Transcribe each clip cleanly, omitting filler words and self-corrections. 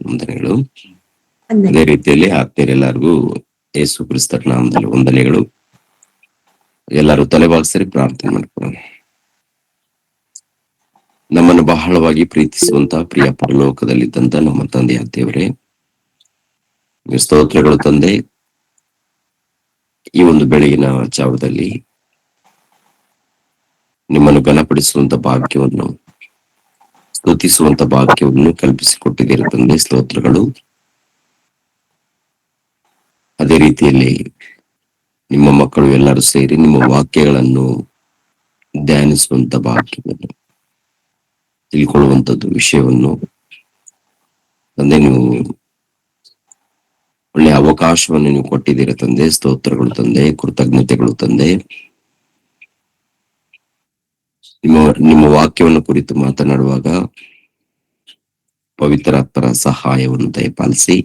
ವಂದನೆಗಳು. ವಂದನೆ. ಅದೇ ರೀತಿಯಲ್ಲಿ ಆತ್ಮೀಯರೆಲ್ಲರಿಗೂ ಯೇಸು ಕ್ರಿಸ್ತರ ನಾಮದಲ್ಲಿ ವಂದನೆಗಳು. ಎಲ್ಲರೂ ತಲೆಬಾಗಿಸಿ ಪ್ರಾರ್ಥನೆ ಮಾಡ್ಕೊಳ್ಳೋಣ. ನಮ್ಮನ್ನು ಬಹಳವಾಗಿ ಪ್ರೀತಿಸುವಂತ ಪ್ರಿಯ ಪರಲೋಕದಲ್ಲಿದ್ದಂತ ನಮ್ಮ ತಂದೆಯ ದೇವರೇ, ಸ್ತೋತ್ರಗಳು ತಂದೆ. ಈ ಒಂದು ಬೆಳಗಿನ ಜಾವದಲ್ಲಿ ನಿಮ್ಮನ್ನು ಘನಪಡಿಸುವಂತ ಭಾಗ್ಯವನ್ನು, ಸ್ತುತಿಸುವಂತ ಭಾಗ್ಯವನ್ನು ಕಲ್ಪಿಸಿಕೊಟ್ಟಿದ್ದೀರ ತಂದೆ, ಸ್ತೋತ್ರಗಳು. ಅದೇ ರೀತಿಯಲ್ಲಿ ನಿಮ್ಮ ಮಕ್ಕಳು ಎಲ್ಲರೂ ಸೇರಿ ನಿಮ್ಮ ವಾಕ್ಯಗಳನ್ನು ಧ್ಯಾನಿಸುವಂತ ಭಾಗ್ಯವನ್ನು, ತಿಳ್ಕೊಳ್ಳುವಂಥದ್ದು ವಿಷಯವನ್ನು ತಂದೆ ನೀವು ಒಳ್ಳೆ ಅವಕಾಶವನ್ನು ನೀವು ಕೊಟ್ಟಿದ್ದೀರ ತಂದೆ, ಸ್ತೋತ್ರಗಳು ತಂದೆ, ಕೃತಜ್ಞತೆಗಳು ತಂದೆ. ನಿಮ್ಮ ವಾಕ್ಯವನ್ನು ಕುರಿತು ಮಾತನಾಡುವಾಗ ಪವಿತ್ರಾತ್ಮರ ಸಹಾಯವನ್ನು ದಯಪಾಲಿಸಿ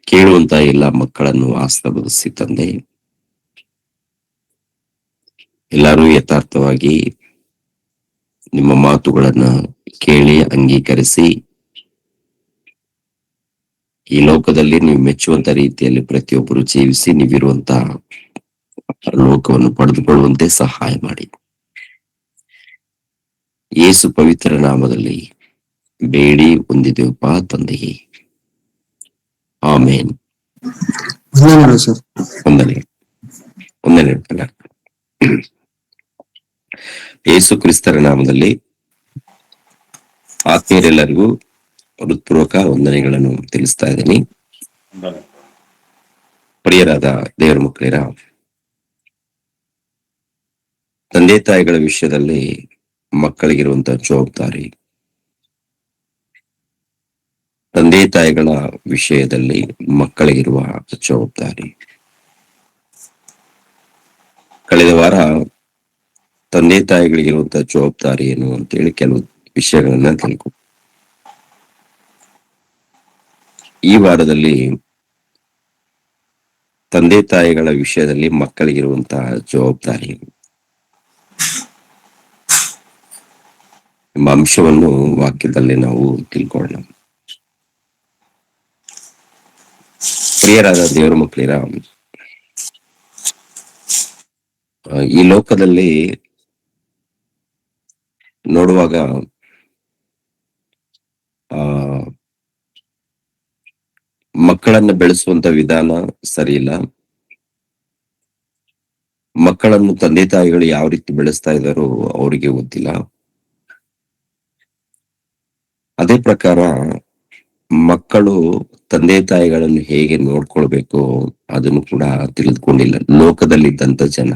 ಕೇಳುವಂತ ಎಲ್ಲ ಮಕ್ಕಳನ್ನು ಆಶೀರ್ವದಿಸಿ ತಂದೆ. ಎಲ್ಲರೂ ಯಥಾರ್ಥವಾಗಿ ನಿಮ್ಮ ಮಾತುಗಳನ್ನ ಕೇಳಿ ಅಂಗೀಕರಿಸಿ ಈ ಲೋಕದಲ್ಲಿ ನೀವು ಮೆಚ್ಚುವಂತ ರೀತಿಯಲ್ಲಿ ಪ್ರತಿಯೊಬ್ಬರು ಜೀವಿಸಿ ನೀವಿರುವಂತ ಲೋಕವನ್ನು ಪಡೆದುಕೊಳ್ಳುವಂತೆ ಸಹಾಯ ಮಾಡಿ. ಯೇಸು ಪವಿತ್ರ ನಾಮದಲ್ಲಿ ಬೇಡಿ ಹೊಂದಿದ್ದೇವಪ್ಪ ತಂದೆಯೇ, ಆಮೇನ್. ವಂದನೆ. ಯೇಸು ಕ್ರಿಸ್ತರ ನಾಮದಲ್ಲಿ ಆತ್ಮೀಯರೆಲ್ಲರಿಗೂ ಹೃತ್ಪೂರ್ವಕ ವಂದನೆಗಳನ್ನು ತಿಳಿಸ್ತಾ ಇದ್ದೀನಿ. ಪ್ರಿಯರಾದ ದೇವರ ಮಕ್ಕಳಿರ, ತಂದೆ ತಾಯಿಗಳ ವಿಷಯದಲ್ಲಿ ಮಕ್ಕಳಿಗಿರುವಂತಹ ಜವಾಬ್ದಾರಿ, ತಂದೆ ತಾಯಿಗಳ ವಿಷಯದಲ್ಲಿ ಮಕ್ಕಳಿಗಿರುವ ಜವಾಬ್ದಾರಿ. ಕಳೆದ ವಾರ ತಂದೆ ತಾಯಿಗಳಿಗಿರುವಂತಹ ಜವಾಬ್ದಾರಿ ಏನು ಅಂತೇಳಿ ಕೆಲವು ವಿಷಯಗಳನ್ನ ತಿಳ್ಕೊ. ಈ ವಾರದಲ್ಲಿ ತಂದೆ ತಾಯಿಗಳ ವಿಷಯದಲ್ಲಿ ಮಕ್ಕಳಿಗಿರುವಂತಹ ಜವಾಬ್ದಾರಿ ಎಂಬ ಅಂಶವನ್ನು ವಾಕ್ಯದಲ್ಲಿ ನಾವು ತಿಳ್ಕೊಳ್ಳೋಣ. ಪ್ರಿಯರಾದ ದೇವರ ಮಕ್ಕಳಿರ, ಈ ಲೋಕದಲ್ಲಿ ನೋಡುವಾಗ ಮಕ್ಕಳನ್ನ ಬೆಳೆಸುವಂತ ವಿಧಾನ ಸರಿ ಇಲ್ಲ. ಮಕ್ಕಳನ್ನು ತಂದೆ ತಾಯಿಗಳು ಯಾವ ರೀತಿ ಬೆಳೆಸ್ತಾ ಇದ್ದಾರೋ ಅವರಿಗೆ ಗೊತ್ತಿಲ್ಲ. ಅದೇ ಪ್ರಕಾರ ಮಕ್ಕಳು ತಂದೆ ತಾಯಿಗಳನ್ನು ಹೇಗೆ ನೋಡ್ಕೊಳ್ಬೇಕು ಅದನ್ನು ಕೂಡ ತಿಳಿದುಕೊಂಡಿಲ್ಲ ಲೋಕದಲ್ಲಿದ್ದಂತ ಜನ.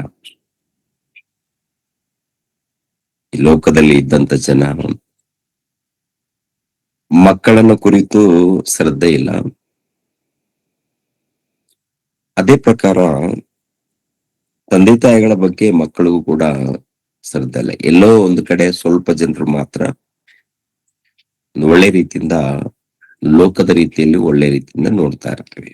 ಲೋಕದಲ್ಲಿ ಇದ್ದಂತ ಜನ ಮಕ್ಕಳನ್ನ ಕುರಿತು ಶ್ರದ್ಧೆ ಇಲ್ಲ. ಅದೇ ಪ್ರಕಾರ ತಂದೆ ತಾಯಿಗಳ ಬಗ್ಗೆ ಮಕ್ಕಳಿಗೂ ಕೂಡ ಶ್ರದ್ಧೆ ಇಲ್ಲ. ಎಲ್ಲೋ ಒಂದು ಕಡೆ ಸ್ವಲ್ಪ ಜನರು ಮಾತ್ರ ಒಳ್ಳೆ ರೀತಿಯಿಂದ, ಲೋಕದ ರೀತಿಯಲ್ಲಿ ಒಳ್ಳೆ ರೀತಿಯಿಂದ ನೋಡ್ತಾ ಇರ್ತೀವಿ.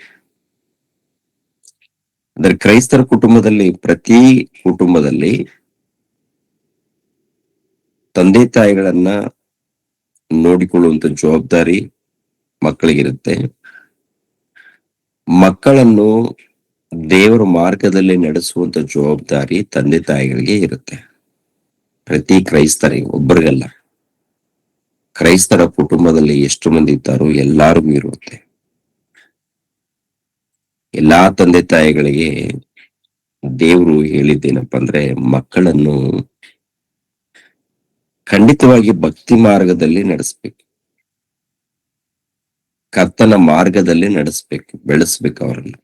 ಅಂದ್ರೆ ಕ್ರೈಸ್ತರ ಕುಟುಂಬದಲ್ಲಿ, ಪ್ರತಿ ಕುಟುಂಬದಲ್ಲಿ ತಂದೆ ತಾಯಿಗಳನ್ನ ನೋಡಿಕೊಳ್ಳುವಂತ ಜವಾಬ್ದಾರಿ ಮಕ್ಕಳಿಗಿರುತ್ತೆ. ಮಕ್ಕಳನ್ನು ದೇವರ ಮಾರ್ಗದಲ್ಲಿ ನಡೆಸುವಂತ ಜವಾಬ್ದಾರಿ ತಂದೆ ತಾಯಿಗಳಿಗೆ ಇರುತ್ತೆ. ಪ್ರತಿ ಕ್ರೈಸ್ತರಿಗೆ, ಒಬ್ಬರಿಗಲ್ಲ. ಕ್ರೈಸ್ತರ ಕುಟುಂಬದಲ್ಲಿ ಎಷ್ಟು ಮಂದಿ ಇದ್ದಾರೋ ಎಲ್ಲಾರಿಗೂ ಇರುತ್ತೆ. ಎಲ್ಲಾ ತಂದೆ ತಾಯಿಗಳಿಗೆ ದೇವರು ಹೇಳಿದ್ದೇನಪ್ಪ ಅಂದ್ರೆ, ಮಕ್ಕಳನ್ನು ಖಂಡಿತವಾಗಿ ಭಕ್ತಿ ಮಾರ್ಗದಲ್ಲಿ ನಡೆಸ್ಬೇಕು, ಕರ್ತನ ಮಾರ್ಗದಲ್ಲಿ ನಡೆಸ್ಬೇಕು, ಬೆಳೆಸ್ಬೇಕು ಅವರನ್ನು.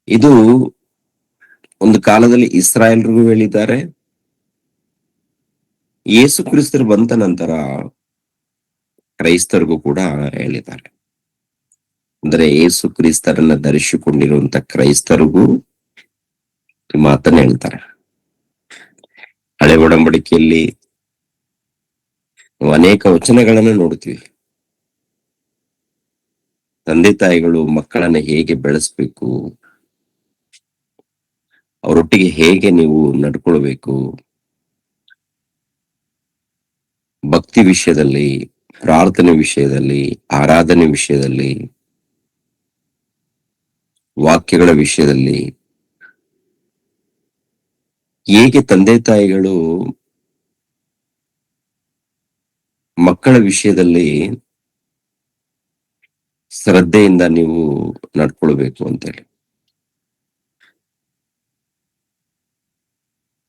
ಇದು ಒಂದು ಕಾಲದಲ್ಲಿ ಇಸ್ರಾಯೇಲ್ರಿಗೂ ಹೇಳಿದ್ದಾರೆ. ಯೇಸು ಕ್ರಿಸ್ತರು ಬಂದ ನಂತರ ಕ್ರೈಸ್ತರಿಗೂ ಕೂಡ ಹೇಳಿದ್ದಾರೆ. ಅಂದ್ರೆ ಯೇಸು ಕ್ರಿಸ್ತರನ್ನ ಧರಿಸಿಕೊಂಡಿರುವಂತ ಕ್ರೈಸ್ತರಿಗೂ ಈ ಮಾತನ್ನ ಹೇಳ್ತಾರೆ. ಹಳೆ ಒಡಂಬಡಿಕೆಯಲ್ಲಿ ನಾವು ಅನೇಕ ವಚನಗಳನ್ನು ನೋಡ್ತೀವಿ. ತಂದೆ ತಾಯಿಗಳು ಮಕ್ಕಳನ್ನ ಹೇಗೆ ಬೆಳೆಸ್ಬೇಕು, ಅವರೊಟ್ಟಿಗೆ ಹೇಗೆ ನೀವು ನಡ್ಕೊಳ್ಬೇಕು, ಭಕ್ತಿ ವಿಷಯದಲ್ಲಿ, ಪ್ರಾರ್ಥನೆ ವಿಷಯದಲ್ಲಿ, ಆರಾಧನೆ ವಿಷಯದಲ್ಲಿ, ವಾಕ್ಯಗಳ ವಿಷಯದಲ್ಲಿ ಹೇಗೆ ತಂದೆ ತಾಯಿಗಳು ಮಕ್ಕಳ ವಿಷಯದಲ್ಲಿ ಶ್ರದ್ಧೆಯಿಂದ ನೀವು ನಡ್ಕೊಳ್ಬೇಕು ಅಂತೇಳಿ.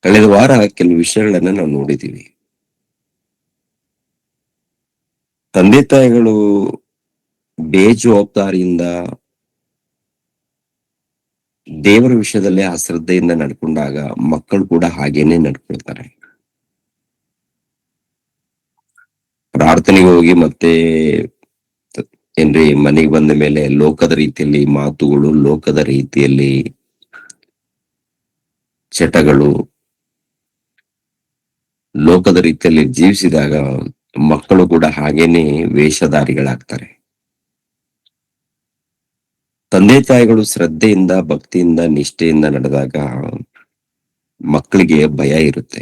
ಕಳೆದ ವಾರ ಕೆಲವು ವಿಷಯಗಳನ್ನ ನಾವು ನೋಡಿದೀವಿ. ತಂದೆ ತಾಯಿಗಳು ಬೇಜವಾಬ್ದಾರಿಯಿಂದ ದೇವರ ವಿಷಯದಲ್ಲಿ ಆ ಶ್ರದ್ಧೆಯಿಂದ ನಡ್ಕೊಂಡಾಗ ಮಕ್ಕಳು ಕೂಡ ಹಾಗೇನೆ ನಡ್ಕೊಳ್ತಾರೆ. ಪ್ರಾರ್ಥನೆಗೆ ಹೋಗಿ ಮತ್ತೆ ಏನ್ರಿ ಮನೆಗೆ ಬಂದ ಮೇಲೆ ಲೋಕದ ರೀತಿಯಲ್ಲಿ ಮಾತುಗಳು, ಲೋಕದ ರೀತಿಯಲ್ಲಿ ಚಟಗಳು, ಲೋಕದ ರೀತಿಯಲ್ಲಿ ಜೀವಿಸಿದಾಗ ಮಕ್ಕಳು ಕೂಡ ಹಾಗೇನೆ ವೇಷಧಾರಿಗಳಾಗ್ತಾರೆ. ತಂದೆ ತಾಯಿಗಳು ಶ್ರದ್ಧೆಯಿಂದ, ಭಕ್ತಿಯಿಂದ, ನಿಷ್ಠೆಯಿಂದ ನಡೆದಾಗ ಮಕ್ಕಳಿಗೆ ಭಯ ಇರುತ್ತೆ.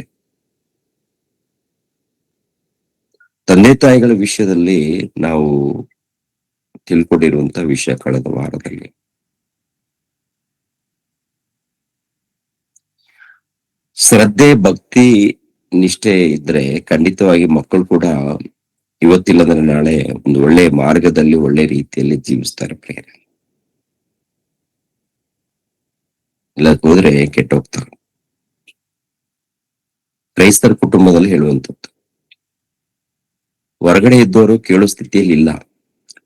ತಂದೆ ತಾಯಿಗಳ ವಿಷಯದಲ್ಲಿ ನಾವು ತಿಳ್ಕೊಂಡಿರುವಂತ ವಿಷಯ ಕಳೆದ ವಾರದಲ್ಲಿ, ಶ್ರದ್ಧೆ, ಭಕ್ತಿ, ನಿಷ್ಠೆ ಇದ್ರೆ ಖಂಡಿತವಾಗಿ ಮಕ್ಕಳು ಕೂಡ ಇವತ್ತಿಲ್ಲದ್ರೆ ನಾಳೆ ಒಂದು ಒಳ್ಳೆ ಮಾರ್ಗದಲ್ಲಿ, ಒಳ್ಳೆ ರೀತಿಯಲ್ಲಿ ಜೀವಿಸ್ತಾರೆ ಪ್ರಿಯರೇ. ಇಲ್ಲ ಹೋದ್ರೆ ಕೆಟ್ಟೋಗ್ತಾರೆ. ಕ್ರೈಸ್ತರ ಕುಟುಂಬದಲ್ಲಿ ಹೇಳುವಂಥದ್ದು, ಹೊರಗಡೆ ಇದ್ದವರು ಕೇಳೋ ಸ್ಥಿತಿಯಲ್ಲಿ ಇಲ್ಲ,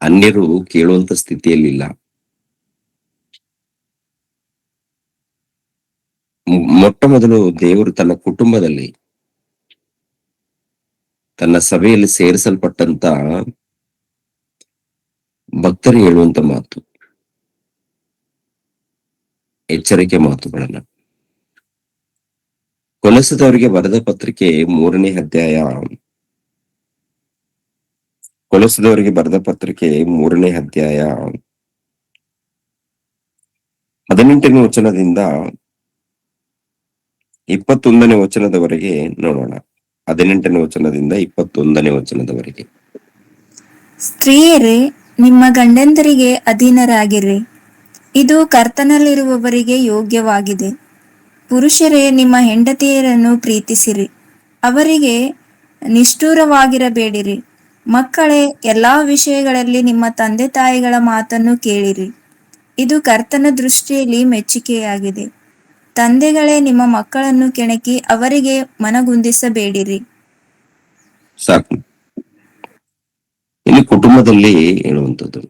ಅನ್ಯರು ಕೇಳುವಂತ ಸ್ಥಿತಿಯಲ್ಲಿ ಇಲ್ಲ. ಮೊಟ್ಟ ಮೊದಲು ದೇವರು ತನ್ನ ಕುಟುಂಬದಲ್ಲಿ, ತನ್ನ ಸಭೆಯಲ್ಲಿ ಸೇರಿಸಲ್ಪಟ್ಟಂತ ಭಕ್ತರು ಹೇಳುವಂತ ಮಾತು, ಎಚ್ಚರಿಕೆ ಮಾತುಗಳನ್ನ. ಕೊಲಸದವರಿಗೆ ಬರೆದ ಪತ್ರಿಕೆ 3ನೇ ಅಧ್ಯಾಯ, ಕೊಲಸದವರಿಗೆ ಬರೆದ ಪತ್ರಿಕೆ 3ನೇ ಅಧ್ಯಾಯ 18ನೇ ವಚನದಿಂದ 21ನೇ ವಚನದವರೆಗೆ ನೋಡೋಣ. 18ನೇ ವಚನದಿಂದ 21ನೇ ವಚನದವರೆಗೆ. ಸ್ತ್ರೀಯರೇ, ನಿಮ್ಮ ಗಂಡಂದರಿಗೆ ಅಧೀನರಾಗಿರಿ, ಇದು ಕರ್ತನಲ್ಲಿರುವವರಿಗೆ ಯೋಗ್ಯವಾಗಿದೆ. ಪುರುಷರೇ, ನಿಮ್ಮ ಹೆಂಡತಿಯರನ್ನು ಪ್ರೀತಿಸಿರಿ, ಅವರಿಗೆ ನಿಷ್ಠುರವಾಗಿರಬೇಡಿರಿ. ಮಕ್ಕಳೇ, ಎಲ್ಲಾ ವಿಷಯಗಳಲ್ಲಿ ನಿಮ್ಮ ತಂದೆ ತಾಯಿಗಳ ಮಾತನ್ನು ಕೇಳಿರಿ, ಇದು ಕರ್ತನ ದೃಷ್ಟಿಯಲ್ಲಿ ಮೆಚ್ಚುಗೆಯಾಗಿದೆ. ತಂದೆಗಳೇ, ನಿಮ್ಮ ಮಕ್ಕಳನ್ನು ಕೆಣಕಿ ಅವರಿಗೆ ಮನಗುಂದಿಸಬೇಡಿರಿ. ಸಾಕು. ಇಲ್ಲಿ ಕುಟುಂಬದಲ್ಲಿ ಹೇಳುವಂಥದ್ದು,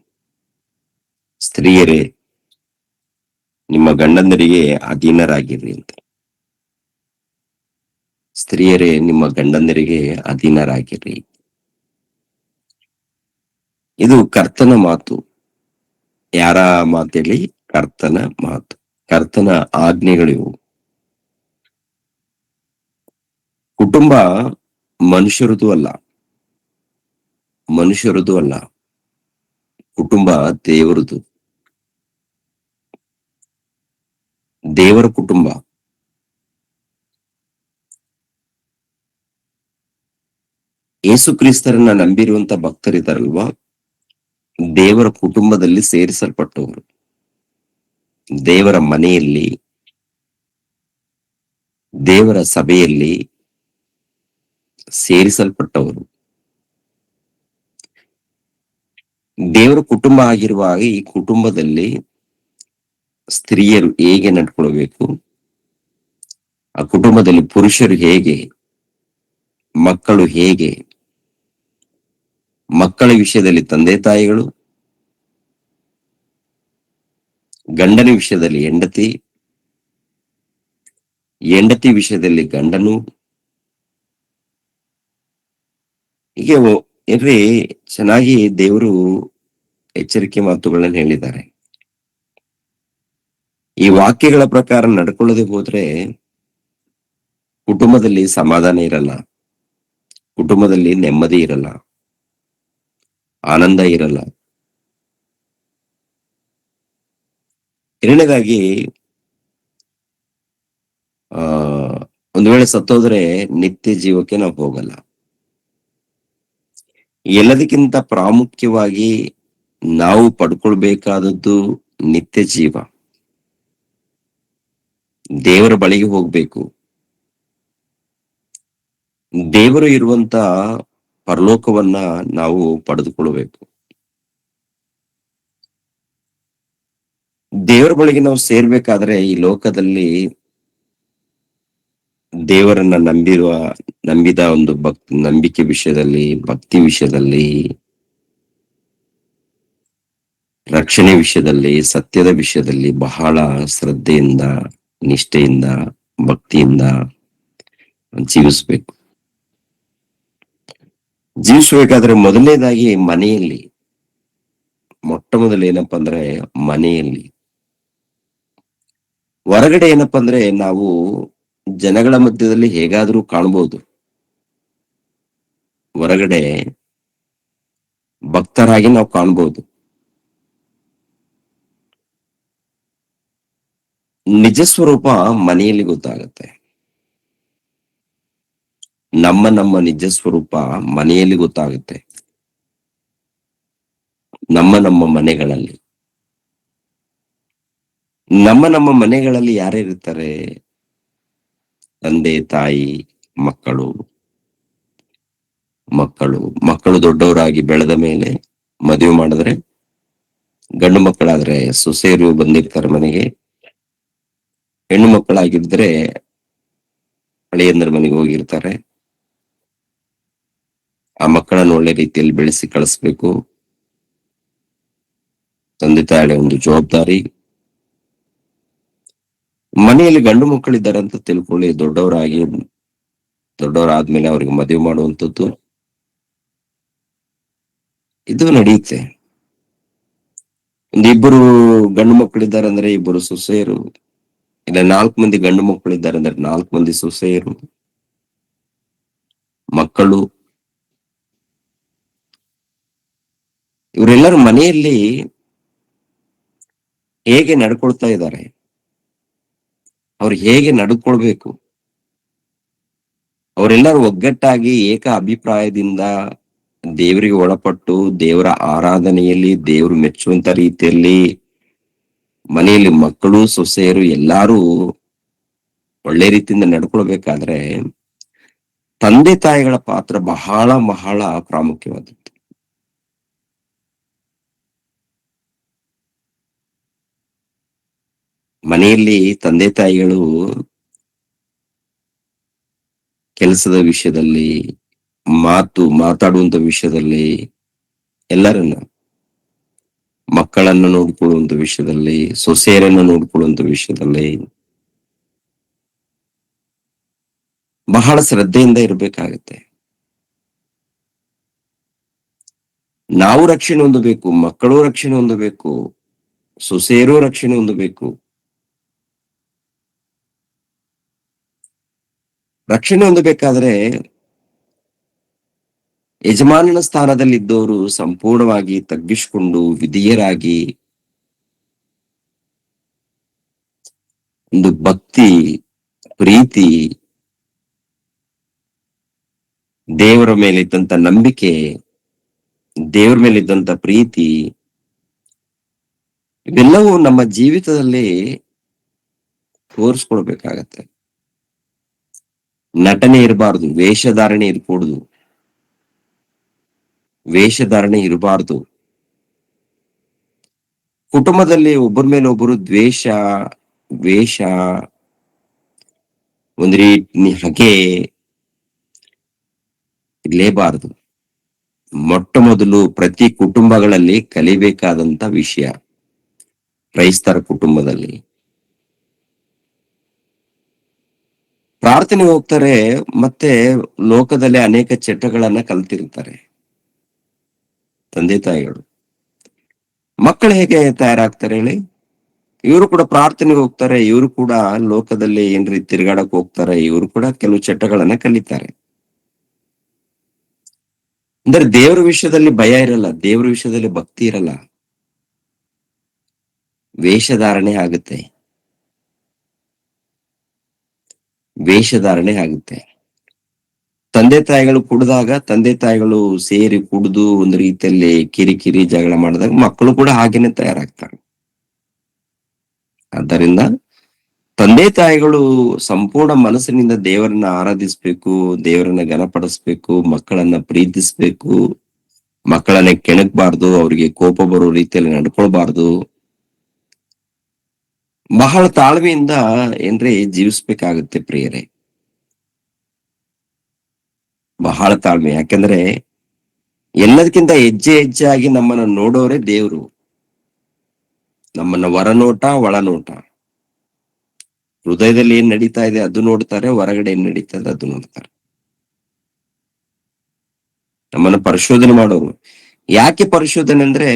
ಸ್ತ್ರೀಯರೇ ನಿಮ್ಮ ಗಂಡಂದರಿಗೆ ಅಧೀನರಾಗಿರ್ರಿ ಅಂತ. ಸ್ತ್ರೀಯರೇ ನಿಮ್ಮ ಗಂಡಂದರಿಗೆ ಅಧೀನರಾಗಿರ್ರಿ. ಇದು ಕರ್ತನ ಮಾತು. ಯಾರ ಮಾತೇಳಿ? ಕರ್ತನ ಮಾತು, ಕರ್ತನ ಆಜ್ಞೆಗಳಿವು. ಕುಟುಂಬ ಮನುಷ್ಯರದು ಅಲ್ಲ, ಮನುಷ್ಯರದು ಅಲ್ಲ, ಕುಟುಂಬ ದೇವರದು, ದೇವರ ಕುಟುಂಬ. ಯೇಸು ಕ್ರಿಸ್ತರನ್ನ ನಂಬಿರುವಂತ ಭಕ್ತರಿದ್ದಾರಲ್ವಾ, ದೇವರ ಕುಟುಂಬದಲ್ಲಿ ಸೇರಿಸಲ್ಪಟ್ಟವರು, ದೇವರ ಮನೆಯಲ್ಲಿ, ದೇವರ ಸಭೆಯಲ್ಲಿ ಸೇರಿಸಲ್ಪಟ್ಟವರು. ದೇವರ ಕುಟುಂಬ ಆಗಿರುವಾಗ ಈ ಕುಟುಂಬದಲ್ಲಿ ಸ್ತ್ರೀಯರು ಹೇಗೆ ನಡ್ಕೊಳ್ಬೇಕು, ಆ ಕುಟುಂಬದಲ್ಲಿ ಪುರುಷರು ಹೇಗೆ, ಮಕ್ಕಳು ಹೇಗೆ, ಮಕ್ಕಳ ವಿಷಯದಲ್ಲಿ ತಂದೆ ತಾಯಿಗಳು, ಗಂಡನ ವಿಷಯದಲ್ಲಿ ಹೆಂಡತಿ, ಹೆಂಡತಿ ವಿಷಯದಲ್ಲಿ ಗಂಡನು, ಹೀಗೆ ಏನ್ರಿ ಚೆನ್ನಾಗಿ ದೇವರು ಎಚ್ಚರಿಕೆ ಮಾತುಗಳನ್ನ ಹೇಳಿದ್ದಾರೆ. ಈ ವಾಕ್ಯಗಳ ಪ್ರಕಾರ ನಡ್ಕೊಳ್ಳದೆ ಹೋದ್ರೆ ಕುಟುಂಬದಲ್ಲಿ ಸಮಾಧಾನ ಇರಲ್ಲ, ಕುಟುಂಬದಲ್ಲಿ ನೆಮ್ಮದಿ ಇರಲ್ಲ, ಆನಂದ ಇರಲ್ಲ. ಎರಡನೇದಾಗಿ, ಆ ಒಂದು ವೇಳೆ ಸತ್ತೋದ್ರೆ ನಿತ್ಯ ಜೀವಕ್ಕೆ ನಾವು ಹೋಗಲ್ಲ. ಎಲ್ಲದಕ್ಕಿಂತ ಪ್ರಾಮುಖ್ಯವಾಗಿ ನಾವು ಪಡ್ಕೊಳ್ಬೇಕಾದದ್ದು ನಿತ್ಯ ಜೀವ. ದೇವರ ಬಳಿಗೆ ಹೋಗ್ಬೇಕು. ದೇವರು ಇರುವಂತ ಪರಲೋಕವನ್ನ ನಾವು ಪಡೆದುಕೊಳ್ಬೇಕು. ದೇವರ ಬಳಿಗೆ ನಾವು ಸೇರ್ಬೇಕಾದ್ರೆ ಈ ಲೋಕದಲ್ಲಿ ದೇವರನ್ನ ನಂಬಿದ ಒಂದು ನಂಬಿಕೆ ವಿಷಯದಲ್ಲಿ, ಭಕ್ತಿ ವಿಷಯದಲ್ಲಿ, ರಕ್ಷಣೆ ವಿಷಯದಲ್ಲಿ, ಸತ್ಯದ ವಿಷಯದಲ್ಲಿ ಬಹಳ ಶ್ರದ್ಧೆಯಿಂದ, ನಿಷ್ಠೆಯಿಂದ, ಭಕ್ತಿಯಿಂದ ಜೀವಿಸ್ಬೇಕು. ಜೀವಿಸಬೇಕಾದ್ರೆ ಮೊದಲನೇದಾಗಿ ಮನೆಯಲ್ಲಿ, ಮೊಟ್ಟ ಮೊದಲು ಏನಪ್ಪಾ ಅಂದ್ರೆ ಮನೆಯಲ್ಲಿ. ಹೊರಗಡೆ ಏನಪ್ಪಾ ಅಂದ್ರೆ ನಾವು ಜನಗಳ ಮಧ್ಯದಲ್ಲಿ ಹೇಗಾದ್ರೂ ಕಾಣ್ಬೋದು. ಹೊರಗಡೆ ಭಕ್ತರಾಗಿ ನಾವು ಕಾಣ್ಬೋದು. ನಿಜ ಸ್ವರೂಪ ಮನೆಯಲ್ಲಿ ಗೊತ್ತಾಗತ್ತೆ. ನಮ್ಮ ನಿಜ ಸ್ವರೂಪ ಮನೆಯಲ್ಲಿ ಗೊತ್ತಾಗುತ್ತೆ. ನಮ್ಮ ಮನೆಗಳಲ್ಲಿ. ನಮ್ಮ ಮನೆಗಳಲ್ಲಿ ಯಾರ್ಯಾರಿರ್ತಾರೆ? ತಂದೆ, ತಾಯಿ, ಮಕ್ಕಳು. ಮಕ್ಕಳು ದೊಡ್ಡವರಾಗಿ ಬೆಳೆದ ಮೇಲೆ ಮದುವೆ ಮಾಡಿದ್ರೆ, ಗಂಡು ಮಕ್ಕಳಾದ್ರೆ ಸೊಸೆಯರು ಬಂದಿರ್ತಾರೆ ಮನೆಗೆ. ಹೆಣ್ಣು ಮಕ್ಕಳಾಗಿದ್ರೆ ಅಳಿಯಂದ್ರ ಮನೆಗೆ ಹೋಗಿರ್ತಾರೆ. ಆ ಮಕ್ಕಳನ್ನು ಒಳ್ಳೆ ರೀತಿಯಲ್ಲಿ ಬೆಳೆಸಿ ಕಳಿಸ್ಬೇಕು. ತಂದೆ ತಾಯಿಯ ಒಂದು ಜವಾಬ್ದಾರಿ. ಮನೆಯಲ್ಲಿ ಗಂಡು ಮಕ್ಕಳಿದ್ದಾರೆ ಅಂತ ತಿಳ್ಕೊಳ್ಳಿ, ದೊಡ್ಡವರಾದ್ಮೇಲೆ ಅವ್ರಿಗೆ ಮದುವೆ ಮಾಡುವಂಥದ್ದು ಇದು ನಡೆಯುತ್ತೆ. ಇಬ್ಬರು ಗಂಡು ಮಕ್ಕಳಿದ್ದಾರೆ ಅಂದ್ರೆ ಇಬ್ಬರು ಸೊಸೆಯರು, ಇಲ್ಲ 4 ಮಂದಿ ಗಂಡು ಮಕ್ಕಳಿದ್ದಾರೆ ಅಂದ್ರೆ 4 ಮಂದಿ ಸೊಸೆಯರು, ಮಕ್ಕಳು. ಇವರೆಲ್ಲರೂ ಮನೆಯಲ್ಲಿ ಹೇಗೆ ನಡ್ಕೊಳ್ತಾ ಇದ್ದಾರೆ, ಅವ್ರು ಹೇಗೆ ನಡ್ಕೊಳ್ಬೇಕು, ಅವರೆಲ್ಲರೂ ಒಗ್ಗಟ್ಟಾಗಿ ಏಕ ಅಭಿಪ್ರಾಯದಿಂದ ದೇವರಿಗೆ ಒಳಪಟ್ಟು ದೇವರ ಆರಾಧನೆಯಲ್ಲಿ ದೇವರು ಮೆಚ್ಚುವಂತ ರೀತಿಯಲ್ಲಿ ಮನೆಯಲ್ಲಿ ಮಕ್ಕಳು ಸೊಸೆಯರು ಎಲ್ಲಾರು ಒಳ್ಳೆ ರೀತಿಯಿಂದ ನಡ್ಕೊಳ್ಬೇಕಾದ್ರೆ ತಂದೆ ತಾಯಿಗಳ ಪಾತ್ರ ಬಹಳ ಬಹಳ ಪ್ರಾಮುಖ್ಯವಾದದ್ದು. ಮನೆಯಲ್ಲಿ ತಂದೆ ತಾಯಿಗಳು ಕೆಲಸದ ವಿಷಯದಲ್ಲಿ, ಮಾತಾಡುವಂತ ವಿಷಯದಲ್ಲಿ, ಎಲ್ಲರನ್ನ ಮಕ್ಕಳನ್ನು ನೋಡ್ಕೊಳ್ಳುವಂತ ವಿಷಯದಲ್ಲಿ, ಸೊಸೆಯರನ್ನು ನೋಡ್ಕೊಳ್ಳುವಂತ ವಿಷಯದಲ್ಲಿ ಬಹಳ ಶ್ರದ್ಧೆಯಿಂದ ಇರಬೇಕಾಗತ್ತೆ. ನಾವು ರಕ್ಷಣೆ ಹೊಂದಬೇಕು, ಮಕ್ಕಳು ರಕ್ಷಣೆ ಹೊಂದಬೇಕು, ಸೊಸೆಯರು ರಕ್ಷಣೆ ಹೊಂದಬೇಕು. ರಕ್ಷಣೆ ಹೊಂದಬೇಕಾದ್ರೆ ಯಜಮಾನನ ಸ್ಥಾನದಲ್ಲಿದ್ದವರು ಸಂಪೂರ್ಣವಾಗಿ ತಗ್ಗಿಸಿಕೊಂಡು ವಿಧೇಯರಾಗಿ ಒಂದು ಭಕ್ತಿ, ಪ್ರೀತಿ, ದೇವರ ಮೇಲೆ ಇದ್ದಂತ ನಂಬಿಕೆ, ದೇವರ ಮೇಲೆ ಇದ್ದಂತ ಪ್ರೀತಿ ಇವೆಲ್ಲವೂ ನಮ್ಮ ಜೀವಿತದಲ್ಲಿ ತೋರಿಸ್ಕೊಳ್ಬೇಕಾಗತ್ತೆ. ನಟನೆ ಇರಬಾರ್ದು, ವೇಷಧಾರಣೆ ಇರಬಾರ್ದು. ಕುಟುಂಬದಲ್ಲಿ ಒಬ್ಬರ ಮೇಲೆ ಒಬ್ಬರು ದ್ವೇಷ, ಒಂದು ರೀತಿ ಹಗೆ ಇರ್ಲೇಬಾರದು. ಮೊಟ್ಟ ಮೊದಲು ಪ್ರತಿ ಕುಟುಂಬಗಳಲ್ಲಿ ಕಲಿಬೇಕಾದಂತ ವಿಷಯ, ಕ್ರೈಸ್ತರ ಕುಟುಂಬದಲ್ಲಿ ಪ್ರಾರ್ಥನೆ ಹೋಗ್ತಾರೆ, ಮತ್ತೆ ಲೋಕದಲ್ಲಿ ಅನೇಕ ಚಟಗಳನ್ನ ಕಲ್ತಿರ್ತಾರೆ ತಂದೆ ತಾಯಿಗಳು. ಮಕ್ಕಳು ಹೇಗೆ ತಯಾರಾಗ್ತಾರೆ ಹೇಳಿ? ಇವರು ಕೂಡ ಪ್ರಾರ್ಥನೆಗೆ ಹೋಗ್ತಾರೆ, ಇವರು ಕೂಡ ಲೋಕದಲ್ಲಿ ಏನ್ರಿ ತಿರುಗಾಡಕ್ ಹೋಗ್ತಾರೆ, ಇವರು ಕೂಡ ಕೆಲವು ಚಟಗಳನ್ನ ಕಲಿತಾರೆ. ಅಂದ್ರೆ ದೇವರ ವಿಷಯದಲ್ಲಿ ಭಯ ಇರಲ್ಲ, ದೇವರ ವಿಷಯದಲ್ಲಿ ಭಕ್ತಿ ಇರಲ್ಲ, ವೇಷಧಾರಣೆ ಆಗುತ್ತೆ. ತಂದೆ ತಾಯಿಗಳು ಕುಡ್ದಾಗ ತಂದೆ ತಾಯಿಗಳು ಸೇರಿ ಕುಡಿದು ಒಂದು ರೀತಿಯಲ್ಲಿ ಕಿರಿಕಿರಿ ಜಗಳ ಮಾಡಿದಾಗ ಮಕ್ಕಳು ಕೂಡ ಹಾಗೇನೆ ತಯಾರಾಗ್ತಾರೆ. ಆದ್ದರಿಂದ ತಂದೆ ತಾಯಿಗಳು ಸಂಪೂರ್ಣ ಮನಸ್ಸಿನಿಂದ ದೇವರನ್ನ ಆರಾಧಿಸ್ಬೇಕು, ದೇವರನ್ನ ಘನಪಡಿಸ್ಬೇಕು, ಮಕ್ಕಳನ್ನ ಪ್ರೀತಿಸ್ಬೇಕು, ಮಕ್ಕಳನ್ನ ಕೆಣಕ್ಬಾರ್ದು, ಅವ್ರಿಗೆ ಕೋಪ ಬರೋ ರೀತಿಯಲ್ಲಿ ನಡ್ಕೊಳ್ಬಾರ್ದು. ಬಹಳ ತಾಳ್ಮೆಯಿಂದ ಏನ್ರಿ ಜೀವಿಸ್ಬೇಕಾಗುತ್ತೆ ಪ್ರಿಯರೇ. ಬಹಳ ತಾಳ್ಮೆ. ಯಾಕಂದ್ರೆ ಎಲ್ಲದಕ್ಕಿಂತ ಹೆಜ್ಜೆ ಹೆಜ್ಜೆಯಾಗಿ ನಮ್ಮನ್ನ ನೋಡೋರೆ ದೇವ್ರು. ನಮ್ಮನ್ನ ಹೊರನೋಟ ಒಳನೋಟ. ಹೃದಯದಲ್ಲಿ ಏನ್ ನಡೀತಾ ಇದೆ ಅದು ನೋಡ್ತಾರೆ, ಹೊರಗಡೆ ಏನ್ ನಡೀತಾ ಇದೆ ಅದು ನೋಡ್ತಾರೆ. ನಮ್ಮನ್ನ ಪರಿಶೋಧನೆ ಮಾಡೋರು. ಯಾಕೆ ಪರಿಶೋಧನೆ ಅಂದ್ರೆ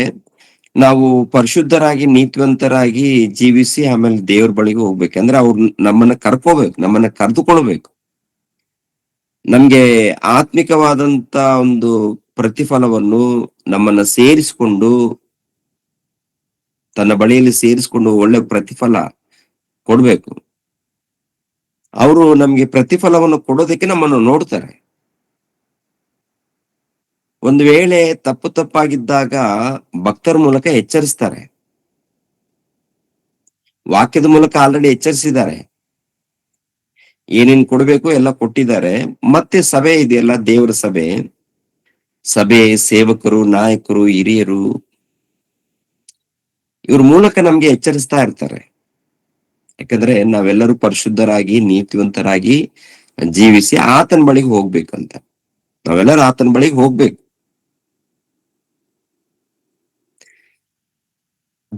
ನಾವು ಪರಿಶುದ್ಧರಾಗಿ ನೀತಿವಂತರಾಗಿ ಜೀವಿಸಿ ಆಮೇಲೆ ದೇವ್ರ ಬಳಿಗೆ ಹೋಗ್ಬೇಕು. ಅಂದ್ರೆ ಅವ್ರು ನಮ್ಮನ್ನ ಕರ್ಕೋಬೇಕು, ನಮ್ಮನ್ನ ಕರೆದುಕೊಳ್ಬೇಕು. ನಮ್ಗೆ ಆತ್ಮಿಕವಾದಂತ ಒಂದು ಪ್ರತಿಫಲವನ್ನು ನಮ್ಮನ್ನ ಸೇರಿಸಿಕೊಂಡು ತನ್ನ ಬಳಿಯಲ್ಲಿ ಸೇರಿಸಿಕೊಂಡು ಒಳ್ಳೆ ಪ್ರತಿಫಲ ಕೊಡ್ಬೇಕು. ಅವರು ನಮ್ಗೆ ಪ್ರತಿಫಲವನ್ನು ಕೊಡೋದಕ್ಕೆ ನಮ್ಮನ್ನು ನೋಡ್ತಾರೆ. ಒಂದು ವೇಳೆ ತಪ್ಪು ತಪ್ಪಾಗಿದ್ದಾಗ ಭಕ್ತರ ಮೂಲಕ ಎಚ್ಚರಿಸ್ತಾರೆ. ವಾಕ್ಯದ ಮೂಲಕ ಆಲ್ರೆಡಿ ಎಚ್ಚರಿಸಿದ್ದಾರೆ. ಏನೇನ್ ಕೊಡ್ಬೇಕು ಎಲ್ಲ ಕೊಟ್ಟಿದ್ದಾರೆ. ಮತ್ತೆ ಸಭೆ ಇದೆಯಲ್ಲ, ದೇವರ ಸಭೆ, ಸಭೆ ಸೇವಕರು, ನಾಯಕರು, ಹಿರಿಯರು, ಇವ್ರ ಮೂಲಕ ನಮ್ಗೆ ಎಚ್ಚರಿಸ್ತಾ ಇರ್ತಾರೆ. ಯಾಕಂದ್ರೆ ನಾವೆಲ್ಲರೂ ಪರಿಶುದ್ಧರಾಗಿ ನೀತಿವಂತರಾಗಿ ಜೀವಿಸಿ ಆತನ ಬಳಿಗೆ ಹೋಗ್ಬೇಕಂತ. ನಾವೆಲ್ಲರೂ ಆತನ ಬಳಿಗೆ ಹೋಗ್ಬೇಕು.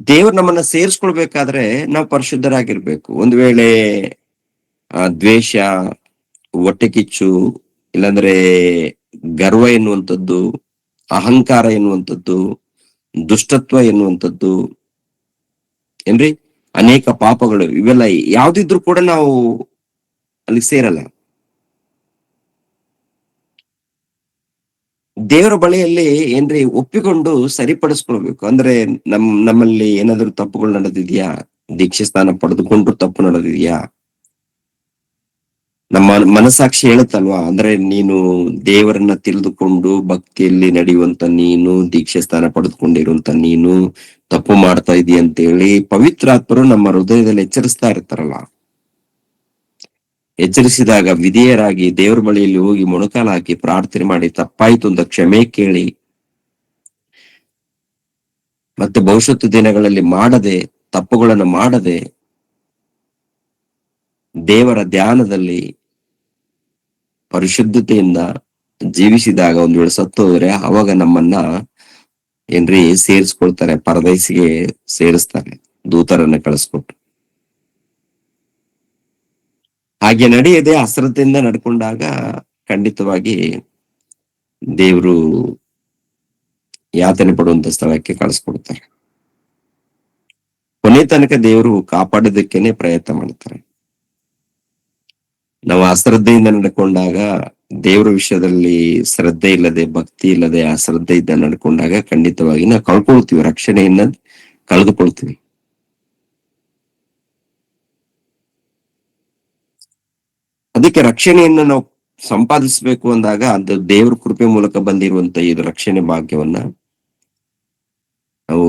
ದೇವ್ರು ನಮ್ಮನ್ನ ಸೇರಿಸ್ಕೊಳ್ಬೇಕಾದ್ರೆ ನಾವು ಪರಿಶುದ್ಧರಾಗಿರ್ಬೇಕು. ಒಂದು ವೇಳೆ ದ್ವೇಷ, ಹೊಟ್ಟೆ ಕಿಚ್ಚು, ಇಲ್ಲಾಂದ್ರೆ ಗರ್ವ ಎನ್ನುವಂಥದ್ದು, ಅಹಂಕಾರ ಎನ್ನುವಂಥದ್ದು, ದುಷ್ಟತ್ವ ಎನ್ನುವಂಥದ್ದು, ಏನ್ರಿ ಅನೇಕ ಪಾಪಗಳು, ಇವೆಲ್ಲ ಯಾವ್ದಿದ್ರು ಕೂಡ ನಾವು ಅಲ್ಲಿ ಸೇರಲ್ಲ. ದೇವರ ಬಳಿಯಲ್ಲಿ ಏನ್ರಿ ಒಪ್ಪಿಕೊಂಡು ಸರಿಪಡಿಸ್ಕೊಳ್ಬೇಕು. ಅಂದ್ರೆ ನಮ್ಮಲ್ಲಿ ಏನಾದ್ರು ತಪ್ಪುಗಳು ನಡೆದಿದ್ಯಾ, ದೀಕ್ಷೆ ಸ್ಥಾನ ಪಡೆದುಕೊಂಡು ತಪ್ಪು ನಡೆದಿದ್ಯಾ, ನಮ್ಮ ಮನಸ್ಸಾಕ್ಷಿ ಹೇಳುತ್ತಲ್ವಾ. ಅಂದ್ರೆ ನೀನು ದೇವರನ್ನ ತಿಳಿದುಕೊಂಡು ಭಕ್ತಿಯಲ್ಲಿ ನಡೆಯುವಂತ ನೀನು, ದೀಕ್ಷೆ ಸ್ಥಾನ ಪಡೆದುಕೊಂಡಿರುವಂತ ನೀನು ತಪ್ಪು ಮಾಡ್ತಾ ಇದೀಯ ಅಂತ ಹೇಳಿ ಪವಿತ್ರಾತ್ಮರು ನಮ್ಮ ಹೃದಯದಲ್ಲಿ ಎಚ್ಚರಿಸ್ತಾ ಇರ್ತಾರಲ್ಲ. ಎಚ್ಚರಿಸಿದಾಗ ವಿಧೇಯರಾಗಿ ದೇವರ ಬಳಿಯಲ್ಲಿ ಹೋಗಿ ಮೊಣಕಾಲು ಹಾಕಿ ಪ್ರಾರ್ಥನೆ ಮಾಡಿ ತಪ್ಪಾಯ್ತು ಅಂತ ಕ್ಷಮೆ ಕೇಳಿ, ಮತ್ತೆ ಭವಿಷ್ಯತ್ತು ದಿನಗಳಲ್ಲಿ ತಪ್ಪುಗಳನ್ನು ಮಾಡದೆ ದೇವರ ಧ್ಯಾನದಲ್ಲಿ ಪರಿಶುದ್ಧತೆಯಿಂದ ಜೀವಿಸಿದಾಗ ಒಂದು ವೇಳೆ ಸತ್ತು ಹೋದ್ರೆ ಅವಾಗ ನಮ್ಮನ್ನ ಏನ್ರಿ ಸೇರಿಸ್ಕೊಳ್ತಾರೆ, ಪರದೈಸಿಗೆ ಸೇರಿಸ್ತಾರೆ ದೂತರನ್ನ ಕಳಿಸ್ಕೊಟ್ಟು. ಹಾಗೆ ನಡೆಯದೆ ಅಶ್ರದ್ಧೆಯಿಂದ ನಡ್ಕೊಂಡಾಗ ಖಂಡಿತವಾಗಿ ದೇವರು ಯಾತನೆ ಪಡುವಂತ ಸ್ಥಳಕ್ಕೆ ಕಳಿಸ್ಕೊಡ್ತಾರೆ. ಕೊನೆ ತನಕ ದೇವರು ಕಾಪಾಡೋದಕ್ಕೇನೆ ಪ್ರಯತ್ನ ಮಾಡ್ತಾರೆ. ನಾವು ಅಶ್ರದ್ಧೆಯಿಂದ ನಡ್ಕೊಂಡಾಗ, ದೇವರ ವಿಷಯದಲ್ಲಿ ಶ್ರದ್ಧೆ ಇಲ್ಲದೆ, ಭಕ್ತಿ ಇಲ್ಲದೆ ಅಶ್ರದ್ಧೆಯಿಂದ ನಡ್ಕೊಂಡಾಗ ಖಂಡಿತವಾಗಿ ನಾವು ಕಳ್ಕೊಳ್ತೀವಿ, ರಕ್ಷಣೆಯನ್ನ ಕಳೆದುಕೊಳ್ತೀವಿ. ಅದಕ್ಕೆ ರಕ್ಷಣೆಯನ್ನು ನಾವು ಸಂಪಾದಿಸಬೇಕು ಅಂದಾಗ ಅದು ದೇವ್ರ ಕೃಪೆ ಮೂಲಕ ಬಂದಿರುವಂತ ಇದು ರಕ್ಷಣೆ ಭಾಗ್ಯವನ್ನ ನಾವು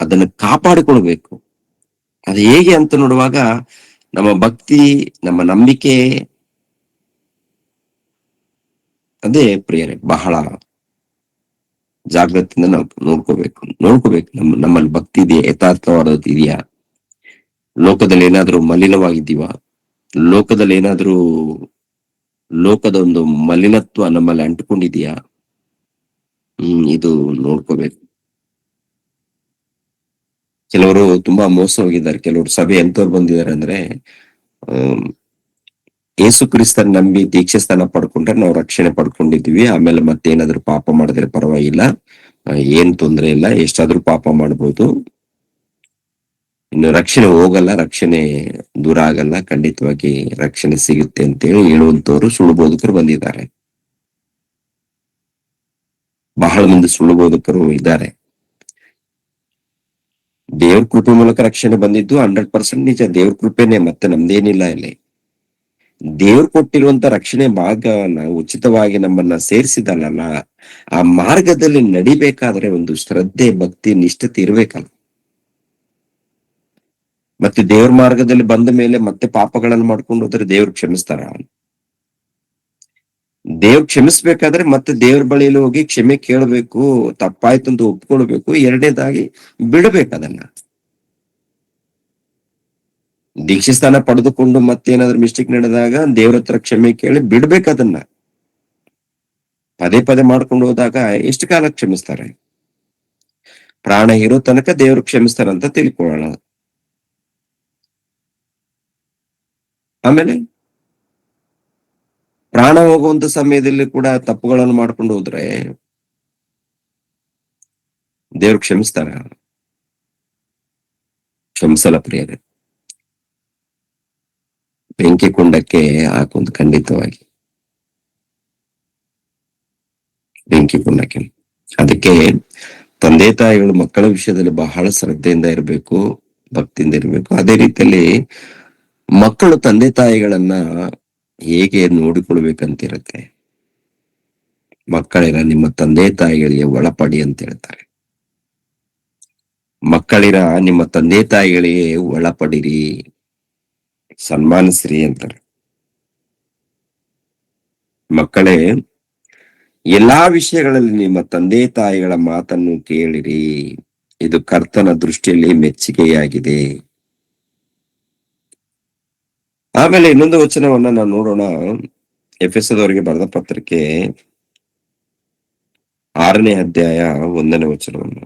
ಅದನ್ನ ಕಾಪಾಡಿಕೊಳ್ಬೇಕು. ಅದು ಹೇಗೆ ಅಂತ ನೋಡುವಾಗ ನಮ್ಮ ಭಕ್ತಿ, ನಮ್ಮ ನಂಬಿಕೆ, ಅದೇ ಪ್ರಿಯರೇ ಬಹಳ ಜಾಗ್ರತೆಯಿಂದ ನಾವು ನೋಡ್ಕೋಬೇಕು. ನಮ್ಮಲ್ಲಿ ಭಕ್ತಿ ಇದೆಯಾ, ಯಥಾರ್ಥವಾದದ್ದು ಇದೆಯಾ, ಲೋಕದಲ್ಲಿ ಏನಾದ್ರೂ ಮಲಿನವಾಗಿದ್ದೀವ, ಲೋಕದಲ್ಲಿ ಏನಾದ್ರೂ ಲೋಕದ ಒಂದು ಮಲಿನತ್ವ ನಮ್ಮಲ್ಲಿ ಅಂಟುಕೊಂಡಿದೆಯಾ, ಇದು ನೋಡ್ಕೋಬೇಕು. ಕೆಲವರು ತುಂಬಾ ಮೋಸ ಹೋಗಿದ್ದಾರೆ. ಕೆಲವರು ಸಭೆ ಎಂತವ್ರು ಬಂದಿದ್ದಾರೆ ಅಂದ್ರೆ ಯೇಸು ಕ್ರಿಸ್ತನ್ ನಂಬಿ ದೀಕ್ಷೆ ಸ್ಥಾನ ಪಡ್ಕೊಂಡ್ರೆ ನಾವು ರಕ್ಷಣೆ ಪಡ್ಕೊಂಡಿದ್ವಿ, ಆಮೇಲೆ ಮತ್ತೇನಾದ್ರೂ ಪಾಪ ಮಾಡಿದ್ರೆ ಪರವಾಗಿಲ್ಲ, ಏನ್ ತೊಂದ್ರೆ ಇಲ್ಲ, ಎಷ್ಟಾದ್ರೂ ಪಾಪ ಮಾಡ್ಬೋದು, ಇನ್ನು ರಕ್ಷಣೆ ಹೋಗಲ್ಲ, ರಕ್ಷಣೆ ದೂರ ಆಗಲ್ಲ, ಖಂಡಿತವಾಗಿ ರಕ್ಷಣೆ ಸಿಗುತ್ತೆ ಅಂತೇಳಿ ಹೇಳುವಂತವ್ರು ಸುಳ್ಳು ಬೋಧಕರು ಬಂದಿದ್ದಾರೆ. ಬಹಳ ಮಂದಿ ಸುಳ್ಳು ಬೋಧಕರು ಇದ್ದಾರೆ. ದೇವ್ರ ಕೃಪೆ ಮೂಲಕ ರಕ್ಷಣೆ ಬಂದಿದ್ದು 100% ನಿಜ, ದೇವ್ರ ಕೃಪೆನೆ, ಮತ್ತೆ ನಮ್ದೇನಿಲ್ಲ ಇಲ್ಲಿ. ದೇವ್ರು ಕೊಟ್ಟಿರುವಂತ ರಕ್ಷಣೆ ಭಾಗವನ್ನ ಉಚಿತವಾಗಿ ನಮ್ಮನ್ನ ಸೇರಿಸಿದಲ್ಲ, ಆ ಮಾರ್ಗದಲ್ಲಿ ನಡಿಬೇಕಾದ್ರೆ ಒಂದು ಶ್ರದ್ಧೆ, ಭಕ್ತಿ, ನಿಷ್ಠತೆ ಇರ್ಬೇಕಲ್ಲ. ಮತ್ತೆ ದೇವ್ರ ಮಾರ್ಗದಲ್ಲಿ ಬಂದ ಮೇಲೆ ಮತ್ತೆ ಪಾಪಗಳನ್ನು ಮಾಡ್ಕೊಂಡು ಹೋದ್ರೆ ದೇವ್ರು ಕ್ಷಮಿಸ್ತಾರ? ದೇವ್ರು ಕ್ಷಮಿಸ್ಬೇಕಾದ್ರೆ ಮತ್ತೆ ದೇವ್ರ ಬಳಿಯಲ್ಲಿ ಹೋಗಿ ಕ್ಷಮೆ ಕೇಳಬೇಕು, ತಪ್ಪಾಯ್ತು ಅಂತ ಒಪ್ಕೊಳ್ಬೇಕು. ಎರಡನೇದಾಗಿ ಬಿಡ್ಬೇಕು ಅದನ್ನ. ದೀಕ್ಷೆ ಸ್ಥಾನ ಪಡೆದುಕೊಂಡು ಮತ್ತೇನಾದ್ರೂ ಮಿಸ್ಟೇಕ್ ನಡೆದಾಗ ದೇವ್ರ ಹತ್ರ ಕ್ಷಮೆ ಕೇಳಿ ಬಿಡ್ಬೇಕು ಅದನ್ನ. ಪದೇ ಪದೇ ಮಾಡ್ಕೊಂಡು ಹೋದಾಗ ಎಷ್ಟು ಕಾಲ ಕ್ಷಮಿಸ್ತಾರೆ? ಪ್ರಾಣ ಇರೋ ತನಕ ದೇವ್ರು ಕ್ಷಮಿಸ್ತಾರಂತ ತಿಳ್ಕೊಳ್ಳೋಣ. ಆಮೇಲೆ ಪ್ರಾಣ ಹೋಗುವಂತ ಸಮಯದಲ್ಲಿ ಕೂಡ ತಪ್ಪುಗಳನ್ನು ಮಾಡ್ಕೊಂಡು ಹೋದ್ರೆ ದೇವ್ರು ಕ್ಷಮಿಸ್ತಾರ? ಕ್ಷಮಿಸಲ್ಲ ಪ್ರಿಯರೇ. ಬೆಂಕಿ ಕುಂಡಕ್ಕೆ ಹಾಕುವುದು ಖಂಡಿತವಾಗಿ, ಬೆಂಕಿ ಕುಂಡಕ್ಕೆ. ಅದಕ್ಕೆ ತಂದೆ ತಾಯಿಗಳು ಮಕ್ಕಳ ವಿಷಯದಲ್ಲಿ ಬಹಳ ಶ್ರದ್ಧೆಯಿಂದ ಇರಬೇಕು, ಭಕ್ತಿಯಿಂದ ಇರಬೇಕು. ಅದೇ ರೀತಿಯಲ್ಲಿ ಮಕ್ಕಳು ತಂದೆ ತಾಯಿಗಳನ್ನ ಹೇಗೆ ನೋಡಿಕೊಳ್ಬೇಕಂತಿರುತ್ತೆ. ಮಕ್ಕಳಿರ ನಿಮ್ಮ ತಂದೆ ತಾಯಿಗಳಿಗೆ ಒಳಪಡಿ ಅಂತ ಹೇಳ್ತಾರೆ. ಮಕ್ಕಳಿರ ನಿಮ್ಮ ತಂದೆ ತಾಯಿಗಳಿಗೆ ಒಳಪಡಿರಿ, ಸನ್ಮಾನಿಸ್ರಿ ಅಂತಾರೆ. ಮಕ್ಕಳೇ, ಎಲ್ಲಾ ವಿಷಯಗಳಲ್ಲಿ ನಿಮ್ಮ ತಂದೆ ತಾಯಿಗಳ ಮಾತನ್ನು ಕೇಳಿರಿ, ಇದು ಕರ್ತನ ದೃಷ್ಟಿಯಲ್ಲಿ ಮೆಚ್ಚುಗೆಯಾಗಿದೆ. ಆಮೇಲೆ ಇನ್ನೊಂದು ವಚನವನ್ನ ನಾವು ನೋಡೋಣ. ಎಫೆಸದವರಿಗೆ ಬರೆದ ಪತ್ರಿಕೆ 6ನೇ ಅಧ್ಯಾಯ 1ನೇ ವಚನವನ್ನು.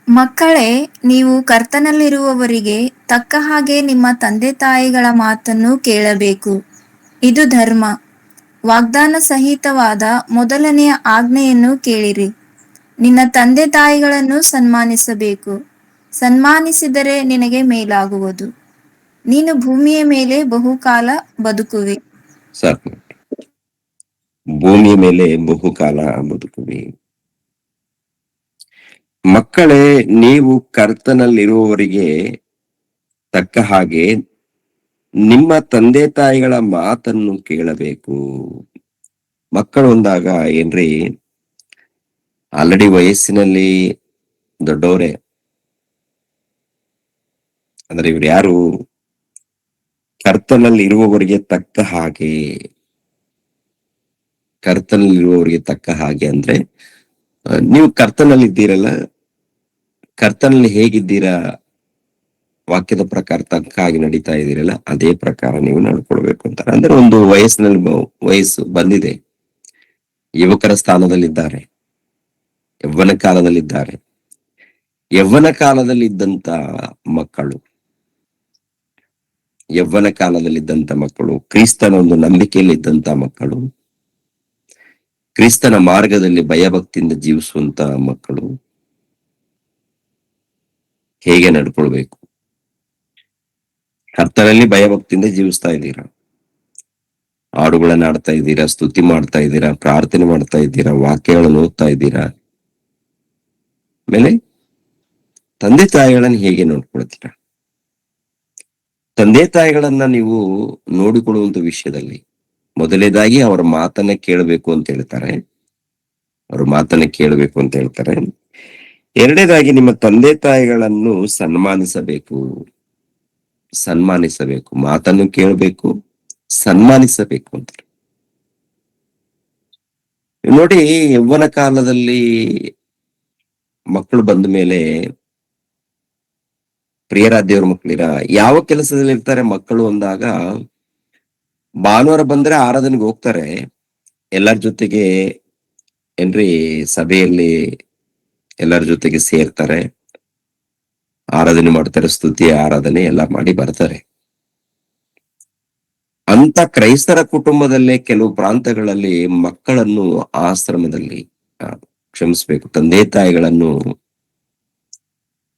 ಮಕ್ಕಳೇ, ನೀವು ಕರ್ತನಲ್ಲಿರುವವರಿಗೆ ತಕ್ಕ ಹಾಗೆ ನಿಮ್ಮ ತಂದೆ ತಾಯಿಗಳ ಮಾತನ್ನು ಕೇಳಬೇಕು. ಇದು ಧರ್ಮ. ವಾಗ್ದಾನ ಸಹಿತವಾದ ಮೊದಲನೆಯ ಆಜ್ಞೆಯನ್ನು ಕೇಳಿರಿ. ನಿನ್ನ ತಂದೆ ತಾಯಿಗಳನ್ನು ಸನ್ಮಾನಿಸಬೇಕು. ಸನ್ಮಾನಿಸಿದರೆ ನಿನಗೆ ಮೇಲಾಗುವುದು. ನೀನು ಭೂಮಿಯ ಮೇಲೆ ಬಹುಕಾಲ ಬದುಕುವೆ. ಸಾಕು. ಭೂಮಿಯ ಮೇಲೆ ಬಹುಕಾಲ ಬದುಕುವಿ. ಮಕ್ಕಳೇ, ನೀವು ಕರ್ತನಲ್ಲಿರುವವರಿಗೆ ತಕ್ಕ ಹಾಗೆ ನಿಮ್ಮ ತಂದೆ ತಾಯಿಗಳ ಮಾತನ್ನು ಕೇಳಬೇಕು. ಮಕ್ಕಳು ಅಂದಾಗ ಏನ್ರಿ, ಆಲ್ರೆಡಿ ವಯಸ್ಸಿನಲ್ಲಿ ದೊಡ್ಡವರೇ, ಅಂದ್ರೆ ಇವ್ರು ಯಾರು? ಕರ್ತನಲ್ಲಿ ಇರುವವರಿಗೆ ತಕ್ಕ ಹಾಗೆ. ಕರ್ತನಲ್ಲಿ ಇರುವವರಿಗೆ ತಕ್ಕ ಹಾಗೆ ಅಂದ್ರೆ ನೀವು ಕರ್ತನಲ್ಲಿ ಇದ್ದೀರಲ್ಲ, ಕರ್ತನಲ್ಲಿ ಹೇಗಿದ್ದೀರಾ, ವಾಕ್ಯದ ಪ್ರಕಾರ ತಕ್ಕ ಹಾಗೆ ನಡೀತಾ ಇದ್ದೀರಲ್ಲ, ಅದೇ ಪ್ರಕಾರ ನೀವು ನಡ್ಕೊಳ್ಬೇಕು ಅಂತಾರೆ. ಅಂದ್ರೆ ಒಂದು ವಯಸ್ಸು ಬಂದಿದೆ, ಯುವಕರ ಸ್ಥಾನದಲ್ಲಿದ್ದಾರೆ, ಯೌವನ ಕಾಲದಲ್ಲಿದ್ದಾರೆ. ಯೌವನ ಕಾಲದಲ್ಲಿದ್ದಂತ ಮಕ್ಕಳು, ಯೌವನ ಕಾಲದಲ್ಲಿದ್ದಂತ ಮಕ್ಕಳು, ಕ್ರಿಸ್ತನ ಒಂದು ನಂಬಿಕೆಯಲ್ಲಿ ಇದ್ದಂತ ಮಕ್ಕಳು, ಕ್ರಿಸ್ತನ ಮಾರ್ಗದಲ್ಲಿ ಭಯಭಕ್ತಿಯಿಂದ ಜೀವಿಸುವಂತ ಮಕ್ಕಳು ಹೇಗೆ ನಡ್ಕೊಳ್ಬೇಕು? ಕರ್ತನಲ್ಲಿ ಭಯಭಕ್ತಿಯಿಂದ ಜೀವಿಸ್ತಾ ಇದ್ದೀರಾ, ಹಾಡುಗಳನ್ನ ಆಡ್ತಾ ಇದ್ದೀರಾ, ಸ್ತುತಿ ಮಾಡ್ತಾ ಇದ್ದೀರಾ, ಪ್ರಾರ್ಥನೆ ಮಾಡ್ತಾ ಇದ್ದೀರಾ, ವಾಕ್ಯಗಳನ್ನು ಓದ್ತಾ ಇದ್ದೀರಾ. ಆಮೇಲೆ ತಂದೆ ತಾಯಿಗಳನ್ನ ಹೇಗೆ ನೋಡ್ಕೊಳ್ತೀರಾ? ತಂದೆ ತಾಯಿಗಳನ್ನ ನೀವು ನೋಡಿಕೊಳ್ಳುವಂತ ವಿಷಯದಲ್ಲಿ ಮೊದಲನೇದಾಗಿ ಅವರ ಮಾತನ್ನ ಕೇಳಬೇಕು ಅಂತ ಹೇಳ್ತಾರೆ. ಅವ್ರ ಮಾತನ್ನ ಕೇಳಬೇಕು ಅಂತ ಹೇಳ್ತಾರೆ. ಎರಡನೇದಾಗಿ ನಿಮ್ಮ ತಂದೆ ತಾಯಿಗಳನ್ನು ಸನ್ಮಾನಿಸಬೇಕು. ಸನ್ಮಾನಿಸಬೇಕು, ಮಾತನ್ನು ಕೇಳಬೇಕು, ಸನ್ಮಾನಿಸಬೇಕು ಅಂತ ನೋಡಿ. ಯೌವನ ಕಾಲದಲ್ಲಿ ಮಕ್ಕಳು ಬಂದ ಮೇಲೆ, ಪ್ರಿಯರ ದೇವ್ರ ಮಕ್ಕಳಿರ, ಯಾವ ಕೆಲಸದಲ್ಲಿ ಇರ್ತಾರೆ ಮಕ್ಕಳು ಅಂದಾಗ, ಭಾನುವಾರ ಬಂದ್ರೆ ಆರಾಧನೆಗೆ ಹೋಗ್ತಾರೆ, ಎಲ್ಲರ ಜೊತೆಗೆ ಏನ್ರಿ ಸಭೆಯಲ್ಲಿ ಎಲ್ಲರ ಜೊತೆಗೆ ಸೇರ್ತಾರೆ, ಆರಾಧನೆ ಮಾಡ್ತಾರೆ, ಸ್ತುತಿ ಆರಾಧನೆ ಎಲ್ಲ ಮಾಡಿ ಬರ್ತಾರೆ. ಅಂತ ಕ್ರೈಸ್ತರ ಕುಟುಂಬದಲ್ಲೇ ಕೆಲವು ಪ್ರಾಂತಗಳಲ್ಲಿ ಮಕ್ಕಳನ್ನು ಆಶ್ರಮದಲ್ಲಿ ಕ್ಷಮಿಸ್ಬೇಕು, ತಂದೆ ತಾಯಿಗಳನ್ನು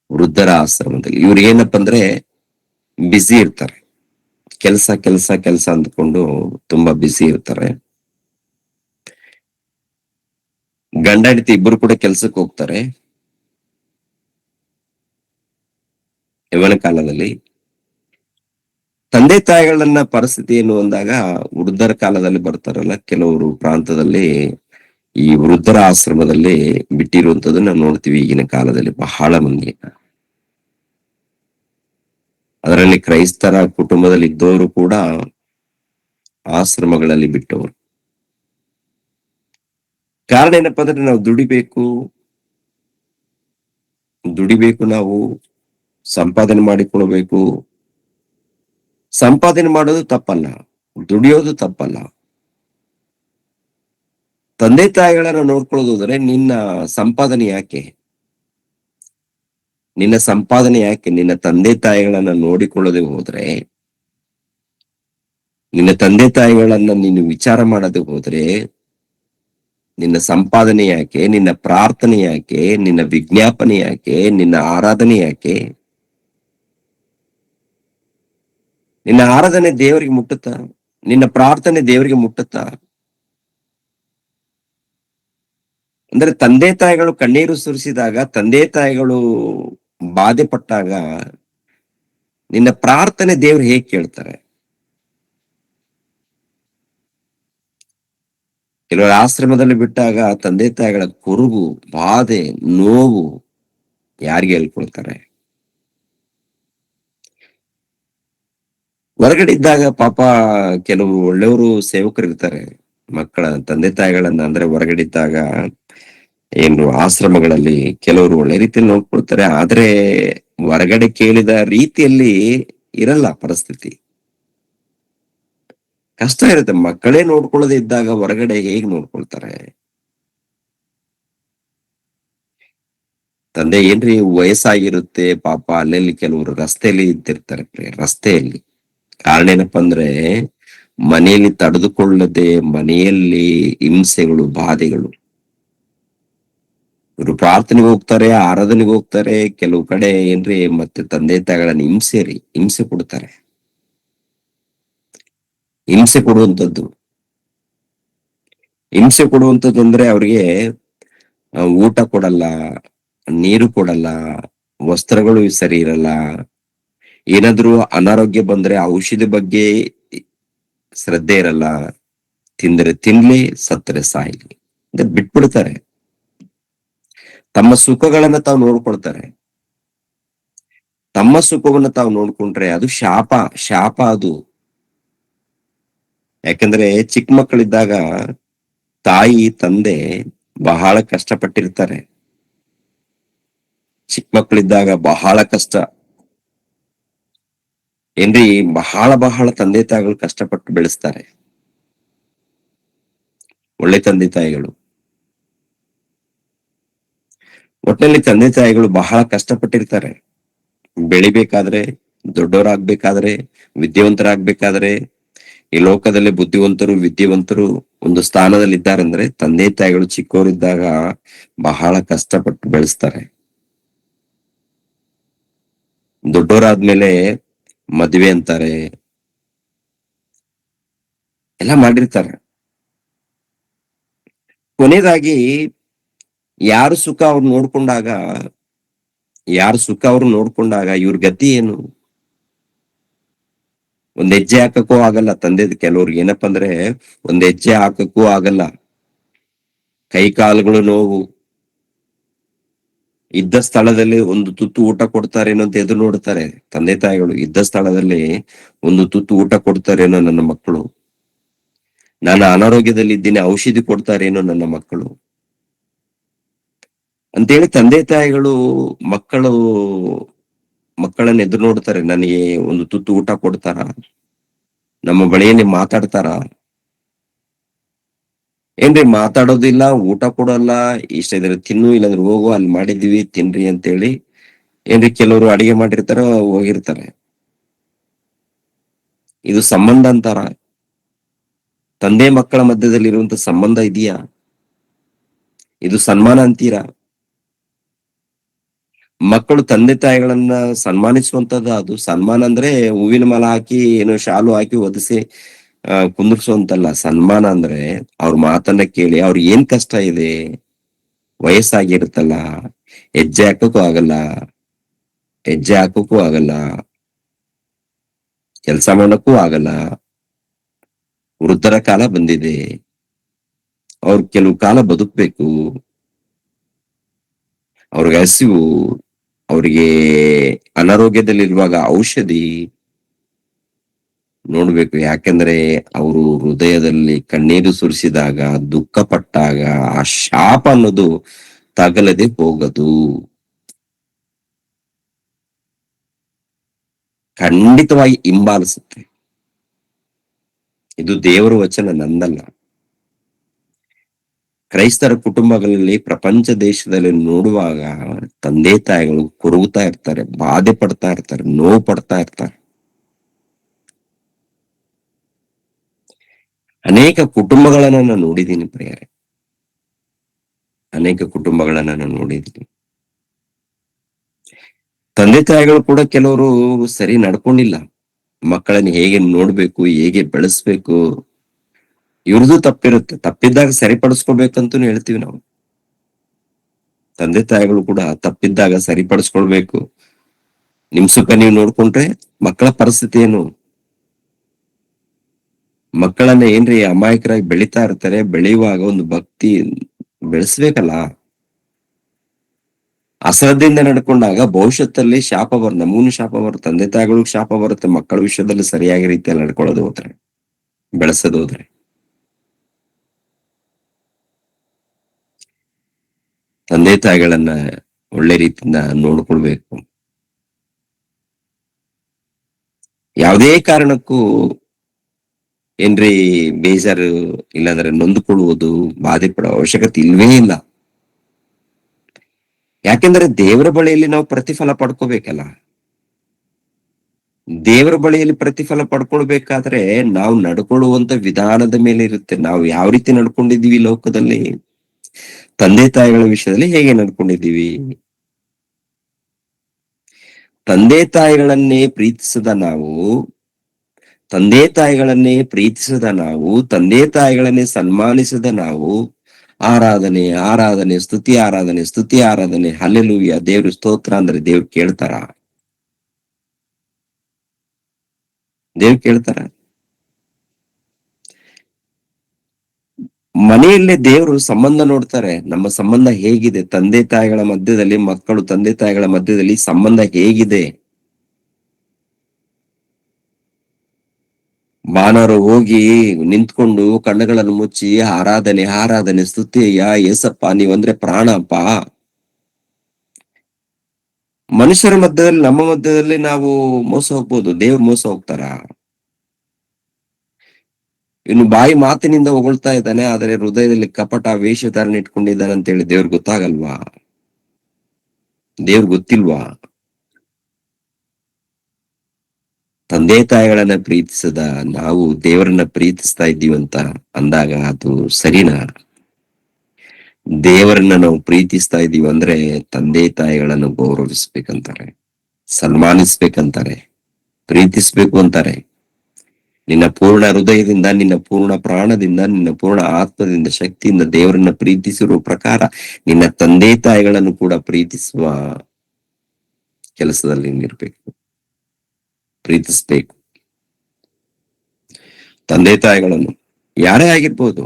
ವೃದ್ಧರ ಆಶ್ರಮದಲ್ಲಿ, ಇವ್ರು ಏನಪ್ಪ ಅಂದ್ರೆ ಬ್ಯುಸಿ ಇರ್ತಾರೆ, ಕೆಲಸ ಕೆಲಸ ಕೆಲಸ ಅಂದ್ಕೊಂಡು ತುಂಬಾ ಬ್ಯುಸಿ ಇರ್ತಾರೆ. ಗಂಡ ಹೆಂಡತಿ ಇಬ್ಬರು ಕೂಡ ಕೆಲ್ಸಕ್ಕೆ ಹೋಗ್ತಾರೆ ಯೌವನ ಕಾಲದಲ್ಲಿ. ತಂದೆ ತಾಯಿಗಳನ್ನ ಪರಿಸ್ಥಿತಿ ಏನು ಅಂದಾಗ ವೃದ್ಧರ ಕಾಲದಲ್ಲಿ ಬರ್ತಾರಲ್ಲ ಕೆಲವರು ಪ್ರಾಂತದಲ್ಲಿ ಈ ವೃದ್ಧರ ಆಶ್ರಮದಲ್ಲಿ ಬಿಟ್ಟಿರುವಂತದನ್ನ ನೋಡ್ತೀವಿ ಈಗಿನ ಕಾಲದಲ್ಲಿ ಬಹಳ ಮಂದಿ. ಅದರಲ್ಲಿ ಕ್ರೈಸ್ತರ ಕುಟುಂಬದಲ್ಲಿ ಇದ್ದವರು ಕೂಡ ಆಶ್ರಮಗಳಲ್ಲಿ ಬಿಟ್ಟವರು. ಕಾರಣ ಏನಪ್ಪಾ ಅಂದ್ರೆ ನಾವು ದುಡಿಬೇಕು ನಾವು, ಸಂಪಾದನೆ ಮಾಡಿಕೊಳ್ಬೇಕು. ಸಂಪಾದನೆ ಮಾಡೋದು ತಪ್ಪಲ್ಲ, ದುಡಿಯೋದು ತಪ್ಪಲ್ಲ. ತಂದೆ ತಾಯಿಗಳನ್ನ ನೋಡ್ಕೊಳ್ಳೋದು ಅಂದ್ರೆ ನಿನ್ನ ಸಂಪಾದನೆ ಯಾಕೆ ನಿನ್ನ ತಂದೆ ತಾಯಿಗಳನ್ನ ನೋಡಿಕೊಳ್ಳದೆ ಹೋದ್ರೆ, ನಿನ್ನ ತಂದೆ ತಾಯಿಗಳನ್ನ ನೀನು ವಿಚಾರ ಮಾಡದೆ ಹೋದ್ರೆ, ನಿನ್ನ ಸಂಪಾದನೆ ಯಾಕೆ, ನಿನ್ನ ಪ್ರಾರ್ಥನೆ ಯಾಕೆ, ನಿನ್ನ ವಿಜ್ಞಾಪನೆ ಯಾಕೆ, ನಿನ್ನ ಆರಾಧನೆ ಯಾಕೆ? ನಿನ್ನ ಆರಾಧನೆ ದೇವರಿಗೆ ಮುಟ್ಟುತ್ತಾ? ನಿನ್ನ ಪ್ರಾರ್ಥನೆ ದೇವರಿಗೆ ಮುಟ್ಟುತ್ತಾ? ಅಂದ್ರೆ ತಂದೆ ತಾಯಿಗಳು ಕಣ್ಣೀರು ಸುರಿಸಿದಾಗ, ತಂದೆ ತಾಯಿಗಳು ಬಾಧೆ ಪಟ್ಟಾಗ ನಿನ್ನ ಪ್ರಾರ್ಥನೆ ದೇವ್ರು ಹೇಗ್ ಕೇಳ್ತಾರೆ? ಕೆಲವರು ಆಶ್ರಮದಲ್ಲಿ ಬಿಟ್ಟಾಗ ತಂದೆ ತಾಯಿಗಳ ಕುರುಗು, ಬಾಧೆ, ನೋವು ಯಾರಿಗೆ ಹೇಳ್ಕೊಳ್ತಾರೆ? ಹೊರಗಡೆ ಇದ್ದಾಗ ಪಾಪ ಕೆಲವು ಒಳ್ಳೆಯವರು ಸೇವಕರು ಇರ್ತಾರೆ. ಮಕ್ಕಳ ತಂದೆ ತಾಯಿಗಳನ್ನ ಅಂದ್ರೆ ಹೊರಗಡೆ ಇದ್ದಾಗ ಏನು ಆಶ್ರಮಗಳಲ್ಲಿ ಕೆಲವರು ಒಳ್ಳೆ ರೀತಿಯಲ್ಲಿ ನೋಡ್ಕೊಳ್ತಾರೆ. ಆದ್ರೆ ಹೊರಗಡೆ ಕೇಳಿದ ರೀತಿಯಲ್ಲಿ ಇರಲ್ಲ ಪರಿಸ್ಥಿತಿ. ಕಷ್ಟ ಇರುತ್ತೆ. ಮಕ್ಕಳೇ ನೋಡ್ಕೊಳ್ಳದೆ ಇದ್ದಾಗ ಹೊರಗಡೆ ಹೇಗ್ ನೋಡ್ಕೊಳ್ತಾರೆ? ತಂದೆ ಏನ್ರಿ ವಯಸ್ಸಾಗಿರುತ್ತೆ ಪಾಪ, ಅಲ್ಲಲ್ಲಿ ಕೆಲವರು ರಸ್ತೆಯಲ್ಲಿ ಇದ್ದಿರ್ತಾರೆ. ರಸ್ತೆಯಲ್ಲಿ ಕಾರಣ ಏನಪ್ಪಾ ಅಂದ್ರೆ ಮನೆಯಲ್ಲಿ ತಡೆದುಕೊಳ್ಳದೆ ಮನೆಯಲ್ಲಿ ಹಿಂಸೆಗಳು, ಬಾಧೆಗಳು. ಇವರು ಪ್ರಾರ್ಥನೆಗೆ ಹೋಗ್ತಾರೆ, ಆರಾಧನೆಗೆ ಹೋಗ್ತಾರೆ, ಕೆಲವು ಕಡೆ ಏನ್ರಿ ಮತ್ತೆ ತಂದೆ ತಾಯಿಗಳನ್ನ ಹಿಂಸೆ ಕೊಡ್ತಾರೆ. ಹಿಂಸೆ ಕೊಡುವಂಥದ್ದು ಅಂದ್ರೆ ಅವ್ರಿಗೆ ಊಟ ಕೊಡಲ್ಲ, ನೀರು ಕೊಡಲ್ಲ, ವಸ್ತ್ರಗಳು ಸರಿ ಇರಲ್ಲ. ಏನಾದ್ರೂ ಅನಾರೋಗ್ಯ ಬಂದ್ರೆ ಔಷಧಿ ಬಗ್ಗೆ ಶ್ರದ್ಧೆ ಇರಲ್ಲ. ತಿಂದ್ರೆ ತಿನ್ಲಿ, ಸತ್ತರೆ ಸಾಯ್ಲಿ ಅಂತ ಬಿಟ್ಬಿಡ್ತಾರೆ. ತಮ್ಮ ಸುಖಗಳನ್ನ ತಾವು ನೋಡ್ಕೊಳ್ತಾರೆ. ತಮ್ಮ ಸುಖವನ್ನ ತಾವು ನೋಡ್ಕೊಂಡ್ರೆ ಅದು ಶಾಪ ಅದು. ಯಾಕಂದ್ರೆ ಚಿಕ್ಕ ಮಕ್ಕಳಿದ್ದಾಗ ತಾಯಿ ತಂದೆ ಬಹಳ ಕಷ್ಟಪಟ್ಟಿರ್ತಾರೆ. ಚಿಕ್ಕ ಮಕ್ಕಳಿದ್ದಾಗ ಬಹಳ ಕಷ್ಟ ಏನ್ರಿ, ಬಹಳ ತಂದೆ ತಾಯಿಗಳು ಕಷ್ಟಪಟ್ಟು ಬೆಳೆಸ್ತಾರೆ. ಒಳ್ಳೆ ತಂದೆ ತಾಯಿಗಳು. ಒಟ್ಟಿನಲ್ಲಿ ತಂದೆ ತಾಯಿಗಳು ಬಹಳ ಕಷ್ಟಪಟ್ಟಿರ್ತಾರೆ. ಬೆಳಿಬೇಕಾದ್ರೆ, ದೊಡ್ಡವರಾಗ್ಬೇಕಾದ್ರೆ, ವಿದ್ಯಾವಂತರಾಗ್ಬೇಕಾದ್ರೆ, ಈ ಲೋಕದಲ್ಲಿ ಬುದ್ಧಿವಂತರು ವಿದ್ಯಾವಂತರು ಒಂದು ಸ್ಥಾನದಲ್ಲಿ ಇದ್ದಾರಂದ್ರೆ ತಂದೆ ತಾಯಿಗಳು ಚಿಕ್ಕವರಿದ್ದಾಗ ಬಹಳ ಕಷ್ಟಪಟ್ಟು ಬೆಳೆಸ್ತಾರೆ. ದೊಡ್ಡವರಾದ್ಮೇಲೆ ಮದ್ವೆ ಅಂತಾರೆ, ಎಲ್ಲ ಮಾಡಿರ್ತಾರೆ. ಕೊನೆಯದಾಗಿ ಯಾರು ಸುಖ ಅವ್ರು ನೋಡ್ಕೊಂಡಾಗ ಇವ್ರ ಗತಿ ಏನು? ಒಂದ್ ಹೆಜ್ಜೆ ಹಾಕಕ್ಕೂ ಆಗಲ್ಲ. ಕೆಲವ್ರಿಗೆ ಏನಪ್ಪಾ ಅಂದ್ರೆ ಒಂದ್ ಹೆಜ್ಜೆ ಹಾಕಕ್ಕೂ ಆಗಲ್ಲ. ಕೈ ಕಾಲುಗಳು ನೋವು. ಇದ್ದ ಸ್ಥಳದಲ್ಲಿ ಒಂದು ತುತ್ತು ಊಟ ಕೊಡ್ತಾರೇನೋ ಅಂತ ಎದುರು ನೋಡ್ತಾರೆ ತಂದೆ ತಾಯಿಗಳು. ಇದ್ದ ಸ್ಥಳದಲ್ಲಿ ಒಂದು ತುತ್ತು ಊಟ ಕೊಡ್ತಾರೇನೋ ನನ್ನ ಮಕ್ಕಳು, ನಾನು ಅನಾರೋಗ್ಯದಲ್ಲಿ ಇದ್ದೀನಿ ಔಷಧಿ ಕೊಡ್ತಾರೇನೋ ನನ್ನ ಮಕ್ಕಳು ಅಂತೇಳಿ ತಂದೆ ತಾಯಿಗಳು ಮಕ್ಕಳು ಮಕ್ಕಳನ್ನ ಎದುರು ನೋಡ್ತಾರೆ. ನನಗೆ ಒಂದು ತುತ್ತು ಊಟ ಕೊಡ್ತಾರ, ನಮ್ಮ ಬಳಿಯಲ್ಲಿ ಮಾತಾಡ್ತಾರ? ಏನ್ರಿ ಮಾತಾಡೋದಿಲ್ಲ, ಊಟ ಕೊಡಲ್ಲ, ಇಷ್ಟ ಇದ್ರೆ ತಿನ್ನು, ಇಲ್ಲಾಂದ್ರೆ ಹೋಗು, ಅಲ್ಲಿ ಮಾಡಿದೀವಿ ತಿನ್ರಿ ಅಂತೇಳಿ ಏನ್ರಿ ಕೆಲವರು ಅಡಿಗೆ ಮಾಡಿರ್ತಾರ, ಹೋಗಿರ್ತಾರೆ. ಇದು ಸಂಬಂಧ ಅಂತಾರ? ತಂದೆ ಮಕ್ಕಳ ಮಧ್ಯದಲ್ಲಿ ಇರುವಂತ ಸಂಬಂಧ ಇದೆಯಾ? ಇದು ಸನ್ಮಾನ ಅಂತೀರಾ? ಮಕ್ಕಳು ತಂದೆ ತಾಯಿಗಳನ್ನ ಸನ್ಮಾನಿಸುವಂತದ್ದು ಅದು ಸನ್ಮಾನ. ಅಂದ್ರೆ ಹೂವಿನ ಮಾಲ ಹಾಕಿ ಏನೋ ಶಾಲು ಹಾಕಿ ಒದಿಸಿ ಕುಂದ್ರಿಸುವಂತಲ್ಲ. ಸನ್ಮಾನ ಅಂದ್ರೆ ಅವ್ರ ಮಾತನ್ನ ಕೇಳಿ, ಅವ್ರ ಏನ್ ಕಷ್ಟ ಇದೆ, ವಯಸ್ಸಾಗಿರುತ್ತಲ್ಲ, ಹೆಜ್ಜೆ ಹಾಕಕ್ಕೂ ಆಗಲ್ಲ, ಕೆಲಸ ಮಾಡಕ್ಕೂ ಆಗಲ್ಲ. ವೃದ್ಧರ ಕಾಲ ಬಂದಿದೆ. ಅವ್ರು ಕೆಲವು ಕಾಲ ಬದುಕ್ಬೇಕು. ಅವ್ರಿಗೆ ಹಸಿವು, ಅವ್ರಿಗೆ ಅನಾರೋಗ್ಯದಲ್ಲಿರುವಾಗ ಔಷಧಿ ನೋಡ್ಬೇಕು. ಯಾಕೆಂದ್ರೆ ಅವರು ಹೃದಯದಲ್ಲಿ ಕಣ್ಣೀರು ಸುರಿಸಿದಾಗ, ದುಃಖ ಪಟ್ಟಾಗ ಆ ಶಾಪ ಅನ್ನೋದು ತಗಲದೆ ಹೋಗದು. ಖಂಡಿತವಾಗಿ ಹಿಂಬಾಲಿಸುತ್ತೆ. ಇದು ದೇವರ ವಚನ, ನಂದಲ್ಲ. ಕ್ರೈಸ್ತರ ಕುಟುಂಬಗಳಲ್ಲಿ ಪ್ರಪಂಚ ದೇಶದಲ್ಲಿ ನೋಡುವಾಗ ತಂದೆ ತಾಯಿಗಳು ಕೊರಗುತ್ತಾ ಇರ್ತಾರೆ, ಬಾಧೆ ಪಡ್ತಾ ಇರ್ತಾರೆ, ನೋವು ಪಡ್ತಾ ಇರ್ತಾರೆ. ಅನೇಕ ಕುಟುಂಬಗಳನ್ನ ನಾನು ನೋಡಿದ್ದೀನಿ ಪ್ರಿಯರೇ, ಅನೇಕ ಕುಟುಂಬಗಳನ್ನ ನಾನು ನೋಡಿದ್ದೀನಿ. ತಂದೆ ತಾಯಿಗಳು ಕೂಡ ಕೆಲವರು ಸರಿ ನಡ್ಕೊಂಡಿಲ್ಲ. ಮಕ್ಕಳನ್ನ ಹೇಗೆ ನೋಡ್ಬೇಕು, ಹೇಗೆ ಬೆಳೆಸ್ಬೇಕು, ಇವ್ರದ್ದು ತಪ್ಪಿರುತ್ತೆ. ತಪ್ಪಿದ್ದಾಗ ಸರಿಪಡಿಸ್ಕೋಬೇಕಂತೂ ಹೇಳ್ತೀವಿ ನಾವು. ತಂದೆ ತಾಯಿಗಳು ಕೂಡ ತಪ್ಪಿದ್ದಾಗ ಸರಿಪಡಿಸ್ಕೊಳ್ಬೇಕು. ನಿಮ್ ಸುಖ ನೀವು ನೋಡ್ಕೊಂಡ್ರೆ ಮಕ್ಕಳ ಪರಿಸ್ಥಿತಿ ಏನು? ಮಕ್ಕಳನ್ನ ಏನ್ರಿ ಅಮಾಯಕರಾಗಿ ಬೆಳಿತಾ ಇರ್ತಾರೆ, ಬೆಳೆಯುವಾಗ ಒಂದು ಭಕ್ತಿ ಬೆಳೆಸ್ಬೇಕಲ್ಲ. ಅಶ್ರದ್ಧೆಯಿಂದ ನಡ್ಕೊಂಡಾಗ ಭವಿಷ್ಯತ್ತಲ್ಲಿ ಶಾಪ ನಮೂನು ಶಾಪ ಬರುತ್ತೆ, ತಂದೆ ತಾಯಿಗಳಿಗೆ ಶಾಪ ಬರುತ್ತೆ. ಮಕ್ಕಳ ವಿಷಯದಲ್ಲಿ ಸರಿಯಾಗಿ ರೀತಿಯಲ್ಲಿ ನಡ್ಕೊಳ್ಳೋದು ಹೋದ್ರೆ, ಬೆಳೆಸೋದು ಹೋದ್ರೆ. ತಂದೆ ತಾಯಿಗಳನ್ನ ಒಳ್ಳೆ ರೀತಿಯಿಂದ ನೋಡ್ಕೊಳ್ಬೇಕು. ಯಾವುದೇ ಕಾರಣಕ್ಕೂ ಏನ್ರಿ ಬೇಜಾರು ಇಲ್ಲಾಂದ್ರೆ ನೊಂದುಕೊಳ್ಳುವುದು, ಬಾಧೆ ಪಡೋ ಅವಶ್ಯಕತೆ ಇಲ್ವೇ ಇಲ್ಲ. ಯಾಕೆಂದ್ರೆ ದೇವರ ಬಳಿಯಲ್ಲಿ ನಾವು ಪ್ರತಿಫಲ ಪಡ್ಕೋಬೇಕಲ್ಲ. ದೇವರ ಬಳಿಯಲ್ಲಿ ಪ್ರತಿಫಲ ಪಡ್ಕೊಳ್ಬೇಕಾದ್ರೆ ನಾವು ನಡ್ಕೊಳ್ಳುವಂತ ವಿಧಾನದ ಮೇಲೆ ಇರುತ್ತೆ. ನಾವು ಯಾವ ರೀತಿ ನಡ್ಕೊಂಡಿದೀವಿ ಲೋಕದಲ್ಲಿ, ತಂದೆ ತಾಯಿಗಳ ವಿಷಯದಲ್ಲಿ ಹೇಗೆ ನಡ್ಕೊಂಡಿದ್ದೀವಿ. ತಂದೆ ತಾಯಿಗಳನ್ನೇ ಪ್ರೀತಿಸದ ನಾವು, ತಂದೆ ತಾಯಿಗಳನ್ನೇ ಪ್ರೀತಿಸದ ನಾವು, ತಂದೆ ತಾಯಿಗಳನ್ನೇ ಸನ್ಮಾನಿಸದ ನಾವು, ಆರಾಧನೆ ಆರಾಧನೆ ಸ್ತುತಿ ಆರಾಧನೆ ಸ್ತುತಿ ಆರಾಧನೆ ಹಲ್ಲೆಲೂಯಾ ದೇವ್ರ ಸ್ತೋತ್ರ ಅಂದ್ರೆ ದೇವ್ರು ಕೇಳ್ತಾರ? ದೇವ್ರು ಕೇಳ್ತಾರ? ಮನೆಯಲ್ಲೇ ದೇವರು ಸಂಬಂಧ ನೋಡ್ತಾರೆ. ನಮ್ಮ ಸಂಬಂಧ ಹೇಗಿದೆ, ತಂದೆ ತಾಯಿಗಳ ಮಧ್ಯದಲ್ಲಿ, ಮಕ್ಕಳು ತಂದೆ ತಾಯಿಗಳ ಮಧ್ಯದಲ್ಲಿ ಸಂಬಂಧ ಹೇಗಿದೆ. ಮಾನವರು ಹೋಗಿ ನಿಂತ್ಕೊಂಡು ಕಣ್ಣುಗಳನ್ನು ಮುಚ್ಚಿ ಆರಾಧನೆ ಆರಾಧನೆ ಸ್ತುತಿಯ ಏಸಪ್ಪ ನೀವಂದ್ರೆ ಪ್ರಾಣಪ್ಪ. ಮನುಷ್ಯರ ಮಧ್ಯದಲ್ಲಿ, ನಮ್ಮ ಮಧ್ಯದಲ್ಲಿ ನಾವು ಮೋಸ ಹೋಗ್ಬೋದು, ದೇವ್ರು ಮೋಸ ಹೋಗ್ತಾರ? ಇನ್ನು ಬಾಯಿ ಮಾತಿನಿಂದ ಹೊಗಳ್ತಾ ಇದ್ದಾನೆ, ಆದರೆ ಹೃದಯದಲ್ಲಿ ಕಪಟ ವೇಷಧಾರಣ ಇಟ್ಕೊಂಡಿದ್ದಾನೆ ಅಂತ ಹೇಳಿ ದೇವ್ರಿಗೆ ಗೊತ್ತಾಗಲ್ವಾ? ದೇವ್ರಿಗೆ ಗೊತ್ತಿಲ್ವಾ? ತಂದೆ ತಾಯಿಗಳನ್ನ ಪ್ರೀತಿಸದ ನಾವು ದೇವರನ್ನ ಪ್ರೀತಿಸ್ತಾ ಇದ್ದೀವಿ ಅಂತ ಅಂದಾಗ ಅದು ಸರಿನಾ? ದೇವರನ್ನ ನಾವು ಪ್ರೀತಿಸ್ತಾ ಇದೀವಿ ಅಂದ್ರೆ ತಂದೆ ತಾಯಿಗಳನ್ನು ಗೌರವಿಸ್ಬೇಕಂತಾರೆ, ಸನ್ಮಾನಿಸ್ಬೇಕಂತಾರೆ, ಪ್ರೀತಿಸ್ಬೇಕು ಅಂತಾರೆ. ನಿನ್ನ ಪೂರ್ಣ ಹೃದಯದಿಂದ, ನಿನ್ನ ಪೂರ್ಣ ಪ್ರಾಣದಿಂದ, ನಿನ್ನ ಪೂರ್ಣ ಆತ್ಮದಿಂದ, ಶಕ್ತಿಯಿಂದ ದೇವರನ್ನ ಪ್ರೀತಿಸಿರುವ ಪ್ರಕಾರ ನಿನ್ನ ತಂದೆ ತಾಯಿಗಳನ್ನು ಕೂಡ ಪ್ರೀತಿಸುವ ಕೆಲಸದಲ್ಲಿ ನೀರ್ಬೇಕು, ಪ್ರೀತಿಸ್ಬೇಕು. ತಂದೆ ತಾಯಿಗಳನ್ನು ಯಾರೇ ಆಗಿರ್ಬೋದು,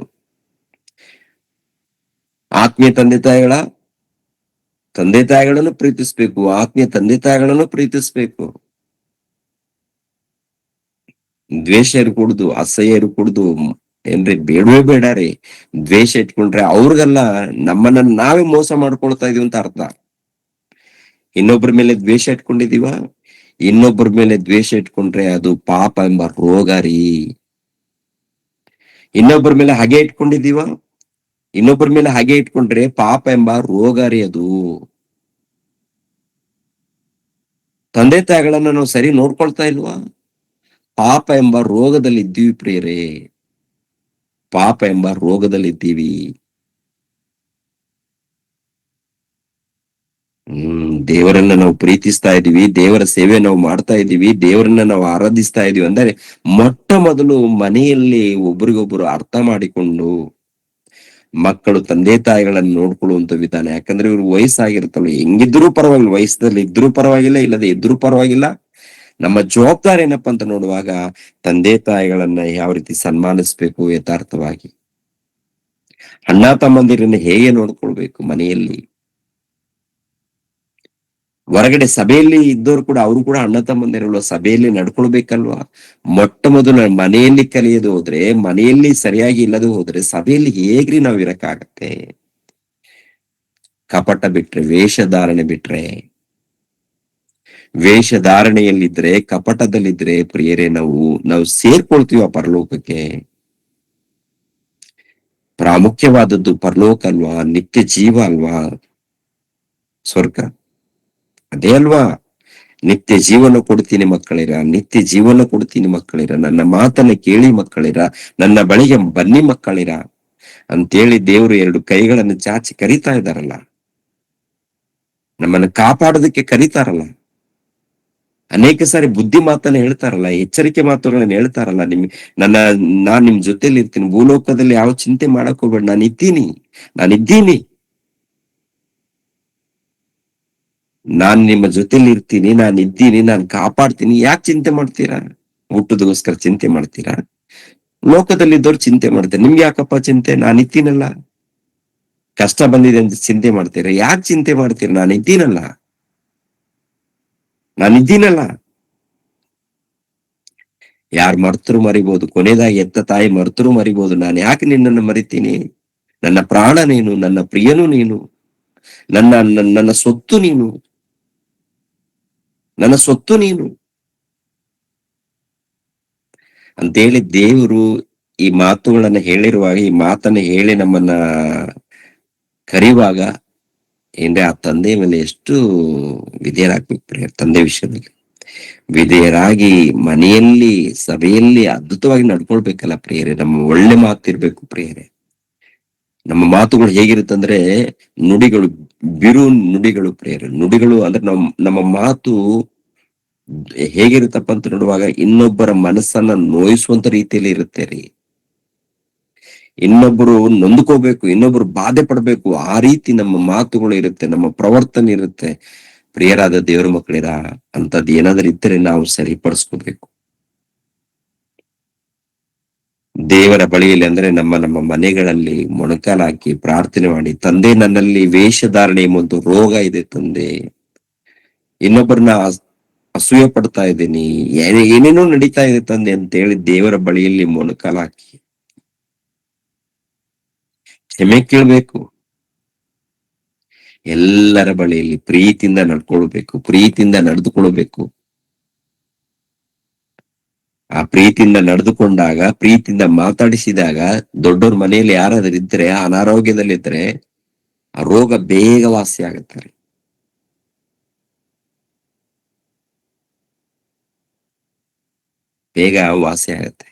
ಆತ್ಮೀಯ ತಂದೆ ತಾಯಿಗಳನ್ನು ಪ್ರೀತಿಸ್ಬೇಕು, ಆತ್ಮೀಯ ತಂದೆ ತಾಯಿಗಳನ್ನು ಪ್ರೀತಿಸ್ಬೇಕು. ದ್ವೇಷ ಇರ್ಕೂಡ್ದು, ಅಸಹ್ಯ ಇರ್ಕೂಡ್ದು, ಏನ್ರಿ ಬೇಡವೇ ಬೇಡ ರೀ. ದ್ವೇಷ ಇಟ್ಕೊಂಡ್ರೆ ಅವ್ರಿಗೆಲ್ಲ ನಮ್ಮನ್ನ ನಾವೇ ಮೋಸ ಮಾಡ್ಕೊಳ್ತಾ ಇದೀವಿ ಅಂತ ಅರ್ಥ. ಇನ್ನೊಬ್ಬರ ಮೇಲೆ ದ್ವೇಷ ಇಟ್ಕೊಂಡಿದೀವ, ಇನ್ನೊಬ್ಬರ ಮೇಲೆ ದ್ವೇಷ ಇಟ್ಕೊಂಡ್ರೆ ಅದು ಪಾಪ ಎಂಬ ರೋಗ ರೀ. ಇನ್ನೊಬ್ಬರ ಮೇಲೆ ಹಾಗೆ ಇಟ್ಕೊಂಡಿದೀವ, ಇನ್ನೊಬ್ಬರ ಮೇಲೆ ಹಾಗೆ ಇಟ್ಕೊಂಡ್ರೆ ಪಾಪ ಎಂಬ ರೋಗ ರೀ ಅದು. ತಂದೆ ತಾಯಿಗಳನ್ನ ನಾವು ಸರಿ ನೋಡ್ಕೊಳ್ತಾ ಇಲ್ವಾ, ಪಾಪ ಎಂಬ ರೋಗದಲ್ಲಿ ಇದ್ದೀವಿ ಪ್ರಿಯರೇ, ಪಾಪ ಎಂಬ ರೋಗದಲ್ಲಿ ಇದ್ದೀವಿ. ದೇವರನ್ನ ನಾವು ಪ್ರೀತಿಸ್ತಾ ಇದೀವಿ, ದೇವರ ಸೇವೆ ನಾವು ಮಾಡ್ತಾ ಇದೀವಿ, ದೇವರನ್ನ ನಾವು ಆರಾಧಿಸ್ತಾ ಇದೀವಿ ಅಂದ್ರೆ ಮೊಟ್ಟ ಮೊದಲು ಮನೆಯಲ್ಲಿ ಒಬ್ರಿಗೊಬ್ರು ಅರ್ಥ ಮಾಡಿಕೊಂಡು ಮಕ್ಕಳು ತಂದೆ ತಾಯಿಗಳನ್ನ ನೋಡ್ಕೊಳ್ಳುವಂತ ವಿಧಾನ. ಯಾಕಂದ್ರೆ ಇವ್ರು ವಯಸ್ಸಾಗಿರ್ತಲ್ಲ, ಹೆಂಗಿದ್ರು ಪರವಾಗಿಲ್ಲ, ವಯಸ್ಸಲ್ಲಿ ಇದ್ರೂ ಪರವಾಗಿಲ್ಲ, ಇಲ್ಲದೆ ಇದ್ರೂ ಪರವಾಗಿಲ್ಲ, ನಮ್ಮ ಜವಾಬ್ದಾರಿ ಏನಪ್ಪಾ ಅಂತ ನೋಡುವಾಗ ತಂದೆ ತಾಯಿಗಳನ್ನ ಯಾವ ರೀತಿ ಸನ್ಮಾನಿಸ್ಬೇಕು ಯಥಾರ್ಥವಾಗಿ, ಅಣ್ಣ ತಮ್ಮಂದಿರನ್ನ ಹೇಗೆ ನೋಡ್ಕೊಳ್ಬೇಕು ಮನೆಯಲ್ಲಿ, ಹೊರಗಡೆ ಸಭೆಯಲ್ಲಿ ಇದ್ದವರು ಕೂಡ ಅವರು ಕೂಡ ಅಣ್ಣ ತಮ್ಮಂದಿರಲ್ವಾ, ಸಭೆಯಲ್ಲಿ ನಡ್ಕೊಳ್ಬೇಕಲ್ವಾ. ಮೊಟ್ಟ ಮೊದಲು ಮನೆಯಲ್ಲಿ ಕಲಿಯದು ಹೋದ್ರೆ, ಮನೆಯಲ್ಲಿ ಸರಿಯಾಗಿ ಇಲ್ಲದೆ ಹೋದ್ರೆ ಸಭೆಯಲ್ಲಿ ಹೇಗ್ರಿ ನಾವ್ ಇರಕ್ಕಾಗತ್ತೆ. ಕಪಟ ಬಿಟ್ರೆ, ವೇಷಧಾರಣೆ ಬಿಟ್ರೆ, ವೇಷಧಾರಣೆಯಲ್ಲಿದ್ರೆ ಕಪಟದಲ್ಲಿದ್ರೆ ಪ್ರಿಯರೇ ನಾವು ಸೇರ್ಕೊಳ್ತೀವ ಪರಲೋಕಕ್ಕೆ. ಪ್ರಾಮುಖ್ಯವಾದದ್ದು ಪರಲೋಕ ಅಲ್ವಾ, ನಿತ್ಯ ಜೀವ ಅಲ್ವಾ, ಸ್ವರ್ಗ ಅದೇ ಅಲ್ವಾ. ನಿತ್ಯ ಜೀವನ ಕೊಡ್ತೀನಿ ಮಕ್ಕಳಿರ, ನಿತ್ಯ ಜೀವನ ಕೊಡ್ತೀನಿ ಮಕ್ಕಳಿರ, ನನ್ನ ಮಾತನ್ನ ಕೇಳಿ ಮಕ್ಕಳಿರ, ನನ್ನ ಬಳಿಗೆ ಬನ್ನಿ ಮಕ್ಕಳಿರ ಅಂತೇಳಿ ದೇವರು ಎರಡು ಕೈಗಳನ್ನು ಚಾಚಿ ಕರಿತಾ ಇದ್ದಾರಲ್ಲ, ನಮ್ಮನ್ನು ಕಾಪಾಡೋದಕ್ಕೆ ಕರೀತಾರಲ್ಲ. ಅನೇಕ ಸಾರಿ ಬುದ್ಧಿ ಮಾತನ್ನ ಹೇಳ್ತಾರಲ್ಲ, ಎಚ್ಚರಿಕೆ ಮಾತುಗಳನ್ನ ಹೇಳ್ತಾರಲ್ಲ, ನಾನ್ ನಿಮ್ ಜೊತೆಲಿ ಇರ್ತೀನಿ, ಭೂಲೋಕದಲ್ಲಿ ಯಾವ ಚಿಂತೆ ಮಾಡಕ್ ಹೋಗ್ಬೇಡ, ನಾನಿದ್ದೀನಿ, ನಾನ್ ನಿಮ್ಮ ಜೊತೆಲಿ ಇರ್ತೀನಿ, ನಾನಿದ್ದೀನಿ, ನಾನ್ ಕಾಪಾಡ್ತೀನಿ. ಯಾಕೆ ಚಿಂತೆ ಮಾಡ್ತೀರಾ? ಊಟದಗೋಸ್ಕರ ಚಿಂತೆ ಮಾಡ್ತೀರಾ? ಲೋಕದಲ್ಲಿದ್ದವ್ರು ಚಿಂತೆ ಮಾಡ್ತಾರೆ, ನಿಮ್ಗೆ ಯಾಕಪ್ಪ ಚಿಂತೆ? ನಾನಿದ್ದೀನಲ್ಲ. ಕಷ್ಟ ಬಂದಿದೆ ಅಂತ ಚಿಂತೆ ಮಾಡ್ತೀರಾ? ಯಾಕೆ ಚಿಂತೆ ಮಾಡ್ತೀರಾ? ನಾನಿದ್ದೀನಲ್ಲ. ಯಾರು ಮರ್ತರು ಮರಿಬಹುದು, ಕೊನೆದಾಗಿ ಎತ್ತ ತಾಯಿ ಮರ್ತರು ಮರಿಬಹುದು, ನಾನು ಯಾಕೆ ನಿನ್ನನ್ನು ಮರಿತೀನಿ? ನನ್ನ ಪ್ರಾಣ ನೀನು, ನನ್ನ ಪ್ರಿಯನು ನೀನು, ನನ್ನ ಸೊತ್ತು ನೀನು, ನನ್ನ ಸೊತ್ತು ನೀನು ಅಂತೇಳಿ ದೇವರು ಈ ಮಾತುಗಳನ್ನ ಹೇಳಿರುವಾಗ, ಈ ಮಾತನ್ನ ಹೇಳಿ ನಮ್ಮನ್ನ ಕರೆಯುವಾಗ ಏನ್ರೆ ಆ ತಂದೆಯ ಮೇಲೆ ಎಷ್ಟು ವಿಧೇಯರಾಗ್ಬೇಕು ಪ್ರಿಯರ್. ತಂದೆ ವಿಷಯದಲ್ಲಿ ವಿಧೇಯರಾಗಿ ಮನೆಯಲ್ಲಿ ಸಭೆಯಲ್ಲಿ ಅದ್ಭುತವಾಗಿ ನಡ್ಕೊಳ್ಬೇಕಲ್ಲ ಪ್ರಿಯರೇ. ನಮ್ಮ ಒಳ್ಳೆ ಮಾತಿರ್ಬೇಕು ಪ್ರಿಯರೇ. ನಮ್ಮ ಮಾತುಗಳು ಹೇಗಿರುತ್ತಂದ್ರೆ ನುಡಿಗಳು, ಬಿರು ನುಡಿಗಳು ಪ್ರಿಯರೇ. ನುಡಿಗಳು ಅಂದ್ರೆ ನಮ್ಮ ಮಾತು ಹೇಗಿರುತ್ತಪ್ಪ ಅಂತ ನೋಡುವಾಗ ಇನ್ನೊಬ್ಬರ ಮನಸ್ಸನ್ನ ನೋಯಿಸುವಂತ ರೀತಿಯಲ್ಲಿ ಇರುತ್ತೆ ರೀ. ಇನ್ನೊಬ್ಬರು ನೊಂದ್ಕೋಬೇಕು, ಇನ್ನೊಬ್ರು ಬಾಧೆ ಪಡ್ಬೇಕು, ಆ ರೀತಿ ನಮ್ಮ ಮಾತುಗಳು ಇರುತ್ತೆ, ನಮ್ಮ ಪ್ರವರ್ತನೆ ಇರುತ್ತೆ. ಪ್ರಿಯರಾದ ದೇವರ ಮಕ್ಕಳಿರ, ಅಂತದ್ ಏನಾದ್ರೂ ಇದ್ದರೆ ನಾವು ಸರಿಪಡಿಸ್ಕೋಬೇಕು ದೇವರ ಬಳಿಯಲ್ಲಿ. ಅಂದ್ರೆ ನಮ್ಮ ಮನೆಗಳಲ್ಲಿ ಮೊಣಕಾಲಾಕಿ ಪ್ರಾರ್ಥನೆ ಮಾಡಿ, ತಂದೆ ನನ್ನಲ್ಲಿ ವೇಷಧಾರಣೆ ಎಂಬ ರೋಗ ಇದೆ ತಂದೆ, ಇನ್ನೊಬ್ಬರನ್ನ ಅಸೂಯೆ ಪಡ್ತಾ ಇದ್ದೀನಿ, ಏನೇನೋ ನಡೀತಾ ಇದೆ ತಂದೆ ಅಂತ ಹೇಳಿ ದೇವರ ಬಳಿಯಲ್ಲಿ ಮೊಣಕಾಲಾಕಿ ಕ್ಷಮೆ ಕೇಳ್ಬೇಕು. ಎಲ್ಲರ ಬಳಿಯಲ್ಲಿ ಪ್ರೀತಿಯಿಂದ ನಡ್ಕೊಳ್ಬೇಕು, ಪ್ರೀತಿಯಿಂದ ನಡೆದುಕೊಳ್ಬೇಕು. ಆ ಪ್ರೀತಿಯಿಂದ ನಡೆದುಕೊಂಡಾಗ, ಪ್ರೀತಿಯಿಂದ ಮಾತಾಡಿಸಿದಾಗ, ದೊಡ್ಡವ್ರ ಮನೆಯಲ್ಲಿ ಯಾರಾದ್ರೂ ಇದ್ರೆ ಅನಾರೋಗ್ಯದಲ್ಲಿದ್ರೆ ಆ ರೋಗ ಬೇಗ ವಾಸಿ ಆಗುತ್ತಾರೆ. ಬೇಗ ವಾಸಿ ಆಗುತ್ತೆ.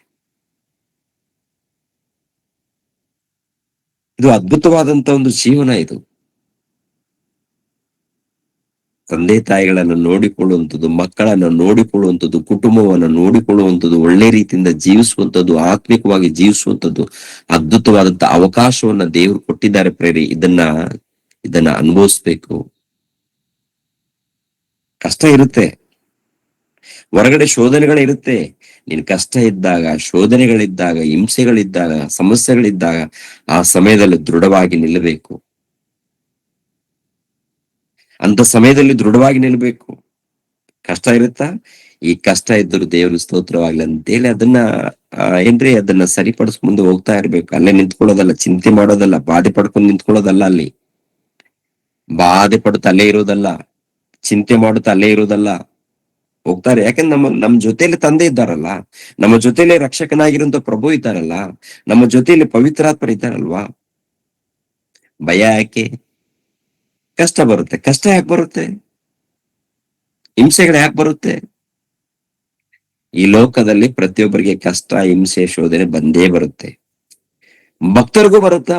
ಇದು ಅದ್ಭುತವಾದಂತ ಒಂದು ಜೀವನ ಇದು. ತಂದೆ ತಾಯಿಗಳನ್ನು ನೋಡಿಕೊಳ್ಳುವಂಥದ್ದು, ಮಕ್ಕಳನ್ನು ನೋಡಿಕೊಳ್ಳುವಂಥದ್ದು, ಕುಟುಂಬವನ್ನು ನೋಡಿಕೊಳ್ಳುವಂಥದ್ದು, ಒಳ್ಳೆ ರೀತಿಯಿಂದ ಜೀವಿಸುವಂಥದ್ದು, ಆತ್ಮಿಕವಾಗಿ ಜೀವಿಸುವಂಥದ್ದು ಅದ್ಭುತವಾದಂತ ಅವಕಾಶವನ್ನ ದೇವರು ಕೊಟ್ಟಿದ್ದಾರೆ ಪ್ರೇರಿ. ಇದನ್ನ ಅನುಭವಿಸ್ಬೇಕು. ಕಷ್ಟ ಇರುತ್ತೆ, ಹೊರಗಡೆ ಶೋಧನೆಗಳಿರುತ್ತೆ. ನೀನ್ ಕಷ್ಟ ಇದ್ದಾಗ, ಶೋಧನೆಗಳಿದ್ದಾಗ, ಹಿಂಸೆಗಳಿದ್ದಾಗ, ಸಮಸ್ಯೆಗಳಿದ್ದಾಗ ಆ ಸಮಯದಲ್ಲಿ ದೃಢವಾಗಿ ನಿಲ್ಲಬೇಕು. ಅಂತ ಸಮಯದಲ್ಲಿ ದೃಢವಾಗಿ ನಿಲ್ಬೇಕು. ಕಷ್ಟ ಇರುತ್ತಾ? ಈ ಕಷ್ಟ ಇದ್ದರೂ ದೇವರು ಸ್ತೋತ್ರವಾಗ್ಲಿ ಅಂತೇಳಿ ಅದನ್ನ ಸರಿಪಡಿಸ್ ಮುಂದೆ ಹೋಗ್ತಾ ಇರ್ಬೇಕು. ಅಲ್ಲೇ ನಿಂತ್ಕೊಳ್ಳೋದಲ್ಲ, ಚಿಂತೆ ಮಾಡೋದಲ್ಲ, ಬಾಧೆ ಪಡ್ಕೊಂಡು ನಿಂತ್ಕೊಳ್ಳೋದಲ್ಲ. ಅಲ್ಲಿ ಬಾಧೆ ಪಡುತ್ತಾ ಅಲ್ಲೇ ಇರೋದಲ್ಲ, ಚಿಂತೆ ಮಾಡುತ್ತಾ ಅಲ್ಲೇ ಇರೋದಲ್ಲ. ಹೋಗ್ತಾರೆ. ಯಾಕಂದ್ರೆ ನಮ್ಮ ಜೊತೆಯಲ್ಲಿ ತಂದೆ ಇದ್ದಾರಲ್ಲ, ನಮ್ಮ ಜೊತೆಯಲ್ಲಿ ರಕ್ಷಕನಾಗಿರುವಂತ ಪ್ರಭು ಇದ್ದಾರಲ್ಲ, ನಮ್ಮ ಜೊತೆಯಲ್ಲಿ ಪವಿತ್ರಾತ್ಮರು ಇದ್ದಾರಲ್ವಾ. ಭಯ ಯಾಕೆ? ಕಷ್ಟ ಬರುತ್ತೆ. ಕಷ್ಟ ಯಾಕೆ ಬರುತ್ತೆ? ಹಿಂಸೆಗಳು ಯಾಕೆ ಬರುತ್ತೆ? ಈ ಲೋಕದಲ್ಲಿ ಪ್ರತಿಯೊಬ್ಬರಿಗೆ ಕಷ್ಟ, ಹಿಂಸೆ, ಶೋಧನೆ ಬಂದೇ ಬರುತ್ತೆ. ಭಕ್ತರಿಗೂ ಬರುತ್ತೆ.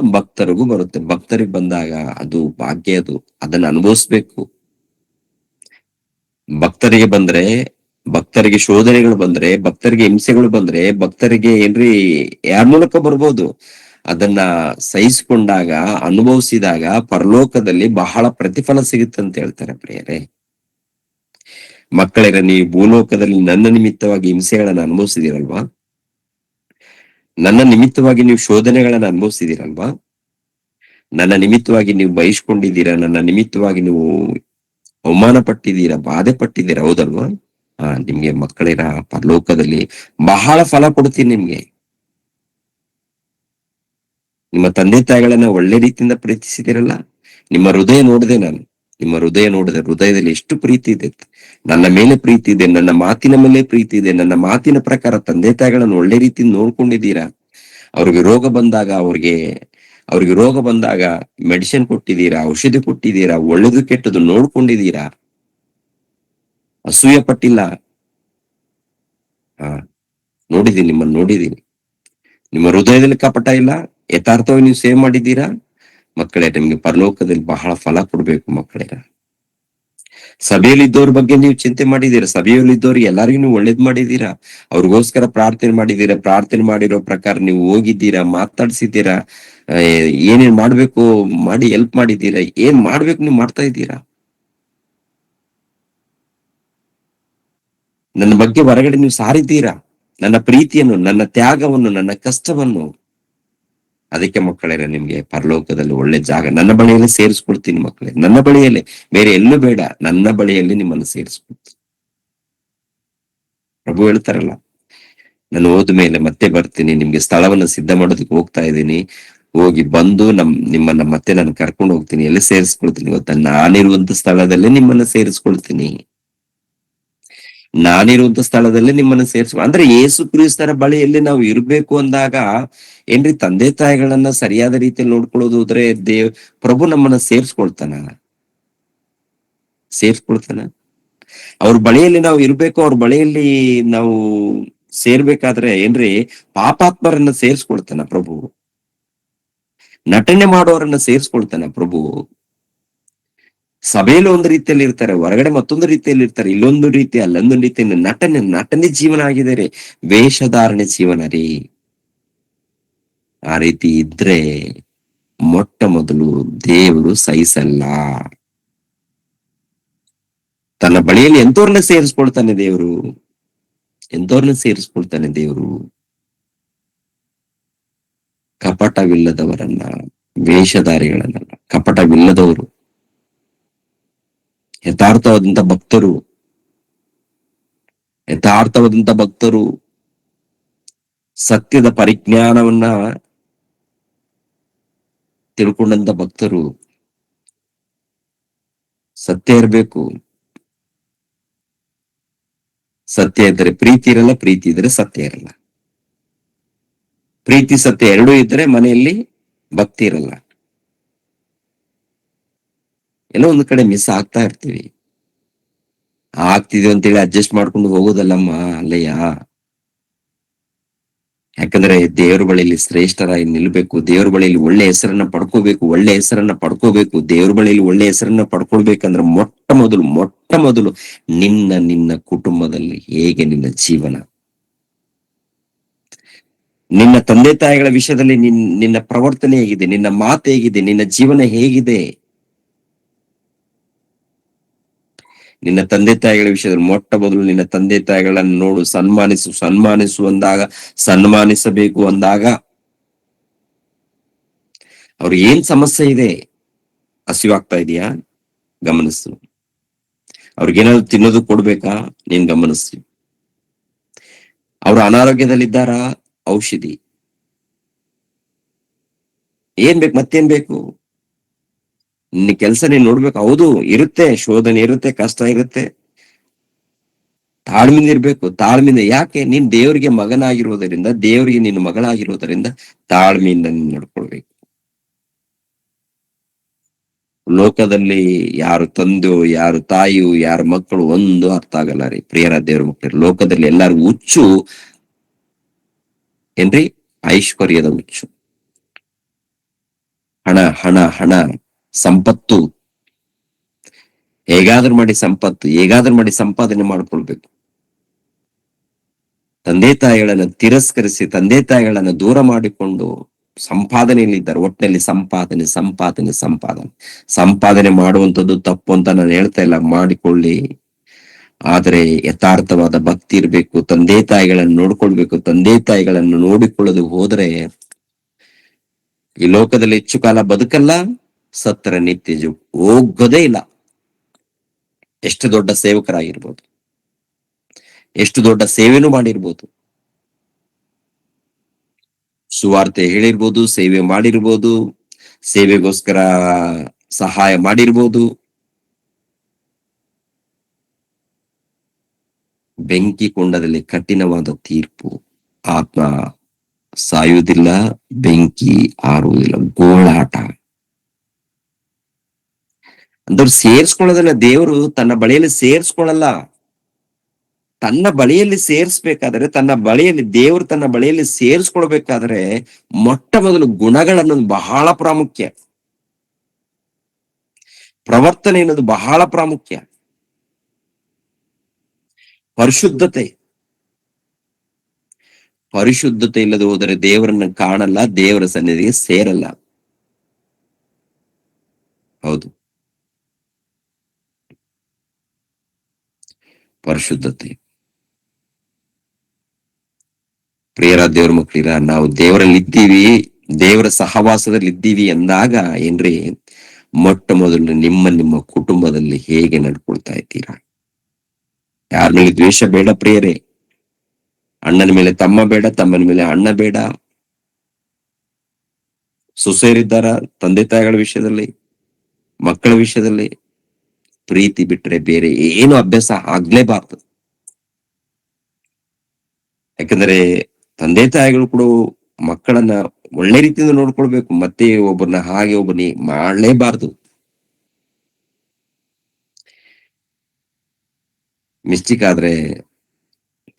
ಭಕ್ತರಿಗೆ ಬಂದಾಗ ಅದು ಭಾಗ್ಯ, ಅದನ್ನ ಅನುಭವಿಸ್ಬೇಕು. ಭಕ್ತರಿಗೆ ಶೋಧನೆಗಳು ಬಂದ್ರೆ, ಭಕ್ತರಿಗೆ ಹಿಂಸೆಗಳು ಬಂದ್ರೆ, ಭಕ್ತರಿಗೆ ಏನ್ರಿ ಯಾರ ಮೂಲಕ ಬರ್ಬೋದು, ಅದನ್ನ ಸಹಿಸಿಕೊಂಡಾಗ, ಅನುಭವಿಸಿದಾಗ ಪರಲೋಕದಲ್ಲಿ ಬಹಳ ಪ್ರತಿಫಲ ಸಿಗುತ್ತೆ ಅಂತ ಹೇಳ್ತಾರೆ ಪ್ರಿಯರೇ. ಮಕ್ಕಳಿರ ನೀವು ಭೂಲೋಕದಲ್ಲಿ ನನ್ನ ನಿಮಿತ್ತವಾಗಿ ಹಿಂಸೆಗಳನ್ನ ಅನುಭವಿಸಿದಿರಲ್ವಾ? ನನ್ನ ನಿಮಿತ್ತವಾಗಿ ನೀವು ಶೋಧನೆಗಳನ್ನ ಅನುಭವಿಸಿದಿರಲ್ವಾ? ನನ್ನ ನಿಮಿತ್ತವಾಗಿ ನೀವು ಬಯಸ್ಕೊಂಡಿದ್ದೀರಾ, ನನ್ನ ನಿಮಿತ್ತವಾಗಿ ನೀವು ಅವಮಾನ ಪಟ್ಟಿದ್ದೀರಾ, ಬಾಧೆ ಪಟ್ಟಿದ್ದೀರಾ, ಹೌದಲ್ವಾ? ನಿಮ್ಗೆ ಮಕ್ಕಳಿರ ಪರಲೋಕದಲ್ಲಿ ಬಹಳ ಫಲ ಕೊಡ್ತೀನಿ ನಿಮ್ಗೆ. ನಿಮ್ಮ ತಂದೆ ತಾಯಿಗಳನ್ನ ಒಳ್ಳೆ ರೀತಿಯಿಂದ ಪ್ರೀತಿಸಿದಿರಲ್ಲ. ನಿಮ್ಮ ಹೃದಯ ನೋಡಿದೆ ನಾನು, ನಿಮ್ಮ ಹೃದಯ ನೋಡಿದೆ, ಹೃದಯದಲ್ಲಿ ಎಷ್ಟು ಪ್ರೀತಿ ಇದೆ, ನನ್ನ ಮೇಲೆ ಪ್ರೀತಿ ಇದೆ, ನನ್ನ ಮಾತಿನ ಮೇಲೆ ಪ್ರೀತಿ ಇದೆ, ನನ್ನ ಮಾತಿನ ಪ್ರಕಾರ ತಂದೆ ತಾಯಿಗಳನ್ನು ಒಳ್ಳೆ ರೀತಿಯಿಂದ ನೋಡ್ಕೊಂಡಿದ್ದೀರಾ. ಅವ್ರಿಗೆ ರೋಗ ಬಂದಾಗ ಅವ್ರಿಗೆ ರೋಗ ಬಂದಾಗ ಮೆಡಿಸಿನ್ ಕೊಟ್ಟಿದ್ದೀರಾ, ಔಷಧಿ ಕೊಟ್ಟಿದ್ದೀರಾ, ಒಳ್ಳೇದು ಕೆಟ್ಟದ್ದು ನೋಡ್ಕೊಂಡಿದ್ದೀರಾ, ಅಸೂಯೆ ಪಟ್ಟಿಲ್ಲ. ಹಾ, ನೋಡಿದೀನಿ, ನಿಮ್ಮನ್ನು ನೋಡಿದೀನಿ. ನಿಮ್ಮ ಹೃದಯದಲ್ಲಿ ಕಪಟ ಇಲ್ಲ, ಯಥಾರ್ಥವಾಗಿ ನೀವು ಸೇವ್ ಮಾಡಿದ್ದೀರಾ. ಮಕ್ಕಳೇ, ನಿಮ್ಗೆ ಪರಲೋಕದಲ್ಲಿ ಬಹಳ ಫಲ ಕೊಡ್ಬೇಕು ಮಕ್ಕಳೇ. ಸಭೆಯಲ್ಲಿ ಇದ್ದವ್ರ ಬಗ್ಗೆ ನೀವು ಚಿಂತೆ ಮಾಡಿದ್ದೀರಾ, ಸಭೆಯಲ್ಲಿ ಇದ್ದವ್ರಿಗೆ ಎಲ್ಲರಿಗೂ ನೀವು ಒಳ್ಳೇದ್ ಮಾಡಿದ್ದೀರಾ, ಅವ್ರಿಗೋಸ್ಕರ ಪ್ರಾರ್ಥನೆ ಮಾಡಿದ್ದೀರಾ, ಪ್ರಾರ್ಥನೆ ಮಾಡಿರೋ ಪ್ರಕಾರ ನೀವು ಹೋಗಿದ್ದೀರಾ, ಮಾತಾಡ್ಸಿದ್ದೀರಾ, ಏನೇನ್ ಮಾಡ್ಬೇಕು ಮಾಡಿ ಹೆಲ್ಪ್ ಮಾಡಿದ್ದೀರಾ, ಏನ್ ಮಾಡ್ಬೇಕು ನೀವು ಮಾಡ್ತಾ ಇದ್ದೀರಾ. ನನ್ನ ಬಗ್ಗೆ ಹೊರಗಡೆ ನೀವು ಸಾರಿದ್ದೀರಾ, ನನ್ನ ಪ್ರೀತಿಯನ್ನು, ನನ್ನ ತ್ಯಾಗವನ್ನು, ನನ್ನ ಕಷ್ಟವನ್ನು. ಅದಕ್ಕೆ ಮಕ್ಕಳೇ, ನಿಮ್ಗೆ ಪರಲೋಕದಲ್ಲಿ ಒಳ್ಳೆ ಜಾಗ ನನ್ನ ಬಳಿಯಲ್ಲೇ ಸೇರಿಸ್ಕೊಳ್ತೀನಿ ಮಕ್ಕಳೇ, ನನ್ನ ಬಳಿಯಲ್ಲೇ, ಬೇರೆ ಎಲ್ಲೂ ಬೇಡ, ನನ್ನ ಬಳಿಯಲ್ಲಿ ನಿಮ್ಮನ್ನು ಸೇರಿಸ್ಕೊಳ್ತೀನಿ. ಪ್ರಭು ಹೇಳ್ತಾರಲ್ಲ, ನಾನು ಹೋದ್ಮೇಲೆ ಮತ್ತೆ ಬರ್ತೀನಿ, ನಿಮ್ಗೆ ಸ್ಥಳವನ್ನ ಸಿದ್ಧ ಮಾಡೋದಕ್ಕೆ ಹೋಗ್ತಾ ಇದ್ದೀನಿ, ಹೋಗಿ ಬಂದು ನಿಮ್ಮನ್ನ ಮತ್ತೆ ನಾನು ಕರ್ಕೊಂಡು ಹೋಗ್ತೀನಿ, ಎಲ್ಲಿ ಸೇರಿಸ್ಕೊಳ್ತೀನಿ ಗೊತ್ತಾ? ನಾನಿರುವಂತ ಸ್ಥಳದಲ್ಲೇ ನಿಮ್ಮನ್ನ ಸೇರಿಸ್ಕೊಳ್ತೀನಿ, ನಾನಿರುವಂತ ಸ್ಥಳದಲ್ಲೇ ನಿಮ್ಮನ್ನ ಅಂದ್ರೆ ಯೇಸು ಕ್ರಿಸ್ತರ ಬಳಿಯಲ್ಲಿ ನಾವು ಇರ್ಬೇಕು ಅಂದಾಗ ಏನ್ರಿ, ತಂದೆ ತಾಯಿಗಳನ್ನ ಸರಿಯಾದ ರೀತಿಯಲ್ಲಿ ನೋಡ್ಕೊಳ್ಳೋದು ಹೋದ್ರೆ ಪ್ರಭು ನಮ್ಮನ್ನ ಸೇರ್ಸ್ಕೊಳ್ತಾನ. ಅವ್ರ ಬಳಿಯಲ್ಲಿ ನಾವು ಇರ್ಬೇಕು, ಅವ್ರ ಬಳಿಯಲ್ಲಿ ನಾವು ಸೇರ್ಬೇಕಾದ್ರೆ ಏನ್ರಿ, ಪಾಪಾತ್ಮರನ್ನ ಸೇರ್ಸ್ಕೊಳ್ತಾನ ಪ್ರಭು, ನಟನೆ ಮಾಡೋರನ್ನ ಸೇರ್ಸ್ಕೊಳ್ತಾನ ಪ್ರಭು. ಸಭೆಯಲ್ಲಿ ಒಂದು ರೀತಿಯಲ್ಲಿ ಇರ್ತಾರೆ, ಹೊರಗಡೆ ಮತ್ತೊಂದು ರೀತಿಯಲ್ಲಿ ಇರ್ತಾರೆ, ಇಲ್ಲೊಂದು ರೀತಿ ಅಲ್ಲೊಂದು ರೀತಿಯಲ್ಲಿ ನಟನೆ ಜೀವನ ಆಗಿದೆ ರೀ, ವೇಷಧಾರಣೆ ಜೀವನ ರೀ. ಆ ರೀತಿ ಇದ್ರೆ ಮೊಟ್ಟ ಮೊದಲು ದೇವರು ಸಹಿಸಲ್ಲ. ತನ್ನ ಬಳಿಯಲ್ಲಿ ಎಂತವ್ರನ್ನ ಸೇರಿಸ್ಕೊಳ್ತಾನೆ ದೇವರು, ಕಪಟವಿಲ್ಲದವರನ್ನ, ವೇಷಧಾರಿಗಳನ್ನಲ್ಲ, ಕಪಟವಿಲ್ಲದವರು, ಯಥಾರ್ಥವಾದಂತ ಭಕ್ತರು, ಸತ್ಯದ ಪರಿಜ್ಞಾನವನ್ನ ತಿಳ್ಕೊಂಡಂತ ಭಕ್ತರು. ಸತ್ಯ ಇರಬೇಕು, ಸತ್ಯ ಇದ್ದರೆ ಪ್ರೀತಿ ಇರಲ್ಲ, ಪ್ರೀತಿ ಇದ್ರೆ ಸತ್ಯ ಇರಲ್ಲ, ಪ್ರೀತಿ ಸತ್ಯ ಎರಡೂ ಇದ್ರೆ ಮನೆಯಲ್ಲಿ ಭಕ್ತಿ ಇರಲ್ಲ. ಏನೋ ಒಂದು ಕಡೆ ಮಿಸ್ ಆಗ್ತಾ ಇರ್ತೀವಿ, ಆಗ್ತಿದೀವಿ ಅಂತೇಳಿ ಅಡ್ಜಸ್ಟ್ ಮಾಡ್ಕೊಂಡು ಹೋಗೋದಲ್ಲಮ್ಮ, ಅಲ್ಲಯ್ಯ. ಯಾಕಂದ್ರೆ ದೇವರ ಬಳಿಯಲ್ಲಿ ಶ್ರೇಷ್ಠರಾಗಿ ನಿಲ್ಬೇಕು, ದೇವರ ಬಳಿಯಲ್ಲಿ ಒಳ್ಳೆ ಹೆಸರನ್ನ ಪಡ್ಕೋಬೇಕು, ದೇವರ ಬಳಿಯಲ್ಲಿ ಒಳ್ಳೆ ಹೆಸರನ್ನ ಪಡ್ಕೊಳ್ಬೇಕಂದ್ರೆ ಮೊಟ್ಟ ಮೊದಲು ನಿನ್ನ ಕುಟುಂಬದಲ್ಲಿ ಹೇಗೆ ನಿನ್ನ ಜೀವನ, ನಿನ್ನ ತಂದೆ ತಾಯಿಗಳ ವಿಷಯದಲ್ಲಿ ನಿನ್ನ ಪ್ರವರ್ತನೆ ಹೇಗಿದೆ, ನಿನ್ನ ಮಾತು ಹೇಗಿದೆ, ನಿನ್ನ ಜೀವನ ಹೇಗಿದೆ. ನಿನ್ನ ತಂದೆ ತಾಯಿಗಳ ವಿಷಯದಲ್ಲಿ ಮೊಟ್ಟ ಮೊದಲು ನಿನ್ನ ತಂದೆ ತಾಯಿಗಳನ್ನು ನೋಡು, ಸನ್ಮಾನಿಸಬೇಕು ಅಂದಾಗ ಅವ್ರಿಗೆ ಏನ್ ಸಮಸ್ಯೆ ಇದೆ, ಹಸಿವಾಗ್ತಾ ಇದೆಯಾ, ಗಮನಿಸು. ಅವ್ರಿಗೇನಾದ್ರು ತಿನ್ನೋದು ಕೊಡ್ಬೇಕಾ, ನೀನ್ ಗಮನಿಸಿ. ಅವ್ರು ಅನಾರೋಗ್ಯದಲ್ಲಿದ್ದಾರಾ, ಔಷಧಿ. ಏನ್ ಬೇಕು, ಮತ್ತೇನ್ ಬೇಕು? ನಿನ್ನ ಕೆಲಸ ನೀನ್ ನೋಡ್ಬೇಕು. ಹೌದು, ಇರುತ್ತೆ, ಶೋಧನೆ ಇರುತ್ತೆ, ಕಷ್ಟ ಇರುತ್ತೆ, ತಾಳ್ಮೆಯಿಂದ ಇರ್ಬೇಕು. ತಾಳ್ಮೆಯಿಂದ ಯಾಕೆ? ನೀನ್ ದೇವರಿಗೆ ಮಗನಾಗಿರುವುದರಿಂದ, ದೇವರಿಗೆ ನಿನ್ನ ಮಗಳಾಗಿರುವುದರಿಂದ ತಾಳ್ಮೆಯಿಂದ ನೀನ್ ನಡ್ಕೊಳ್ಬೇಕು. ಲೋಕದಲ್ಲಿ ಯಾರು ತಂದೆಯೋ, ಯಾರು ತಾಯಿಯೋ, ಯಾರ ಮಕ್ಕಳು ಒಂದು ಅರ್ಥ ಆಗಲ್ಲ ರೀ ಪ್ರಿಯರ ದೇವ್ರ ಮಕ್ಕಳು. ಲೋಕದಲ್ಲಿ ಎಲ್ಲಾರು ಹುಚ್ಚು ಏನ್ರಿ, ಐಶ್ವರ್ಯದ ಹುಚ್ಚು, ಹಣ ಹಣ ಹಣ, ಸಂಪತ್ತು, ಹೇಗಾದ್ರೂ ಮಾಡಿ ಸಂಪಾದನೆ ಮಾಡ್ಕೊಳ್ಬೇಕು. ತಂದೆ ತಾಯಿಗಳನ್ನ ತಿರಸ್ಕರಿಸಿ, ತಂದೆ ತಾಯಿಗಳನ್ನ ದೂರ ಮಾಡಿಕೊಂಡು ಸಂಪಾದನೆಯಲ್ಲಿದ್ದಾರೆ. ಒಟ್ಟಿನಲ್ಲಿ ಸಂಪಾದನೆ ಮಾಡುವಂಥದ್ದು ತಪ್ಪು ಅಂತ ನಾನು ಹೇಳ್ತಾ ಇಲ್ಲ, ಮಾಡಿಕೊಳ್ಳಿ. ಆದರೆ ಯಥಾರ್ಥವಾದ ಭಕ್ತಿ ಇರಬೇಕು. ತಂದೆ ತಾಯಿಗಳನ್ನು ನೋಡ್ಕೊಳ್ಬೇಕು. ತಂದೆ ತಾಯಿಗಳನ್ನು ನೋಡಿಕೊಳ್ಳದೆ ಹೋದ್ರೆ ಈ ಲೋಕದಲ್ಲಿ ಹೆಚ್ಚು ಕಾಲ ಬದುಕಲ್ಲ, ಸತ್ತರ ನಿತ್ಯ ಜೀವ ಹೋಗೋದೇ ಇಲ್ಲ. ಎಷ್ಟು ದೊಡ್ಡ ಸೇವಕರಾಗಿರ್ಬೋದು, ಎಷ್ಟು ದೊಡ್ಡ ಸೇವೆನೂ ಮಾಡಿರ್ಬೋದು, ಸುವಾರ್ತೆ ಹೇಳಿರ್ಬೋದು, ಸೇವೆ ಮಾಡಿರ್ಬೋದು, ಸೇವೆಗೋಸ್ಕರ ಸಹಾಯ ಮಾಡಿರ್ಬೋದು. ಬೆಂಕಿ ಕೊಂಡದಲ್ಲಿ ಕಠಿಣವಾದ ತೀರ್ಪು. ಆತ್ಮ ಸಾಯುವುದಿಲ್ಲ, ಬೆಂಕಿ ಆರುವುದಿಲ್ಲ, ಗೋಳಾಟ. ಅಂದ್ರೆ ಸೇರ್ಸ್ಕೊಳ್ಳೋದನ್ನ ದೇವರು ತನ್ನ ಬಳಿಯಲ್ಲಿ ಸೇರ್ಸ್ಕೊಳ್ಳಲ್ಲ. ತನ್ನ ಬಳಿಯಲ್ಲಿ ಸೇರಿಸ್ಬೇಕಾದ್ರೆ, ದೇವರು ತನ್ನ ಬಳಿಯಲ್ಲಿ ಸೇರಿಸ್ಕೊಳ್ಬೇಕಾದ್ರೆ ಮೊಟ್ಟ ಮೊದಲು ಗುಣಗಳನ್ನೋದು ಬಹಳ ಪ್ರಾಮುಖ್ಯ. ಪ್ರವರ್ತನೆ ಅನ್ನೋದು ಬಹಳ ಪ್ರಾಮುಖ್ಯ. ಪರಿಶುದ್ಧತೆ ಪರಿಶುದ್ಧತೆ ಇಲ್ಲದೆ ಹೋದರೆ ದೇವರನ್ನ ಕಾಣಲ್ಲ, ದೇವರ ಸನ್ನಿಧಿಗೆ ಸೇರಲ್ಲ. ಹೌದು, ಪರಿಶುದ್ಧತೆ. ಪ್ರಿಯರ ದೇವ್ರ ಮಕ್ಕಳಿರ, ನಾವು ದೇವರಲ್ಲಿ ಇದ್ದೀವಿ, ದೇವರ ಸಹವಾಸದಲ್ಲಿ ಇದ್ದೀವಿ ಎಂದಾಗ ಏನ್ರಿ, ಮೊಟ್ಟ ಮೊದಲು ನಿಮ್ಮ ಕುಟುಂಬದಲ್ಲಿ ಹೇಗೆ ನಡ್ಕೊಳ್ತಾ ಇದ್ದೀರಾ? ಯಾರ ಮೇಲೆ ದ್ವೇಷ ಬೇಡ ಪ್ರಿಯರೇ. ಅಣ್ಣನ ಮೇಲೆ ತಮ್ಮ ಬೇಡ, ತಮ್ಮನ ಮೇಲೆ ಅಣ್ಣ ಬೇಡ. ಸೊಸೆಯರಿದ್ದಾರ, ತಂದೆ ತಾಯಿಗಳ ವಿಷಯದಲ್ಲಿ, ಮಕ್ಕಳ ವಿಷಯದಲ್ಲಿ ಪ್ರೀತಿ ಬಿಟ್ರೆ ಬೇರೆ ಏನು ಅಭ್ಯಾಸ ಆಗ್ಲೇಬಾರ್ದು. ಯಾಕಂದ್ರೆ ತಂದೆ ತಾಯಿಗಳು ಕೂಡ ಮಕ್ಕಳನ್ನ ಒಳ್ಳೆ ರೀತಿಯಿಂದ ನೋಡ್ಕೊಳ್ಬೇಕು. ಮತ್ತೆ ಒಬ್ಬರನ್ನ ಹಾಗೆ ಒಬ್ಬನಿ ಮಾಡ್ಲೇಬಾರ್ದು. ಮಿಸ್ಟೇಕ್ ಆದ್ರೆ,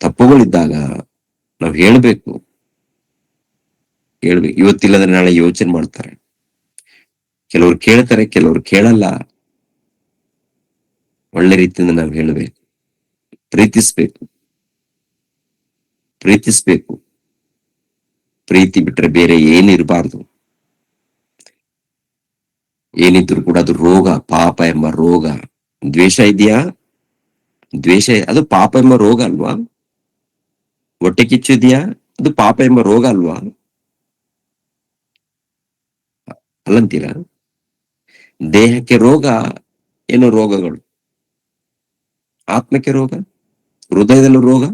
ತಪ್ಪುಗಳಿದ್ದಾಗ ನಾವ್ ಹೇಳ್ಬೇಕು. ಇವತ್ತಿಲ್ಲದ್ರೆ ನಾಳೆ ಯೋಚನೆ ಮಾಡ್ತಾರೆ. ಕೆಲವ್ರು ಕೇಳ್ತಾರೆ, ಕೆಲವ್ರು ಕೇಳಲ್ಲ. ಒಳ್ಳೆ ರೀತಿಯಿಂದ ನಾವು ಹೇಳ್ಬೇಕು. ಪ್ರೀತಿಸ್ಬೇಕು. ಪ್ರೀತಿ ಬಿಟ್ರೆ ಬೇರೆ ಏನಿರಬಾರ್ದು. ಏನಿದ್ರು ಕೂಡ ಅದು ರೋಗ, ಪಾಪ ಎಂಬ ರೋಗ. ದ್ವೇಷ ಇದೆಯಾ? ಅದು ಪಾಪ ಎಂಬ ರೋಗ ಅಲ್ವಾ? ಹೊಟ್ಟೆ ಕಿಚ್ಚು ಇದೆಯಾ? ಅದು ಪಾಪ ಎಂಬ ರೋಗ ಅಲ್ವಾ? ಅಲ್ಲಂತೀರಾ? ದೇಹಕ್ಕೆ ರೋಗ ಏನೋ ರೋಗಗಳು, ಆತ್ಮಕ್ಕೆ ರೋಗ, ಹೃದಯದಲ್ಲೂ ರೋಗ.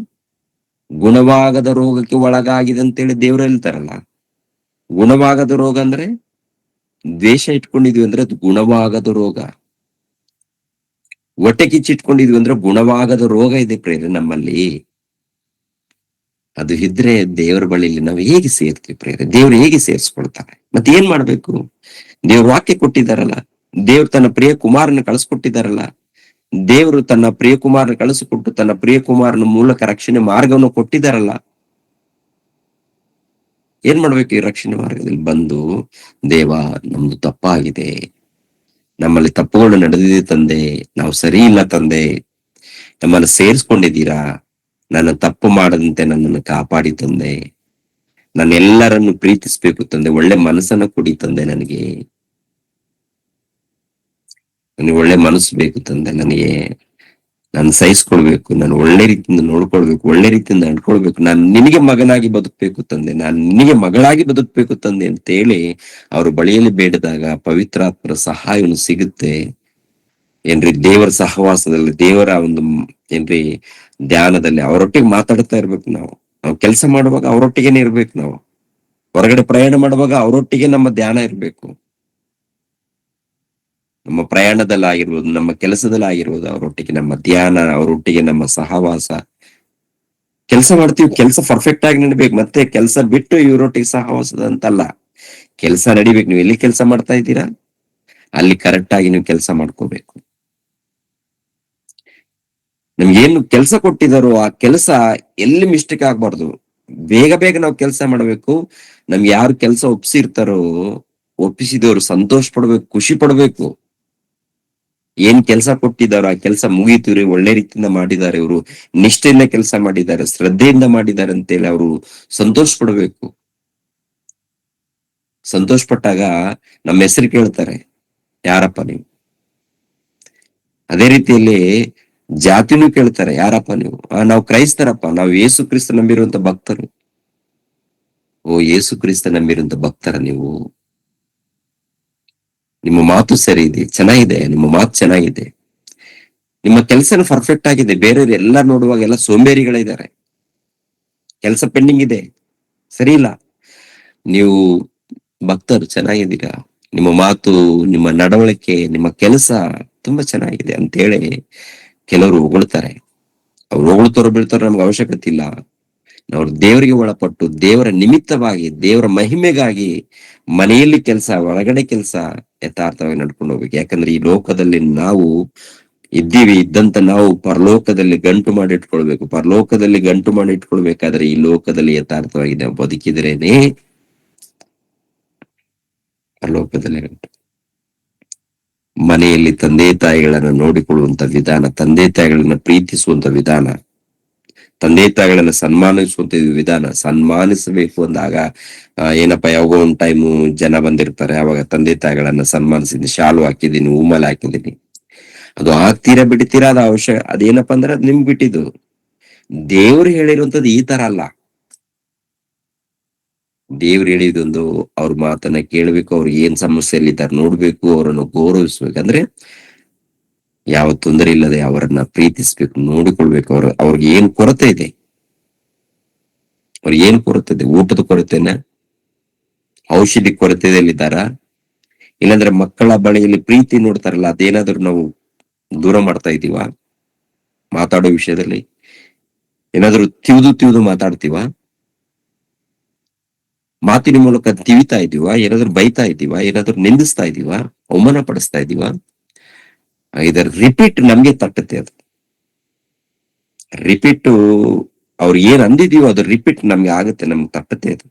ಗುಣವಾಗದ ರೋಗಕ್ಕೆ ಒಳಗಾಗಿದೆ ಅಂತೇಳಿ ದೇವ್ರು ಹೇಳ್ತಾರಲ್ಲ. ಗುಣವಾಗದ ರೋಗ ಅಂದ್ರೆ, ದ್ವೇಷ ಇಟ್ಕೊಂಡಿದ್ವಿ ಅಂದ್ರೆ ಅದು ಗುಣವಾಗದ ರೋಗ. ಹೊಟ್ಟೆ ಕಿಚ್ಚಿಟ್ಕೊಂಡಿದ್ವಿ ಅಂದ್ರೆ ಗುಣವಾಗದ ರೋಗ ಇದೆ ಪ್ರೇರೆ ನಮ್ಮಲ್ಲಿ. ಅದು ಇದ್ರೆ ದೇವರ ಬಳಿಯಲ್ಲಿ ನಾವು ಹೇಗೆ ಸೇರ್ತೀವಿ ಪ್ರೇರೆ? ದೇವ್ರು ಹೇಗೆ ಸೇರಿಸ್ಕೊಳ್ತಾರೆ? ಮತ್ತೆ ಏನ್ ಮಾಡ್ಬೇಕು? ದೇವ್ರ ವಾಕ್ಯ ಕೊಟ್ಟಿದ್ದಾರಲ್ಲ, ದೇವ್ರು ತನ್ನ ಪ್ರಿಯ ಕುಮಾರನ ಕಳಿಸ್ಕೊಟ್ಟಿದ್ದಾರಲ್ಲ, ದೇವರು ತನ್ನ ಪ್ರಿಯ ಕುಮಾರನ ಕಳಿಸಿಕೊಟ್ಟು ತನ್ನ ಪ್ರಿಯ ಕುಮಾರನ ಮೂಲಕ ರಕ್ಷಣೆ ಮಾರ್ಗವನ್ನು ಕೊಟ್ಟಿದ್ದಾರಲ್ಲ. ಏನ್ ಮಾಡ್ಬೇಕು? ಈ ರಕ್ಷಣೆ ಮಾರ್ಗದಲ್ಲಿ ಬಂದು, ದೇವ ನಮ್ದು ತಪ್ಪಾಗಿದೆ, ನಮ್ಮಲ್ಲಿ ತಪ್ಪುಗಳು ನಡೆದಿದೆ ತಂದೆ, ನಾವು ಸರಿ ಇಲ್ಲ ತಂದೆ, ನಮ್ಮನ್ನು ಸೇರಿಸ್ಕೊಂಡಿದ್ದೀರಾ, ನನ್ನ ತಪ್ಪು ಮಾಡದಂತೆ ನನ್ನನ್ನು ಕಾಪಾಡಿ ತಂದೆ, ನನ್ನೆಲ್ಲರನ್ನು ಪ್ರೀತಿಸ್ಬೇಕು ತಂದೆ, ಒಳ್ಳೆ ಮನಸ್ಸನ್ನ ಕೊಡಿ ತಂದೆ, ನನಗೆ ಒಳ್ಳೆ ಮನಸ್ಸು ಬೇಕು ತಂದೆ, ನಾನು ಸಹಿಸ್ಕೊಳ್ಬೇಕು, ನಾನು ಒಳ್ಳೆ ರೀತಿಯಿಂದ ನೋಡ್ಕೊಳ್ಬೇಕು, ಒಳ್ಳೆ ರೀತಿಯಿಂದ ನಡ್ಕೊಳ್ಬೇಕು, ನಾನು ನಿನಗೆ ಮಗನಾಗಿ ಬದುಕ್ಬೇಕು ತಂದೆ, ನಾನು ನಿನಗೆ ಮಗಳಾಗಿ ಬದುಕ್ಬೇಕು ತಂದೆ ಅಂತ ಹೇಳಿ ಅವ್ರ ಬಳಿಯಲ್ಲಿ ಬೇಡಿದಾಗ ಪವಿತ್ರಾತ್ಮರ ಸಹಾಯವನ್ನು ಸಿಗುತ್ತೆ. ಏನ್ರಿ, ದೇವರ ಸಹವಾಸದಲ್ಲಿ, ದೇವರ ಒಂದು ಏನ್ರಿ ಧ್ಯಾನದಲ್ಲಿ ಅವರೊಟ್ಟಿಗೆ ಮಾತಾಡ್ತಾ ಇರ್ಬೇಕು. ನಾವು ಕೆಲಸ ಮಾಡುವಾಗ ಅವರೊಟ್ಟಿಗೆನೆ ಇರ್ಬೇಕು. ನಾವು ಹೊರಗಡೆ ಪ್ರಯಾಣ ಮಾಡುವಾಗ ಅವರೊಟ್ಟಿಗೆ ನಮ್ಮ ಧ್ಯಾನ ಇರ್ಬೇಕು. ನಮ್ಮ ಪ್ರಯಾಣದಲ್ಲಾಗಿರ್ಬೋದು, ನಮ್ಮ ಕೆಲಸದಲ್ಲಾಗಿರ್ಬೋದು, ಅವರೊಟ್ಟಿಗೆ ನಮ್ಮ ಧ್ಯಾನ, ಅವರೊಟ್ಟಿಗೆ ನಮ್ಮ ಸಹವಾಸ. ಕೆಲಸ ಮಾಡ್ತೀವಿ, ಕೆಲಸ ಪರ್ಫೆಕ್ಟ್ ಆಗಿ ನಡಿಬೇಕು. ಮತ್ತೆ ಕೆಲಸ ಬಿಟ್ಟು ಇವರೊಟ್ಟಿಗೆ ಸಹವಾಸದ ಅಂತಲ್ಲ, ಕೆಲಸ ನಡಿಬೇಕು. ನೀವು ಎಲ್ಲಿ ಕೆಲಸ ಮಾಡ್ತಾ ಇದ್ದೀರಾ ಅಲ್ಲಿ ಕರೆಕ್ಟ್ ಆಗಿ ನೀವು ಕೆಲಸ ಮಾಡ್ಕೋಬೇಕು. ನಮ್ಗೇನು ಕೆಲಸ ಕೊಟ್ಟಿದಾರೋ ಆ ಕೆಲಸ ಎಲ್ಲಿ ಮಿಸ್ಟೇಕ್ ಆಗ್ಬಾರ್ದು. ಬೇಗ ಬೇಗ ನಾವು ಕೆಲಸ ಮಾಡ್ಬೇಕು. ನಮ್ಗೆ ಯಾರು ಕೆಲಸ ಒಪ್ಸಿರ್ತಾರೋ, ಒಪ್ಪಿಸಿದವರು ಸಂತೋಷ ಪಡ್ಬೇಕು, ಖುಷಿ ಪಡ್ಬೇಕು. ಏನ್ ಕೆಲಸ ಕೊಟ್ಟಿದಾರೋ ಆ ಕೆಲಸ ಮುಗೀತು ರೀ, ಒಳ್ಳೆ ರೀತಿಯಿಂದ ಮಾಡಿದ್ದಾರೆ ಇವರು, ನಿಷ್ಠೆಯಿಂದ ಕೆಲಸ ಮಾಡಿದ್ದಾರೆ, ಶ್ರದ್ಧೆಯಿಂದ ಮಾಡಿದ್ದಾರೆ ಅಂತೇಳಿ ಅವರು ಸಂತೋಷ ಪಡ್ಬೇಕು. ಸಂತೋಷ ಪಟ್ಟಾಗ ನಮ್ಮ ಹೆಸರು ಕೇಳ್ತಾರೆ, ಯಾರಪ್ಪ ನೀವು? ಅದೇ ರೀತಿಯಲ್ಲಿ ಜಾತಿನೂ ಕೇಳ್ತಾರೆ, ಯಾರಪ್ಪ ನೀವು? ನಾವು ಕ್ರೈಸ್ತರಪ್ಪ, ನಾವು ಯೇಸು ಕ್ರಿಸ್ತ ನಂಬಿರುವಂತ ಭಕ್ತರು. ಓ, ಯೇಸು ಕ್ರಿಸ್ತ ನಂಬಿರುವಂತ ಭಕ್ತರ ನೀವು? ನಿಮ್ಮ ಮಾತು ಸರಿ ಇದೆ, ಚೆನ್ನಾಗಿದೆ, ನಿಮ್ಮ ಮಾತು ಚೆನ್ನಾಗಿದೆ, ನಿಮ್ಮ ಕೆಲಸನ ಪರ್ಫೆಕ್ಟ್ ಆಗಿದೆ. ಬೇರೆಯವ್ರು ಎಲ್ಲ ನೋಡುವಾಗ ಎಲ್ಲ ಸೋಂಬೇರಿಗಳಿದ್ದಾರೆ, ಕೆಲಸ ಪೆಂಡಿಂಗ್ ಇದೆ, ಸರಿ ಇಲ್ಲ. ನೀವು ಭಕ್ತರು ಚೆನ್ನಾಗಿದ್ದೀರಾ, ನಿಮ್ಮ ಮಾತು, ನಿಮ್ಮ ನಡವಳಿಕೆ, ನಿಮ್ಮ ಕೆಲಸ ತುಂಬಾ ಚೆನ್ನಾಗಿದೆ ಅಂತ ಹೇಳಿ ಕೆಲವರು ಹೊಗಳ್ತಾರೆ. ಅವ್ರು ಹೊಗಳ್ತಾರೋ ಬೀಳ್ತಾರೋ ನಮ್ಗೆ ಅವಶ್ಯಕತೆ ಇಲ್ಲ. ಅವ್ರು ದೇವರಿಗೆ ಒಳಪಟ್ಟು ದೇವರ ನಿಮಿತ್ತವಾಗಿ ದೇವರ ಮಹಿಮೆಗಾಗಿ ಮನೆಯಲ್ಲಿ ಕೆಲಸ, ಒಳಗಡೆ ಕೆಲಸ ಯಥಾರ್ಥವಾಗಿ ನಡ್ಕೊಂಡು ಹೋಗ್ಬೇಕು. ಯಾಕಂದ್ರೆ ಈ ಲೋಕದಲ್ಲಿ ನಾವು ಇದ್ದಂತ ನಾವು ಪರಲೋಕದಲ್ಲಿ ಗಂಟು ಮಾಡಿ ಇಟ್ಕೊಳ್ಬೇಕು. ಪರಲೋಕದಲ್ಲಿ ಗಂಟು ಮಾಡಿ ಇಟ್ಕೊಳ್ಬೇಕಾದ್ರೆ ಈ ಲೋಕದಲ್ಲಿ ಯಥಾರ್ಥವಾಗಿ ನಾವು ಬದುಕಿದ್ರೇನೆ ಪರಲೋಕದಲ್ಲಿ ಗಂಟು. ಮನೆಯಲ್ಲಿ ತಂದೆ ತಾಯಿಗಳನ್ನ ನೋಡಿಕೊಳ್ಳುವಂತ ವಿಧಾನ, ತಂದೆ ತಾಯಿಗಳನ್ನ ಪ್ರೀತಿಸುವಂತ ವಿಧಾನ, ತಂದೆ ತಾಯಿಗಳನ್ನ ಸನ್ಮಾನಿಸುವಂತ ವಿಧಾನ. ಸನ್ಮಾನಿಸಬೇಕು ಅಂದಾಗ ಏನಪ್ಪಾ, ಯಾವಾಗೋ ಒಂದ್ ಟೈಮು ಜನ ಬಂದಿರ್ತಾರೆ, ಅವಾಗ ತಂದೆ ತಾಯಿಗಳನ್ನ ಸನ್ಮಾನಿಸಿದ್ದೀನಿ, ಶಾಲು ಹಾಕಿದ್ದೀನಿ, ಹೂಮಲ್ ಹಾಕಿದ್ದೀನಿ. ಅದು ಆಗ್ತೀರಾ ಬಿಡ್ತೀರಾ, ಅದು ಅದೇನಪ್ಪಾ ಅಂದ್ರೆ ಅದು ನಿಮ್ಗೆ ಬಿಟ್ಟಿದ್ದು. ದೇವ್ರು ಹೇಳಿರುವಂತದ್ದು ಈ ತರ ಅಲ್ಲ. ದೇವ್ರು ಹೇಳಿದೊಂದು, ಅವ್ರ ಮಾತನ್ನ ಕೇಳ್ಬೇಕು, ಅವ್ರು ಏನ್ ಸಮಸ್ಯೆಯಲ್ಲಿದ್ದಾರೆ ನೋಡ್ಬೇಕು, ಅವರನ್ನು ಗೌರವಿಸ್ಬೇಕಂದ್ರೆ ಯಾವ ತೊಂದರೆ ಇಲ್ಲದೆ ಅವರನ್ನ ಪ್ರೀತಿಸ್ಬೇಕು, ನೋಡಿಕೊಳ್ಬೇಕು. ಅವ್ರಿಗೆ ಏನ್ ಕೊರತೆ ಇದೆ, ಅವ್ರಿಗೆ ಏನ್ ಕೊರತೆ ಇದೆ? ಊಟದ ಕೊರತೆನ, ಔಷಧಿ ಕೊರತೆಯಲ್ಲಿದ್ದಾರ, ಇಲ್ಲಾಂದ್ರೆ ಮಕ್ಕಳ ಬಳಿಯಲ್ಲಿ ಪ್ರೀತಿ ನೋಡ್ತಾರಲ್ಲ ಅದೇನಾದ್ರೂ ನಾವು ದೂರ ಮಾಡ್ತಾ ಇದೀವ? ಮಾತಾಡೋ ವಿಷಯದಲ್ಲಿ ಏನಾದ್ರು ತಿವಿದು ಮಾತಾಡ್ತೀವ? ಮಾತಿನ ಮೂಲಕ ತಿವಿತಾ ಇದೀವ? ಏನಾದ್ರು ಬೈತಾ ಇದೀವ? ಏನಾದ್ರು ನಿಂದಿಸ್ತಾ ಇದೀವ? ಅವಮಾನ ಪಡಿಸ್ತಾ ಇದೀವ? ಇದರ ರಿಪೀಟ್ ನಮ್ಗೆ ತಟ್ಟುತ್ತೆ. ಅದು ರಿಪೀಟ್, ಅವ್ರು ಏನ್ ಅಂದಿದೀವೋ ಅದು ರಿಪೀಟ್ ನಮ್ಗೆ ಆಗುತ್ತೆ, ನಮ್ಗೆ ತಟ್ಟುತ್ತೆ. ಅದು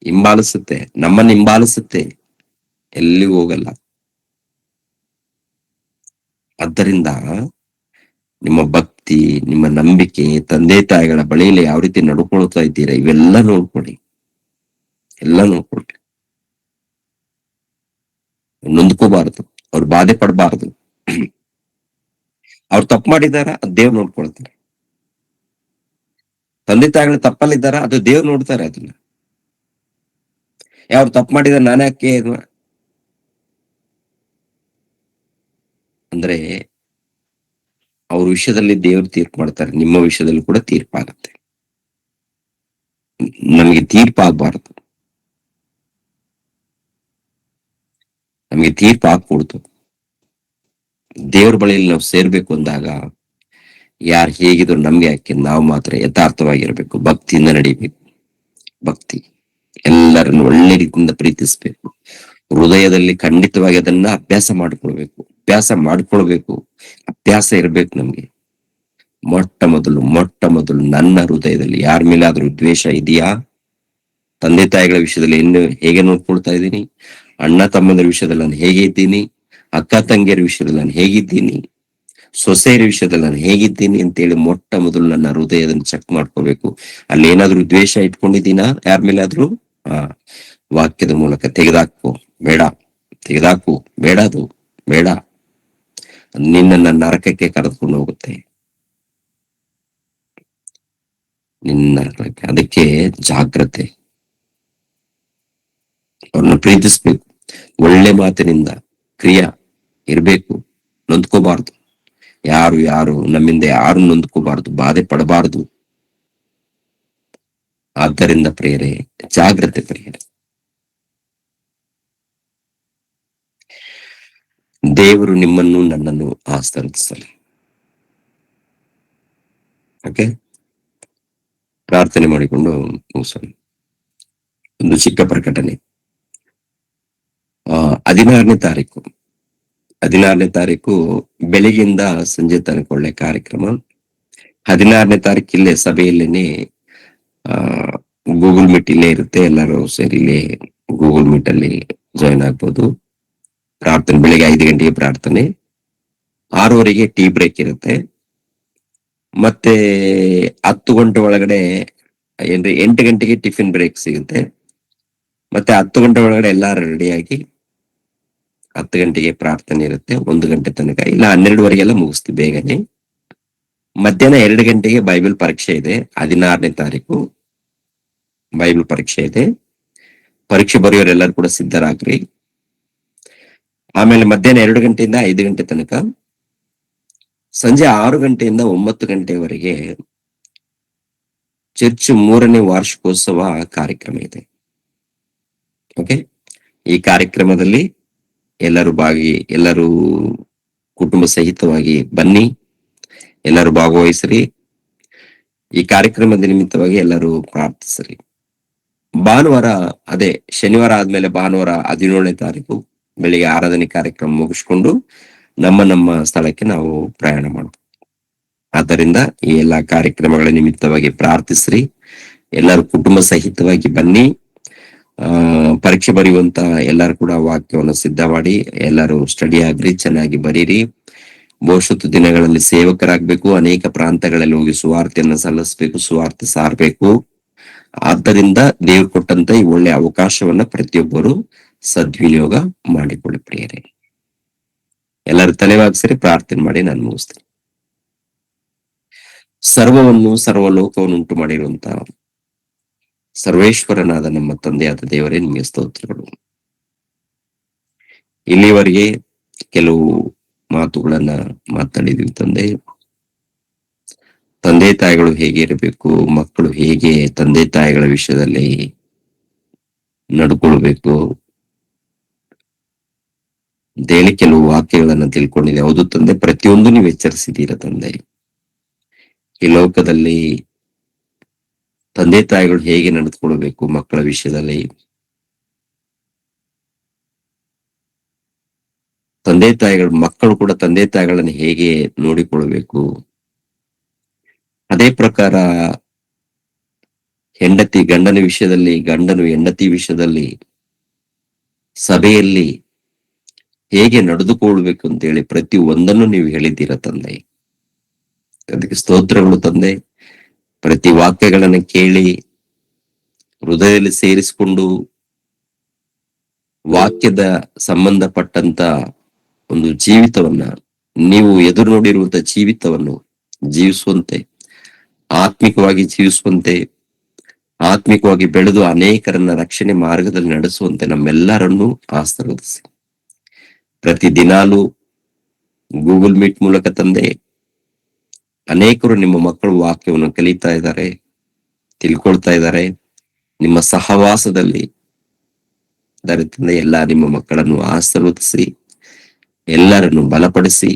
ಹಿಂಬಾಲಿಸುತ್ತೆ, ನಮ್ಮನ್ನ ಹಿಂಬಾಲಿಸುತ್ತೆ, ಎಲ್ಲಿಗೂ ಹೋಗಲ್ಲ. ಆದ್ದರಿಂದ ನಿಮ್ಮ ಭಕ್ತಿ, ನಿಮ್ಮ ನಂಬಿಕೆ, ತಂದೆ ತಾಯಿಗಳ ಬಳಿಯಲ್ಲಿ ಯಾವ ರೀತಿ ನಡ್ಕೊಳ್ತಾ ಇದ್ದೀರಾ, ಇವೆಲ್ಲ ನೋಡ್ಕೊಳ್ಳಿ, ಎಲ್ಲ ನೋಡ್ಕೊಳ್ಳಿ. ನೊಂದ್ಕೋಬಾರದು, ಅವ್ರು ಬಾಧೆ ಪಡಬಾರದು. ಅವ್ರು ತಪ್ಪು ಮಾಡಿದಾರ, ಅದು ದೇವ್ರು ನೋಡ್ಕೊಳ್ತಾರೆ. ತಂದೆ ತಾಯಿಗಳು ತಪ್ಪಲ್ಲಿದ್ದಾರ, ಅದು ದೇವ್ರು ನೋಡ್ತಾರೆ. ಅದನ್ನ ಅವ್ರು ತಪ್ಪು ಮಾಡಿದಾರೆ, ನಾನೇ ಯಾಕೆ ಅಂದ್ರೆ ಅವ್ರ ವಿಷಯದಲ್ಲಿ ದೇವ್ರು ತೀರ್ಪು ಮಾಡ್ತಾರೆ, ನಿಮ್ಮ ವಿಷಯದಲ್ಲಿ ಕೂಡ ತೀರ್ಪಾಗತ್ತೆ. ನಮಗೆ ತೀರ್ಪಾಗಬಾರದು, ನಮಗೆ ತೀರ್ಪು ಆಗ್ಕೊಡ್ತು. ದೇವ್ರ ಬಳಿಯಲ್ಲಿ ನಾವು ಸೇರ್ಬೇಕು ಅಂದಾಗ ಯಾರು ಹೇಗಿದ್ರು ನಮ್ಗೆ ಯಾಕೆ, ನಾವು ಮಾತ್ರ ಯಥಾರ್ಥವಾಗಿರ್ಬೇಕು, ಭಕ್ತಿಯಿಂದ ನಡಿಬೇಕು. ಭಕ್ತಿ, ಎಲ್ಲರನ್ನು ಒಳ್ಳೆ ರೀತಿಯಿಂದ ಪ್ರೀತಿಸ್ಬೇಕು. ಹೃದಯದಲ್ಲಿ ಖಂಡಿತವಾಗಿ ಅದನ್ನ ಅಭ್ಯಾಸ ಮಾಡ್ಕೊಳ್ಬೇಕು. ಅಭ್ಯಾಸ ಇರ್ಬೇಕು ನಮ್ಗೆ. ಮೊಟ್ಟ ಮೊದಲು ನನ್ನ ಹೃದಯದಲ್ಲಿ ಯಾರ ಮೇಲೆ ಆದ್ರೂ ದ್ವೇಷ ಇದೆಯಾ? ತಂದೆ ತಾಯಿಗಳ ವಿಷಯದಲ್ಲಿ ಹೇಗೆ ನೋಡ್ಕೊಳ್ತಾ ಇದ್ದೀನಿ, ಅಣ್ಣ ತಮ್ಮಂದಿರ ವಿಷಯದಲ್ಲಿ ನಾನು ಹೇಗೆ ಇದ್ದೀನಿ, ಅಕ್ಕ ತಂಗಿಯರ ವಿಷಯದಲ್ಲಿ ನಾನು ಹೇಗಿದ್ದೀನಿ, ಸೊಸೆಯರ ವಿಷಯದಲ್ಲಿ ನಾನು ಹೇಗಿದ್ದೀನಿ ಅಂತೇಳಿ ಮೊಟ್ಟ ಮೊದಲು ನನ್ನ ಹೃದಯದನ್ನು ಚೆಕ್ ಮಾಡ್ಕೋಬೇಕು. ಅಲ್ಲಿ ಏನಾದ್ರೂ ದ್ವೇಷ ಇಟ್ಕೊಂಡಿದ್ದೀನಾ ಯಾರ ಮೇಲೆ ಆದ್ರೂ? ಆ ವಾಕ್ಯದ ಮೂಲಕ ತೆಗೆದಾಕು, ಬೇಡ, ತೆಗೆದಾಕು, ಬೇಡ, ಅದು ಬೇಡ, ನಿನ್ನನ್ನ ನರಕಕ್ಕೆ ಕರೆದುಕೊಂಡು ಹೋಗುತ್ತೆ, ನಿನ್ನ ನರಕಕ್ಕೆ. ಅದಕ್ಕೆ ಜಾಗ್ರತೆ. ಅವ್ರನ್ನ ಪ್ರೀತಿಸ್ಬೇಕು, ಒಳ್ಳೆ ಮಾತಿನಿಂದ ಕ್ರಿಯಾ ಇರ್ಬೇಕು, ನೊಂದ್ಕೋಬಾರ್ದು. ಯಾರು ನಮ್ಮಿಂದ ಯಾರು ನೊಂದ್ಕೋಬಾರ್ದು, ಬಾಧೆ ಪಡಬಾರ್ದು. ಆದ್ದರಿಂದ ಪ್ರಿಯರೇ, ಜಾಗ್ರತೆ ಪ್ರಿಯರೇ. ದೇವರು ನಿಮ್ಮನ್ನು ನನ್ನನ್ನು ಆಶೀರ್ವದಿಸಲಿ. ಓಕೆ, ಪ್ರಾರ್ಥನೆ ಮಾಡಿಕೊಂಡು ಮುಗಿಸೋಣ. ಒಂದು ಚಿಕ್ಕ ಪ್ರಕಟಣೆ. 16ನೇ ತಾರೀಕು 16ನೇ ತಾರೀಕು ಬೆಳಿಗ್ಗೆಯಿಂದ ಸಂಜೆ ತನಕ ಒಳ್ಳೆ ಕಾರ್ಯಕ್ರಮ. 16ನೇ ತಾರೀಕು ಇಲ್ಲೇ ಸಭೆಯಲ್ಲೇನೆ ಗೂಗಲ್ ಮೀಟ್ ಇಲ್ಲೇ ಇರುತ್ತೆ, ಎಲ್ಲರೂ ಸೇರಿ ಇಲ್ಲೇ ಗೂಗಲ್ ಮೀಟ್ ಅಲ್ಲಿ ಜಾಯಿನ್ ಆಗ್ಬೋದು. ಪ್ರಾರ್ಥನೆ ಬೆಳಿಗ್ಗೆ 5 ಗಂಟೆಗೆ ಪ್ರಾರ್ಥನೆ, 6:30ಗೆ ಟೀ ಬ್ರೇಕ್ ಇರುತ್ತೆ. ಮತ್ತೆ 10 ಗಂಟೆ ಒಳಗಡೆ 8 ಗಂಟೆಗೆ ಟಿಫಿನ್ ಬ್ರೇಕ್ ಸಿಗುತ್ತೆ. ಮತ್ತೆ 10 ಗಂಟೆ ಒಳಗಡೆ ಎಲ್ಲಾರು ರೆಡಿಯಾಗಿ 10 ಗಂಟೆಗೆ ಪ್ರಾರ್ಥನೆ ಇರುತ್ತೆ, 1 ಗಂಟೆ ತನಕ, ಇಲ್ಲ 12ವರೆಗೆಲ್ಲ ಮುಗಿಸ್ತೀವಿ ಬೇಗನೆ. ಮಧ್ಯಾಹ್ನ 2 ಗಂಟೆಗೆ ಬೈಬಲ್ ಪರೀಕ್ಷೆ ಇದೆ. 16ನೇ ತಾರೀಕು ಬೈಬಲ್ ಪರೀಕ್ಷೆ ಇದೆ. ಪರೀಕ್ಷೆ ಬರೆಯೋರೆಲ್ಲರೂ ಕೂಡ ಸಿದ್ಧರಾಗ್ರಿ. ಆಮೇಲೆ ಮಧ್ಯಾಹ್ನ 2 ಗಂಟೆಯಿಂದ 5 ಗಂಟೆ ತನಕ, ಸಂಜೆ 6 ಗಂಟೆಯಿಂದ 9 ಗಂಟೆವರೆಗೆ ಚರ್ಚ್ 3ನೇ ವಾರ್ಷಿಕೋತ್ಸವ ಕಾರ್ಯಕ್ರಮ ಇದೆ. ಓಕೆ, ಈ ಕಾರ್ಯಕ್ರಮದಲ್ಲಿ ಎಲ್ಲರೂ ಕುಟುಂಬ ಸಹಿತವಾಗಿ ಬನ್ನಿ, ಎಲ್ಲರೂ ಭಾಗವಹಿಸ್ರಿ. ಈ ಕಾರ್ಯಕ್ರಮದ ನಿಮಿತ್ತವಾಗಿ ಎಲ್ಲರೂ ಪ್ರಾರ್ಥಿಸ್ರಿ. ಭಾನುವಾರ, ಅದೇ ಶನಿವಾರ ಆದ್ಮೇಲೆ ಭಾನುವಾರ 17ನೇ ತಾರೀಕು ಬೆಳಿಗ್ಗೆ ಆರಾಧನೆ ಕಾರ್ಯಕ್ರಮ ಮುಗಿಸ್ಕೊಂಡು ನಮ್ಮ ಸ್ಥಳಕ್ಕೆ ನಾವು ಪ್ರಯಾಣ ಮಾಡ್ತೀವಿ. ಆದ್ದರಿಂದ ಈ ಎಲ್ಲಾ ಕಾರ್ಯಕ್ರಮಗಳ ನಿಮಿತ್ತವಾಗಿ ಪ್ರಾರ್ಥಿಸ್ರಿ. ಎಲ್ಲರೂ ಕುಟುಂಬ ಸಹಿತವಾಗಿ ಬನ್ನಿ. ಪರೀಕ್ಷೆ ಬರೆಯುವಂತ ಎಲ್ಲರೂ ಕೂಡ ವಾಕ್ಯವನ್ನು ಸಿದ್ಧ ಮಾಡಿ ಎಲ್ಲರೂ ಸ್ಟಡಿ ಆಗ್ರಿ, ಚೆನ್ನಾಗಿ ಬರೀರಿ. ಭವಿಷ್ಯತ್ತು ದಿನಗಳಲ್ಲಿ ಸೇವಕರಾಗಬೇಕು, ಅನೇಕ ಪ್ರಾಂತಗಳಲ್ಲಿ ಹೋಗಿ ಸುವಾರ್ತೆಯನ್ನು ಸಲ್ಲಿಸಬೇಕು, ಸುವಾರ್ತೆ ಸಾರಬೇಕು. ಆದ್ದರಿಂದ ದೇವ್ರು ಕೊಟ್ಟಂತ ಈ ಒಳ್ಳೆ ಅವಕಾಶವನ್ನ ಪ್ರತಿಯೊಬ್ಬರು ಸದ್ವಿನಿಯೋಗ ಮಾಡಿಕೊಳ್ಳಿ ಪ್ರಿಯರೇ. ಎಲ್ಲರೂ ತಲೆವಾಗ್ಸರಿ ಪ್ರಾರ್ಥನೆ ಮಾಡಿ ನಾನು ಮುಗಿಸ್ತೀನಿ. ಸರ್ವಲೋಕವನ್ನು ಉಂಟು ಮಾಡಿರುವಂತ ಸರ್ವೇಶ್ವರನಾದ ನಮ್ಮ ತಂದೆಯಾದ ದೇವರೇ, ನಿಮಗೆ ಸ್ತೋತ್ರಗಳು. ಇಲ್ಲಿವರೆಗೆ ಕೆಲವು ಮಾತುಗಳನ್ನ ಮಾತಾಡಿದ್ವಿ ತಂದೆ. ತಂದೆ ತಾಯಿಗಳು ಹೇಗೆ ಇರಬೇಕು, ಮಕ್ಕಳು ಹೇಗೆ ತಂದೆ ತಾಯಿಗಳ ವಿಷಯದಲ್ಲಿ ನಡ್ಕೊಳ್ಬೇಕು, ಅಂತೇಳಿ ಕೆಲವು ವಾಕ್ಯಗಳನ್ನ ತಿಳ್ಕೊಂಡಿದೆ. ಹೌದು ತಂದೆ, ಪ್ರತಿಯೊಂದು ನೀವು ಎಚ್ಚರಿಸಿದ್ದೀರ ತಂದೆ. ಈ ಲೋಕದಲ್ಲಿ ತಂದೆ ತಾಯಿಗಳು ಹೇಗೆ ನಡೆದುಕೊಳ್ಬೇಕು ಮಕ್ಕಳ ವಿಷಯದಲ್ಲಿ, ಮಕ್ಕಳು ಕೂಡ ತಂದೆ ತಾಯಿಗಳನ್ನ ಹೇಗೆ ನೋಡಿಕೊಳ್ಬೇಕು, ಅದೇ ಪ್ರಕಾರ ಹೆಂಡತಿ ಗಂಡನ ವಿಷಯದಲ್ಲಿ, ಗಂಡನು ಹೆಂಡತಿ ವಿಷಯದಲ್ಲಿ ಸಭೆಯಲ್ಲಿ ಹೇಗೆ ನಡೆದುಕೊಳ್ಬೇಕು ಅಂತೇಳಿ ಪ್ರತಿ ಒಂದನ್ನು ನೀವು ಹೇಳಿದ್ದೀರ ತಂದೆ. ಅದಕ್ಕೆ ಸ್ತೋತ್ರಗಳು ತಂದೆ. ಪ್ರತಿ ವಾಕ್ಯಗಳನ್ನ ಕೇಳಿ ಹೃದಯದಲ್ಲಿ ಸೇರಿಸಿಕೊಂಡು ವಾಕ್ಯದ ಸಂಬಂಧಪಟ್ಟಂತ ಒಂದು ಜೀವಿತವನ್ನ, ನೀವು ಎದುರು ನೋಡಿರುವಂತ ಜೀವಿತವನ್ನು ಜೀವಿಸುವಂತೆ, ಆತ್ಮಿಕವಾಗಿ ಜೀವಿಸುವಂತೆ, ಆತ್ಮಿಕವಾಗಿ ಬೆಳೆದು ಅನೇಕರನ್ನ ರಕ್ಷಣೆ ಮಾರ್ಗದಲ್ಲಿ ನಡೆಸುವಂತೆ ನಮ್ಮೆಲ್ಲರನ್ನು ಆಶೀರ್ವದಿಸಿ. ಪ್ರತಿ ದಿನಾಲು ಗೂಗಲ್ ಮೀಟ್ ಮೂಲಕ ತಂದೆ ಅನೇಕರು ನಿಮ್ಮ ಮಕ್ಕಳು ವಾಕ್ಯವನ್ನು ಕಲಿತಾ ಇದ್ದಾರೆ, ತಿಳ್ಕೊಳ್ತಾ ಇದ್ದಾರೆ. ನಿಮ್ಮ ಸಹವಾಸದಲ್ಲಿ ತಂದೆ ಎಲ್ಲ ನಿಮ್ಮ ಮಕ್ಕಳನ್ನು ಆಶೀರ್ವದಿಸಿ, ಎಲ್ಲರನ್ನು ಬಲಪಡಿಸಿ,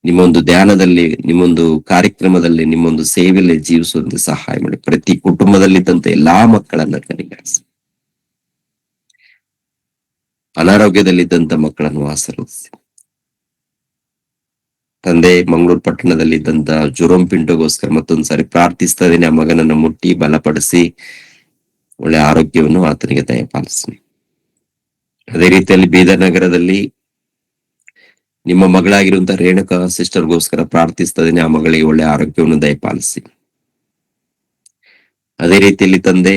ನಿಮ್ಮೊಂದು ಧ್ಯಾನದಲ್ಲಿ, ನಿಮ್ಮೊಂದು ಕಾರ್ಯಕ್ರಮದಲ್ಲಿ, ನಿಮ್ಮೊಂದು ಸೇವೆಯಲ್ಲಿ ಜೀವಿಸುವಂತೆ ಸಹಾಯ ಮಾಡಿ. ಪ್ರತಿ ಕುಟುಂಬದಲ್ಲಿದ್ದಂತ ಎಲ್ಲಾ ಮಕ್ಕಳನ್ನ ಕನಿಕರಿಸಿ, ಅನಾರೋಗ್ಯದಲ್ಲಿದ್ದಂತ ಮಕ್ಕಳನ್ನು ಆಶೀರ್ವದಿಸಿ ತಂದೆ. ಮಂಗಳೂರು ಪಟ್ಟಣದಲ್ಲಿದ್ದಂತ ಜುರೋಮ್ ಪಿಂಟೋಗೋಸ್ಕರ ಮತ್ತೊಂದ್ಸಾರಿ ಪ್ರಾರ್ಥಿಸ್ತಾ ಇದ್ದೀನಿ. ಆ ಮಗನನ್ನ ಮುಟ್ಟಿ ಬಲಪಡಿಸಿ ಒಳ್ಳೆ ಆರೋಗ್ಯವನ್ನು ಆತನಿಗೆ ದಯಪಾಲಿಸಿ. ಅದೇ ರೀತಿಯಲ್ಲಿ ಬೀದರ್ ನಗರದಲ್ಲಿ ನಿಮ್ಮ ಮಗಳಾಗಿರುವಂತ ರೇಣುಕಾ ಸಿಸ್ಟರ್ಗೋಸ್ಕರ ಪ್ರಾರ್ಥಿಸ್ತಾ ಇದ್ದೀನಿ. ಆ ಮಗಳಿಗೆ ಒಳ್ಳೆ ಆರೋಗ್ಯವನ್ನು ದಯಪಾಲಿಸಿ. ಅದೇ ರೀತಿಯಲ್ಲಿ ತಂದೆ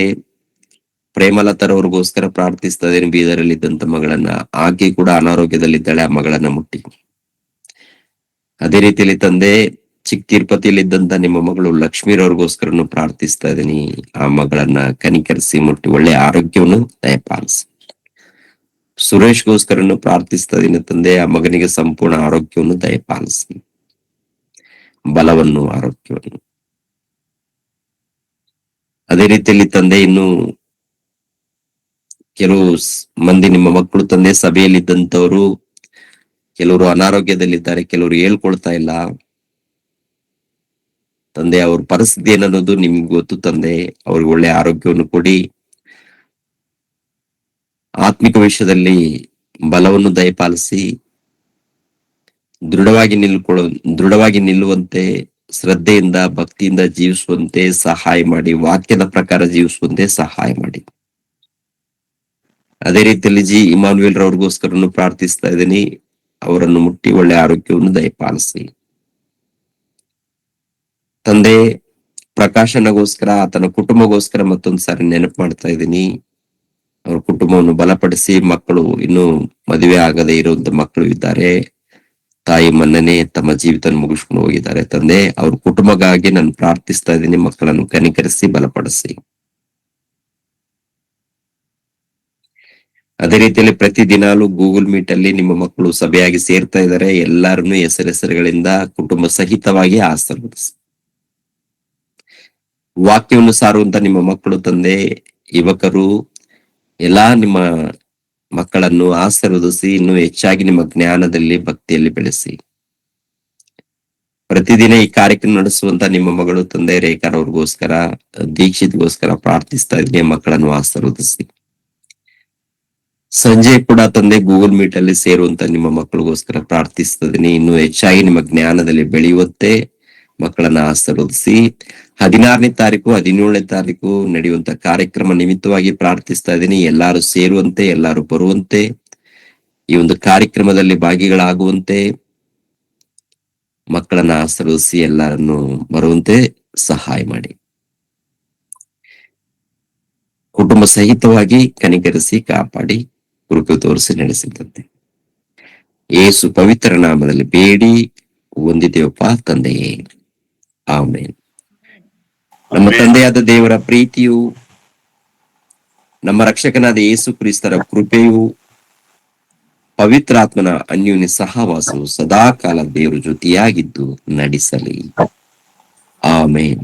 ಪ್ರೇಮಲತರವ್ರಿಗೋಸ್ಕರ ಪ್ರಾರ್ಥಿಸ್ತಾ ಇದ್ದೀನಿ. ಬೀದರಲ್ಲಿ ಇದ್ದಂತ ಮಗಳನ್ನ, ಆಕೆ ಕೂಡ ಅನಾರೋಗ್ಯದಲ್ಲಿದ್ದಾಳೆ, ಆ ಮಗಳನ್ನ ಮುಟ್ಟಿ. ಅದೇ ರೀತಿಯಲ್ಲಿ ತಂದೆ ಚಿಕ್ಕ ತಿರುಪತಿಯಲ್ಲಿದ್ದಂತ ನಿಮ್ಮ ಮಗಳು ಲಕ್ಷ್ಮೀರವ್ರಿಗೋಸ್ಕರನು ಪ್ರಾರ್ಥಿಸ್ತಾ ಇದ್ದೀನಿ. ಆ ಮಗಳನ್ನ ಕನಿಕರಿಸಿ ಮುಟ್ಟಿ ಒಳ್ಳೆ ಆರೋಗ್ಯವನ್ನು ದಯಪಾಲಿಸಿ. ಸುರೇಶ್ಗೋಸ್ಕರನು ಪ್ರಾರ್ಥಿಸ್ತಾ ಇದ್ದೀನಿ ತಂದೆ. ಆ ಮಗನಿಗೆ ಸಂಪೂರ್ಣ ಆರೋಗ್ಯವನ್ನು ದಯಪಾಲಿಸಿ, ಬಲವನ್ನು, ಆರೋಗ್ಯವನ್ನು. ಅದೇ ರೀತಿಯಲ್ಲಿ ತಂದೆ ಇನ್ನು ಕೆಲವು ಮಂದಿ ನಿಮ್ಮ ಮಕ್ಕಳು ತಂದೆ ಸಭೆಯಲ್ಲಿದ್ದಂಥವ್ರು, ಕೆಲವರು ಅನಾರೋಗ್ಯದಲ್ಲಿದ್ದಾರೆ, ಕೆಲವರು ಹೇಳ್ಕೊಳ್ತಾ ಇಲ್ಲ ತಂದೆ. ಅವ್ರ ಪರಿಸ್ಥಿತಿ ಏನನ್ನೋದು ನಿಮ್ಗೆ ಗೊತ್ತು ತಂದೆ. ಅವ್ರಿಗೆ ಒಳ್ಳೆ ಆರೋಗ್ಯವನ್ನು ಕೊಡಿ, ಆತ್ಮಿಕ ವಿಷಯದಲ್ಲಿ ಬಲವನ್ನು ದಯಪಾಲಿಸಿ, ದೃಢವಾಗಿ ನಿಲ್ಲುವಂತೆ, ಶ್ರದ್ಧೆಯಿಂದ ಭಕ್ತಿಯಿಂದ ಜೀವಿಸುವಂತೆ ಸಹಾಯ ಮಾಡಿ, ವಾಕ್ಯದ ಪ್ರಕಾರ ಜೀವಿಸುವಂತೆ ಸಹಾಯ ಮಾಡಿ. ಅದೇ ರೀತಿಯಲ್ಲಿ ಇಮಾನುವೇಲ್ ರವ್ರಿಗೋಸ್ಕರನು ಪ್ರಾರ್ಥಿಸ್ತಾ ಇದ್ದೀನಿ. ಅವರನ್ನು ಮುಟ್ಟಿ ಒಳ್ಳೆ ಆರೋಗ್ಯವನ್ನು ದಯಪಾಲಿಸಿ ತಂದೆ. ಪ್ರಕಾಶನಗೋಸ್ಕರ, ಆತನ ಕುಟುಂಬಗೋಸ್ಕರ ಮತ್ತೊಂದ್ಸಾರಿ ನೆನಪು ಮಾಡ್ತಾ ಇದ್ದೀನಿ. ಅವ್ರ ಕುಟುಂಬವನ್ನು ಬಲಪಡಿಸಿ, ಮಕ್ಕಳು ಇನ್ನೂ ಮದುವೆ ಆಗದೆ ಇರುವಂತ ಮಕ್ಕಳು ಇದ್ದಾರೆ, ತಾಯಿ ಮೊನ್ನೆನೇ ತಮ್ಮ ಜೀವಿತ ಮುಗಿಸ್ಕೊಂಡು ಹೋಗಿದ್ದಾರೆ. ತಂದೆ, ಅವ್ರ ಕುಟುಂಬಕ್ಕಾಗಿ ನಾನು ಪ್ರಾರ್ಥಿಸ್ತಾ ಇದ್ದೀನಿ, ಮಕ್ಕಳನ್ನು ಕನಿಕರಿಸಿ ಬಲಪಡಿಸಿ. ಅದೇ ರೀತಿಯಲ್ಲಿ ಪ್ರತಿದಿನಾಲು ಗೂಗಲ್ ಮೀಟ್ ಅಲ್ಲಿ ನಿಮ್ಮ ಮಕ್ಕಳು ಸಭೆಯಾಗಿ ಸೇರ್ತಾ ಇದ್ದಾರೆ. ಎಲ್ಲಾರನ್ನು ಹೆಸರುಗಳಿಂದ ಕುಟುಂಬ ಸಹಿತವಾಗಿ ಆಶೀರ್ವದಿಸಿ. ವಾಕ್ಯವನ್ನು ಸಾರುವಂತ ನಿಮ್ಮ ಮಕ್ಕಳು, ತಂದೆ, ಯುವಕರು ಎಲ್ಲಾ ನಿಮ್ಮ ಮಕ್ಕಳನ್ನು ಆಶೀರ್ವದಿಸಿ, ಇನ್ನೂ ಹೆಚ್ಚಾಗಿ ನಿಮ್ಮ ಜ್ಞಾನದಲ್ಲಿ, ಭಕ್ತಿಯಲ್ಲಿ ಬೆಳೆಸಿ. ಪ್ರತಿದಿನ ಈ ಕಾರ್ಯಕ್ರಮ ನಡೆಸುವಂತ ನಿಮ್ಮ ಮಗಳು ತಂದೆ ರೇಖಾರವ್ರಿಗೋಸ್ಕರ, ದೀಕ್ಷಿತ್ಗೋಸ್ಕರ ಪ್ರಾರ್ಥಿಸ್ತಾ ಇದ್ದೀನಿ, ಮಕ್ಕಳನ್ನು ಆಶೀರ್ವದಿಸಿ. ಸಂಜೆ ಕೂಡ ತಂದೆ ಗೂಗಲ್ ಮೀಟ್ ಅಲ್ಲಿ ಸೇರುವಂತ ನಿಮ್ಮ ಮಕ್ಕಳಿಗೋಸ್ಕರ ಪ್ರಾರ್ಥಿಸ್ತಾ ಇದ್ದೀನಿ, ಇನ್ನು ಹೆಚ್ಚಾಗಿ ನಿಮ್ಮ ಜ್ಞಾನದಲ್ಲಿ ಬೆಳೆಯುವಂತೆ ಮಕ್ಕಳನ್ನ ಆಶೀರ್ವದಿಸಿ. 16ನೇ ತಾರೀಕು 17ನೇ ತಾರೀಕು ನಡೆಯುವಂತ ಕಾರ್ಯಕ್ರಮ ನಿಮಿತ್ತವಾಗಿ ಪ್ರಾರ್ಥಿಸ್ತಾ ಇದ್ದೀನಿ. ಎಲ್ಲಾರು ಸೇರುವಂತೆ, ಎಲ್ಲಾರು ಬರುವಂತೆ, ಈ ಒಂದು ಕಾರ್ಯಕ್ರಮದಲ್ಲಿ ಭಾಗಿಗಳಾಗುವಂತೆ ಮಕ್ಕಳನ್ನ ಆಶೀರ್ವದಿಸಿ, ಎಲ್ಲರನ್ನು ಬರುವಂತೆ ಸಹಾಯ ಮಾಡಿ. ಕುಟುಂಬ ಸಹಿತವಾಗಿ ಕನಿಕರಿಸಿ, ಕಾಪಾಡಿ, ಕೃಪೆ ತೋರಿಸಿ ನಡೆಸಿದಂತೆ ಯೇಸು ಪವಿತ್ರ ನಾಮದಲ್ಲಿ ಬೇಡಿ ಹೊಂದಿದ್ದೇವಪ್ಪ ತಂದೆಯೇ, ಆಮೆನ್. ನಮ್ಮ ತಂದೆಯಾದ ದೇವರ ಪ್ರೀತಿಯು, ನಮ್ಮ ರಕ್ಷಕನಾದ ಯೇಸು ಕ್ರಿಸ್ತರ ಕೃಪೆಯು, ಪವಿತ್ರಾತ್ಮನ ಅನ್ಯೋನ್ಯ ಸಹವಾಸವು ಸದಾಕಾಲ ದೇವರ ಜೊತೆಯಾಗಿದ್ದು ನಡೆಸಲಿ. ಆಮೆನ್.